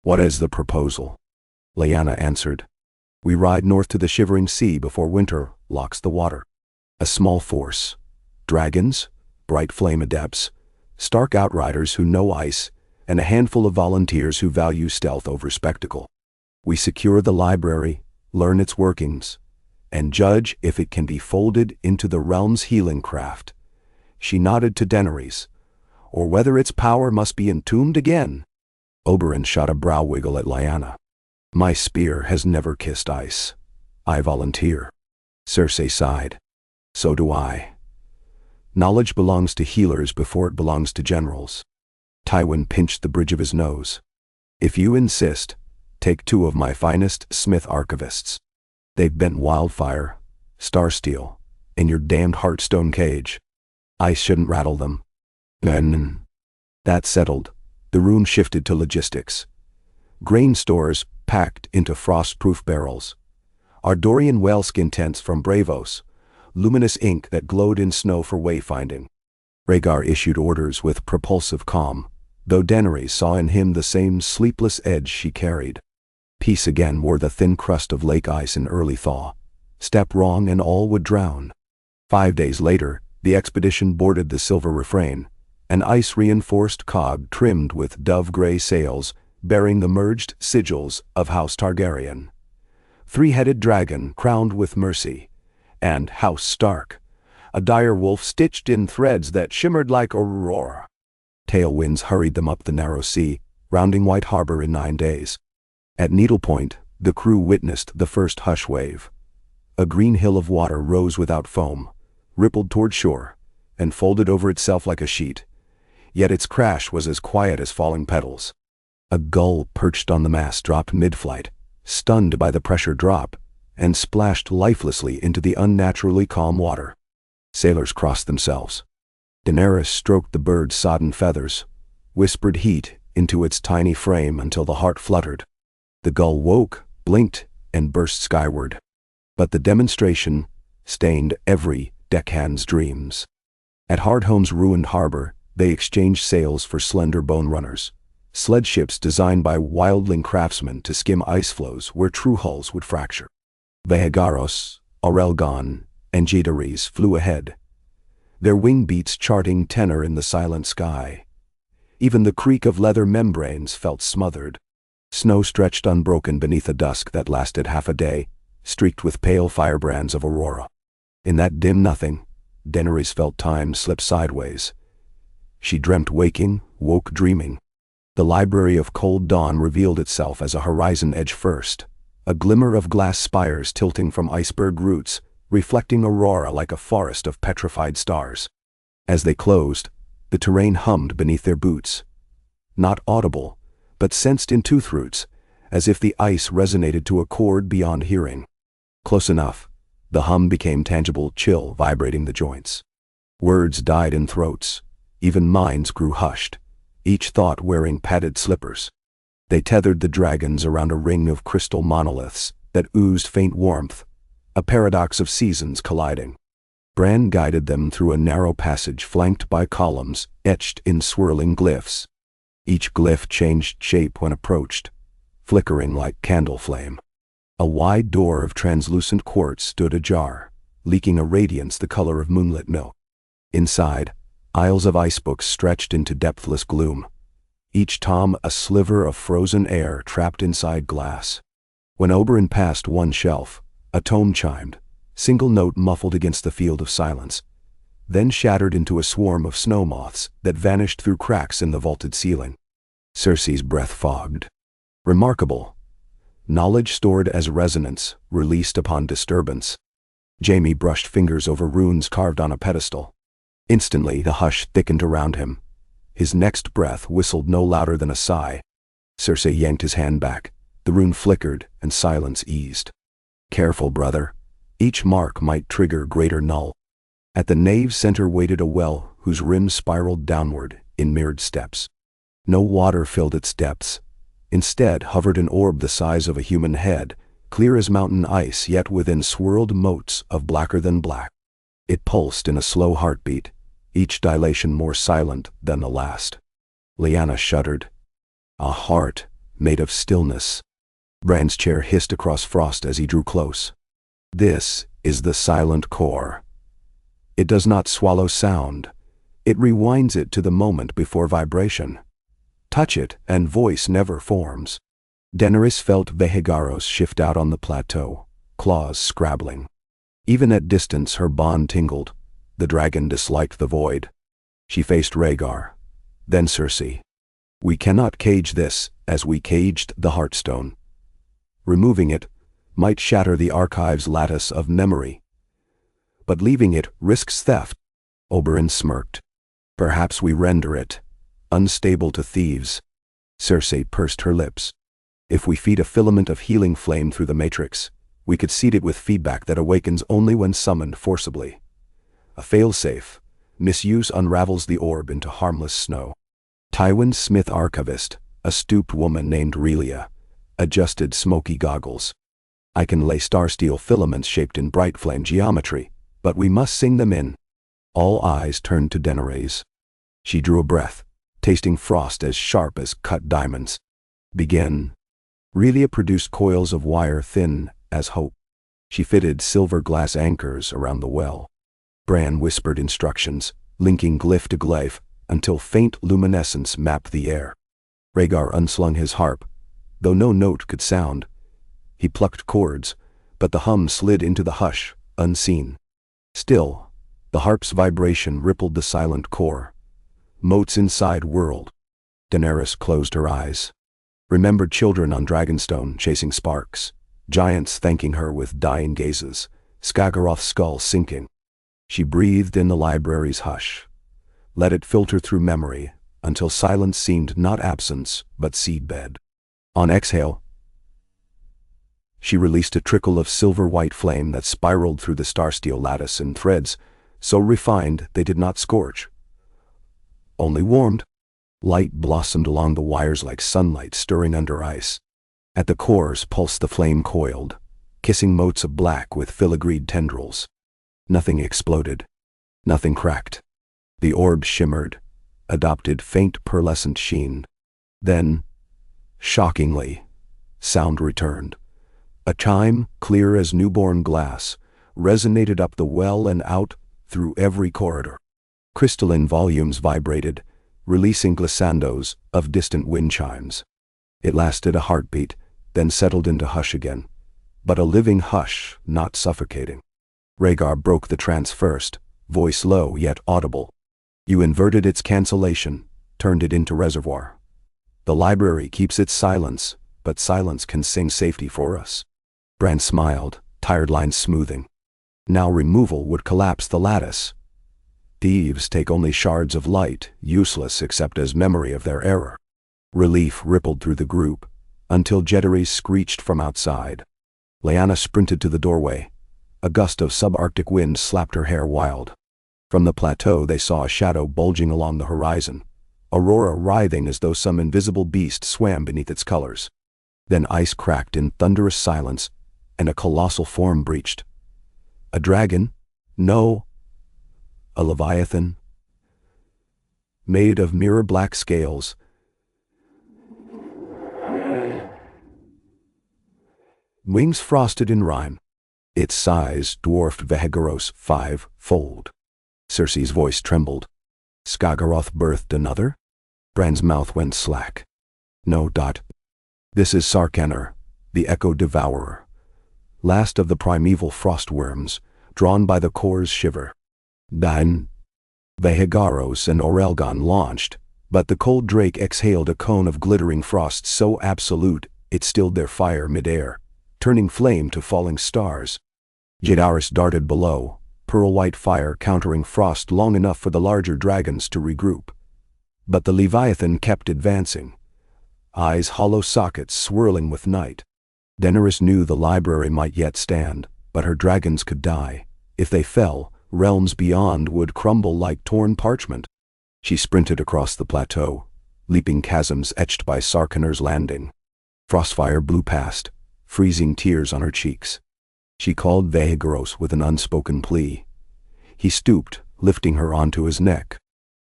What is the proposal? Lyanna answered. We ride north to the Shivering Sea before winter locks the water. A small force. Dragons, bright flame adepts, stark outriders who know ice, and a handful of volunteers who value stealth over spectacle. We secure the library, learn its workings, and judge if it can be folded into the realm's healing craft. She nodded to Daenerys. Or whether its power must be entombed again. Oberyn shot a brow wiggle at Lyanna. My spear has never kissed ice. I volunteer. Cersei sighed. So do I. Knowledge belongs to healers before it belongs to generals. Tywin pinched the bridge of his nose. If you insist, take 2 of my finest Smith archivists. They've bent wildfire, starsteel, in your damned heartstone cage. Ice shouldn't rattle them. That settled, the room shifted to logistics. Grain stores packed into frost-proof barrels. Ardorian whaleskin tents from Bravos, luminous ink that glowed in snow for wayfinding. Rhaegar issued orders with propulsive calm, though Daenerys saw in him the same sleepless edge she carried. Peace again wore the thin crust of lake ice in early thaw. Step wrong and all would drown. 5 days later, the expedition boarded the Silver Refrain, an ice-reinforced cog trimmed with dove-gray sails bearing the merged sigils of House Targaryen. 3-headed dragon crowned with mercy, and House Stark, a dire wolf stitched in threads that shimmered like aurora. Tailwinds hurried them up the narrow sea, rounding White Harbor in 9 days. At Needlepoint, the crew witnessed the first hush wave. A green hill of water rose without foam, rippled toward shore, and folded over itself like a sheet. Yet its crash was as quiet as falling petals. A gull perched on the mast dropped mid-flight, stunned by the pressure drop, and splashed lifelessly into the unnaturally calm water. Sailors crossed themselves. Daenerys stroked the bird's sodden feathers, whispered heat into its tiny frame until the heart fluttered. The gull woke, blinked, and burst skyward. But the demonstration stained every deckhand's dreams. At Hardhome's ruined harbor, they exchanged sails for slender bone runners, sled ships designed by wildling craftsmen to skim ice floes where true hulls would fracture. Veigaros, Aurelgon, and Daenerys flew ahead, their wing beats charting tenor in the silent sky. Even the creak of leather membranes felt smothered. Snow stretched unbroken beneath a dusk that lasted half a day, streaked with pale firebrands of aurora. In that dim nothing, Daenerys felt time slip sideways. She dreamt waking, woke dreaming. The library of cold dawn revealed itself as a horizon edge first, a glimmer of glass spires tilting from iceberg roots, reflecting aurora like a forest of petrified stars. As they closed, the terrain hummed beneath their boots. Not audible, but sensed in tooth roots, as if the ice resonated to a chord beyond hearing. Close enough, the hum became tangible chill vibrating the joints. Words died in throats, even minds grew hushed, each thought wearing padded slippers. They tethered the dragons around a ring of crystal monoliths that oozed faint warmth, a paradox of seasons colliding. Bran guided them through a narrow passage flanked by columns etched in swirling glyphs. Each glyph changed shape when approached, flickering like candle flame. A wide door of translucent quartz stood ajar, leaking a radiance the color of moonlit milk. Inside, aisles of icebooks stretched into depthless gloom, each tome a sliver of frozen air trapped inside glass. When Oberyn passed one shelf, a tome chimed, single note muffled against the field of silence, then shattered into a swarm of snow moths that vanished through cracks in the vaulted ceiling. Cersei's breath fogged. Remarkable. Knowledge stored as resonance, released upon disturbance. Jaime brushed fingers over runes carved on a pedestal. Instantly the hush thickened around him. His next breath whistled no louder than a sigh. Cersei yanked his hand back. The rune flickered, and silence eased. Careful, brother. Each mark might trigger greater null. At the nave's center waited a well whose rim spiraled downward in mirrored steps. No water filled its depths. Instead hovered an orb the size of a human head, clear as mountain ice yet within swirled motes of blacker than black. It pulsed in a slow heartbeat, each dilation more silent than the last. Lyanna shuddered. A heart made of stillness. Bran's chair hissed across frost as he drew close. This is the silent core. It does not swallow sound. It rewinds it to the moment before vibration. Touch it, and voice never forms. Daenerys felt Veigaros shift out on the plateau, claws scrabbling. Even at distance her bond tingled. The dragon disliked the void. She faced Rhaegar, then Cersei. We cannot cage this as we caged the Heartstone. Removing it might shatter the archive's lattice of memory. But leaving it risks theft. Oberyn smirked. Perhaps we render it unstable to thieves. Cersei pursed her lips. If we feed a filament of healing flame through the matrix, we could seed it with feedback that awakens only when summoned forcibly. A failsafe. Misuse unravels the orb into harmless snow. Tywin Smith Archivist, a stooped woman named Relia, adjusted smoky goggles. I can lay starsteel filaments shaped in bright flame geometry, but we must sing them in. All eyes turned to Daenerys. She drew a breath, tasting frost as sharp as cut diamonds. Begin. Relia produced coils of wire thin as hope. She fitted silver glass anchors around the well. Bran whispered instructions, linking glyph to glyph, until faint luminescence mapped the air. Rhaegar unslung his harp, though no note could sound. He plucked chords, but the hum slid into the hush, unseen. Still, the harp's vibration rippled the silent core. Motes inside whirled. Daenerys closed her eyes. Remembered children on Dragonstone chasing sparks, giants thanking her with dying gazes, Skaggarath's skull sinking. She breathed in the library's hush. Let it filter through memory until silence seemed not absence but seedbed. On exhale, she released a trickle of silver-white flame that spiraled through the starsteel lattice in threads so refined they did not scorch, only warmed. Light blossomed along the wires like sunlight stirring under ice. At the cores pulsed the flame coiled, kissing motes of black with filigreed tendrils. Nothing exploded. Nothing cracked. The orb shimmered, adopted faint pearlescent sheen. Then, shockingly, sound returned. A chime, clear as newborn glass, resonated up the well and out through every corridor. Crystalline volumes vibrated, releasing glissandos of distant wind chimes. It lasted a heartbeat, then settled into hush again. But a living hush, not suffocating. Rhaegar broke the trance first, voice low yet audible. You inverted its cancellation, turned it into reservoir. The library keeps its silence, but silence can sing safety for us. Bran smiled, tired lines smoothing. Now removal would collapse the lattice. Thieves take only shards of light, useless except as memory of their error. Relief rippled through the group, until Daenerys screeched from outside. Lyanna sprinted to the doorway. A gust of subarctic wind slapped her hair wild. From the plateau they saw a shadow bulging along the horizon, Aurora writhing as though some invisible beast swam beneath its colors. Then ice cracked in thunderous silence, and a colossal form breached. A dragon? No. A leviathan? Made of mirror-black scales. Wings frosted in rime. Its size dwarfed Vehagaros 5-fold. Cersei's voice trembled. Skagaroth birthed another? Bran's mouth went slack. No. This is Sarkaner, the Echo Devourer. Last of the primeval frostworms, drawn by the core's shiver. Then, Vehagaros and Orelgon launched, but the cold drake exhaled a cone of glittering frost so absolute it stilled their fire midair, turning flame to falling stars. Daenerys darted below, pearl-white fire countering frost long enough for the larger dragons to regroup. But the Leviathan kept advancing, eyes hollow sockets swirling with night. Daenerys knew the library might yet stand, but her dragons could die. If they fell, realms beyond would crumble like torn parchment. She sprinted across the plateau, leaping chasms etched by Sarkaner's landing. Frostfire blew past, freezing tears on her cheeks. She called Vehagaros with an unspoken plea. He stooped, lifting her onto his neck.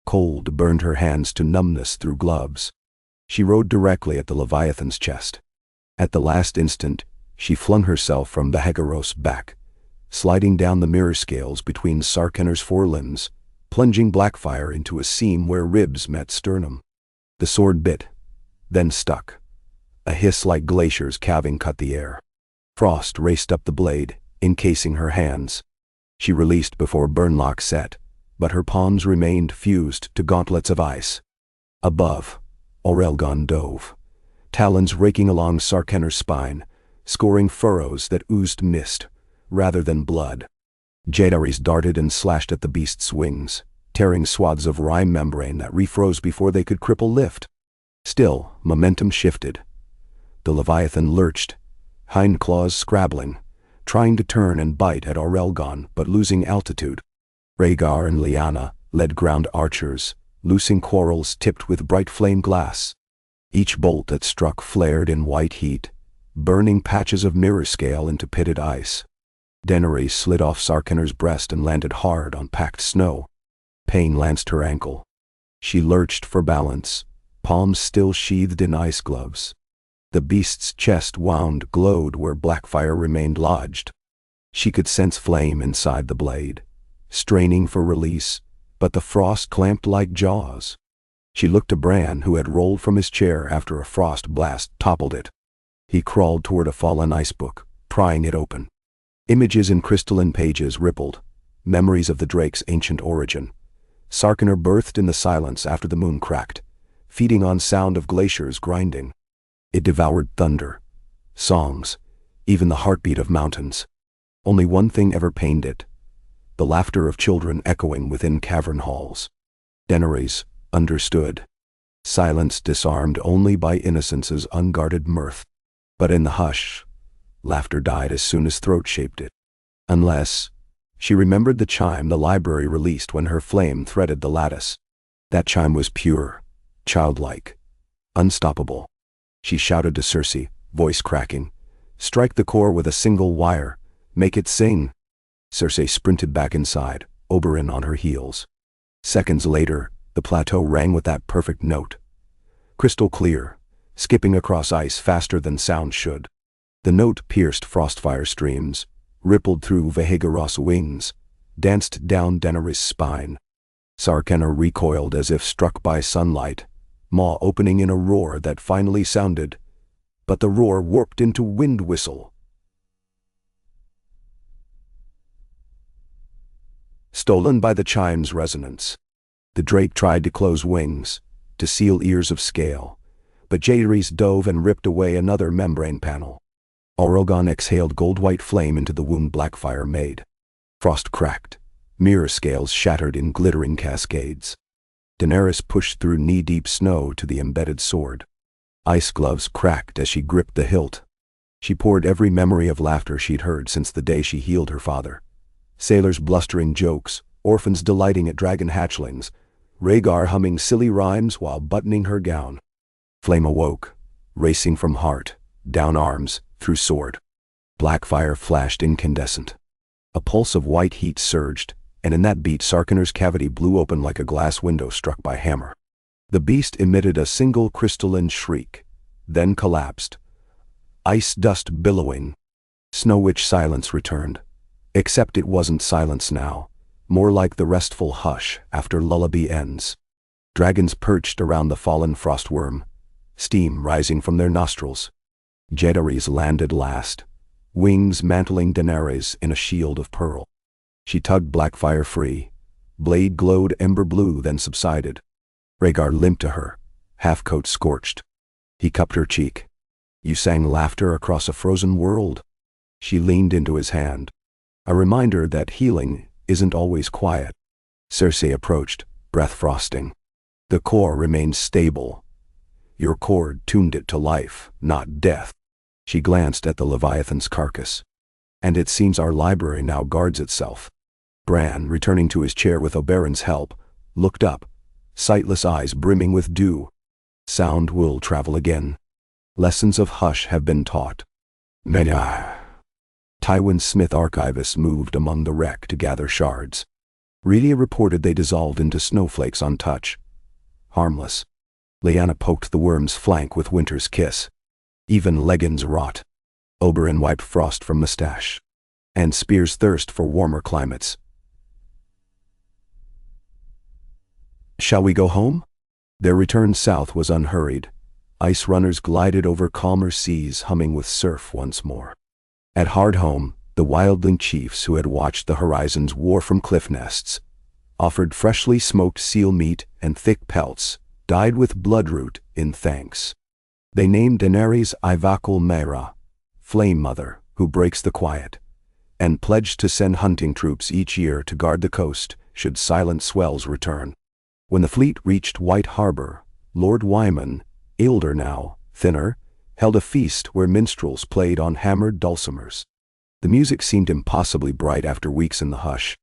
Cold burned her hands to numbness through gloves. She rode directly at the Leviathan's chest. At the last instant, she flung herself from Vehagaros' back, sliding down the mirror scales between Sarkaner's forelimbs, plunging Blackfire into a seam where ribs met sternum. The sword bit, then stuck. A hiss like glaciers calving cut the air. Frost raced up the blade, encasing her hands. She released before Burnlock set, but her palms remained fused to gauntlets of ice. Above, Orelgon dove, talons raking along Sarkaner's spine, scoring furrows that oozed mist, rather than blood. Daenerys darted and slashed at the beast's wings, tearing swaths of rime membrane that refroze before they could cripple lift. Still, momentum shifted. The Leviathan lurched, hind claws scrabbling, trying to turn and bite at Orelgon but losing altitude. Rhaegar and Lyanna led ground archers, loosing quarrels tipped with bright flame glass. Each bolt that struck flared in white heat, burning patches of mirror scale into pitted ice. Daenerys slid off Sarkaner's breast and landed hard on packed snow. Pain lanced her ankle. She lurched for balance, palms still sheathed in ice gloves. The beast's chest wound glowed where Blackfire remained lodged. She could sense flame inside the blade, straining for release, but the frost clamped like jaws. She looked to Bran, who had rolled from his chair after a frost blast toppled it. He crawled toward a fallen icebook, prying it open. Images in crystalline pages rippled, memories of the drake's ancient origin. Sarkaner birthed in the silence after the moon cracked, feeding on sound of glaciers grinding. It devoured thunder, songs, even the heartbeat of mountains. Only one thing ever pained it: the laughter of children echoing within cavern halls. Daenerys understood. Silence disarmed only by innocence's unguarded mirth. But in the hush, laughter died as soon as throat shaped it. Unless, she remembered the chime the library released when her flame threaded the lattice. That chime was pure, childlike, unstoppable. She shouted to Cersei, voice cracking, "Strike the core with a single wire. Make it sing." Cersei sprinted back inside, Oberyn on her heels. Seconds later, the plateau rang with that perfect note. crystal clear, skipping across ice faster than sound should. The note pierced frostfire streams, rippled through Vehagaros' wings, danced down Daenerys' spine. Sarkana recoiled as if struck by sunlight, maw opening in a roar that finally sounded, but the roar warped into wind whistle. Stolen by the chime's resonance. The drake tried to close wings, to seal ears of scale, but Aerys dove and ripped away another membrane panel. Aurelgon exhaled gold-white flame into the wound Blackfire made. Frost cracked. Mirror scales shattered in glittering cascades. Daenerys pushed through knee-deep snow to the embedded sword. Ice gloves cracked as she gripped the hilt. She poured every memory of laughter she'd heard since the day she healed her father. Sailors blustering jokes, orphans delighting at dragon hatchlings, Rhaegar humming silly rhymes while buttoning her gown. Flame awoke, racing from heart, down arms, through sword. Blackfire flashed incandescent. A pulse of white heat surged, and in that beat Sarkana's cavity blew open like a glass window struck by hammer. The beast emitted a single crystalline shriek, then collapsed. Ice dust billowing. Snow Witch silence returned. Except it wasn't silence now, more like the restful hush after lullaby ends. Dragons perched around the fallen frostworm, steam rising from their nostrils. Aerys landed last, wings mantling Daenerys in a shield of pearl. She tugged Blackfire free. Blade glowed ember blue, then subsided. Rhaegar limped to her, half-coat scorched. He cupped her cheek. "You sang laughter across a frozen world." She leaned into his hand. A reminder that healing isn't always quiet. Cersei approached, breath frosting. The core remained stable. Your cord tuned it to life, not death. She glanced at the Leviathan's carcass. And it seems our library now guards itself. Bran, returning to his chair with Oberyn's help, looked up, sightless eyes brimming with dew. Sound will travel again. Lessons of hush have been taught. Menya. Tywin Smith, archivist, moved among the wreck to gather shards. Relia reported they dissolved into snowflakes on touch. Harmless. Lyanna poked the worm's flank with Winter's kiss. Even leggins rot. Oberyn wiped frost from mustache. And Spears thirst for warmer climates. Shall we go home? Their return south was unhurried. Ice runners glided over calmer seas, humming with surf once more. At Hardhome, the wildling chiefs who had watched the horizon's war from cliff nests, offered freshly smoked seal meat and thick pelts, dyed with bloodroot, in thanks. They named Daenerys Ivakul Mera, Flame Mother, who breaks the quiet, and pledged to send hunting troops each year to guard the coast should silent swells return. When the fleet reached White Harbor, Lord Wyman, elder now, thinner, held a feast where minstrels played on hammered dulcimers. The music seemed impossibly bright after weeks in the hush.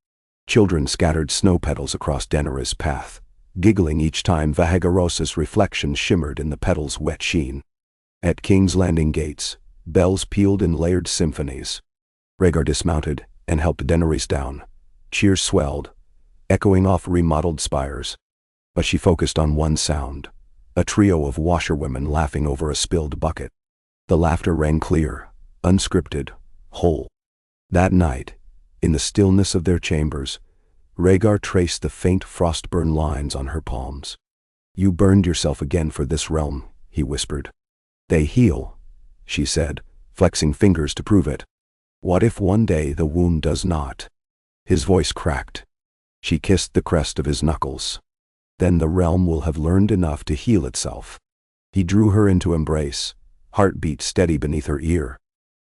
Children scattered snow petals across Daenerys' path, giggling each time Vehagaros' reflection shimmered in the petals' wet sheen. At King's Landing gates, bells pealed in layered symphonies. Rhaegar dismounted and helped Daenerys down. Cheers swelled, echoing off remodeled spires. But she focused on one sound, a trio of washerwomen laughing over a spilled bucket. The laughter rang clear, unscripted, whole. That night, in the stillness of their chambers, Rhaegar traced the faint frost-burned lines on her palms. "You burned yourself again for this realm," he whispered. "They heal," she said, flexing fingers to prove it. "What if one day the wound does not?" His voice cracked. She kissed the crest of his knuckles. "Then the realm will have learned enough to heal itself." He drew her into embrace, heartbeat steady beneath her ear.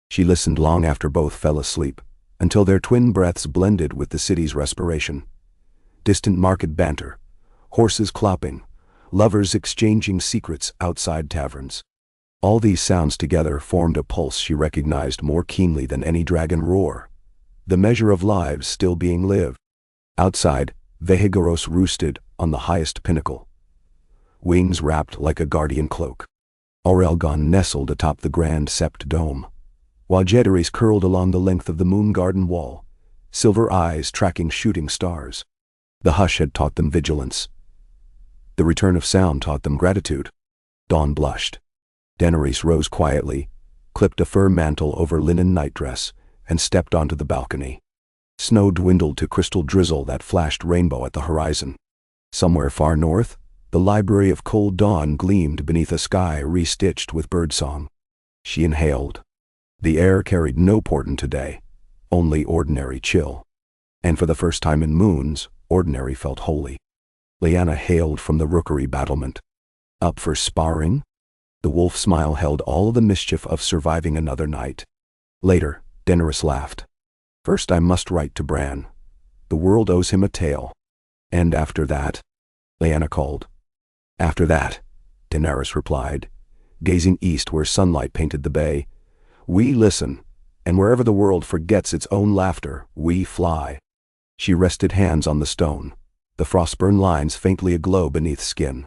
She listened long after both fell asleep, until their twin breaths blended with the city's respiration. Distant market banter, horses clopping, lovers exchanging secrets outside taverns. All these sounds together formed a pulse she recognized more keenly than any dragon roar, the measure of lives still being lived. Outside, Vehagaros roosted on the highest pinnacle, wings wrapped like a guardian cloak. Aurelgon nestled atop the grand sept dome, while Aerys curled along the length of the moon garden wall, silver eyes tracking shooting stars. The hush had taught them vigilance. The return of sound taught them gratitude. Dawn blushed. Daenerys rose quietly, clipped a fur mantle over linen nightdress, and stepped onto the balcony. Snow dwindled to crystal drizzle that flashed rainbow at the horizon. Somewhere far north, the library of cold dawn gleamed beneath a sky restitched with birdsong. She inhaled. The air carried no portent today, only ordinary chill. And for the first time in moons, ordinary felt holy. Lyanna hailed from the rookery battlement. Up for sparring? The wolf smile held all the mischief of surviving another night. Later, Daenerys laughed. First I must write to Bran. The world owes him a tale. And after that? Lyanna called. After that, Daenerys replied, gazing east where sunlight painted the bay. We listen, and wherever the world forgets its own laughter, we fly. She rested hands on the stone, the frostburn lines faintly aglow beneath skin.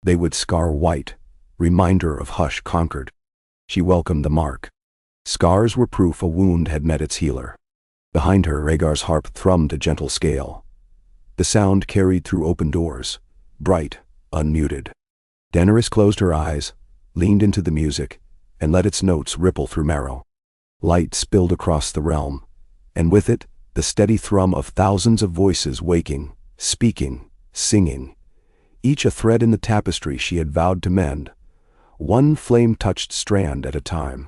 They would scar white, reminder of hush conquered. She welcomed the mark. Scars were proof a wound had met its healer. Behind her, Rhaegar's harp thrummed a gentle scale. The sound carried through open doors, bright, unmuted. Daenerys closed her eyes, leaned into the music, and let its notes ripple through marrow. Light spilled across the realm, and with it, the steady thrum of thousands of voices waking, speaking, singing, each a thread in the tapestry she had vowed to mend, one flame-touched strand at a time.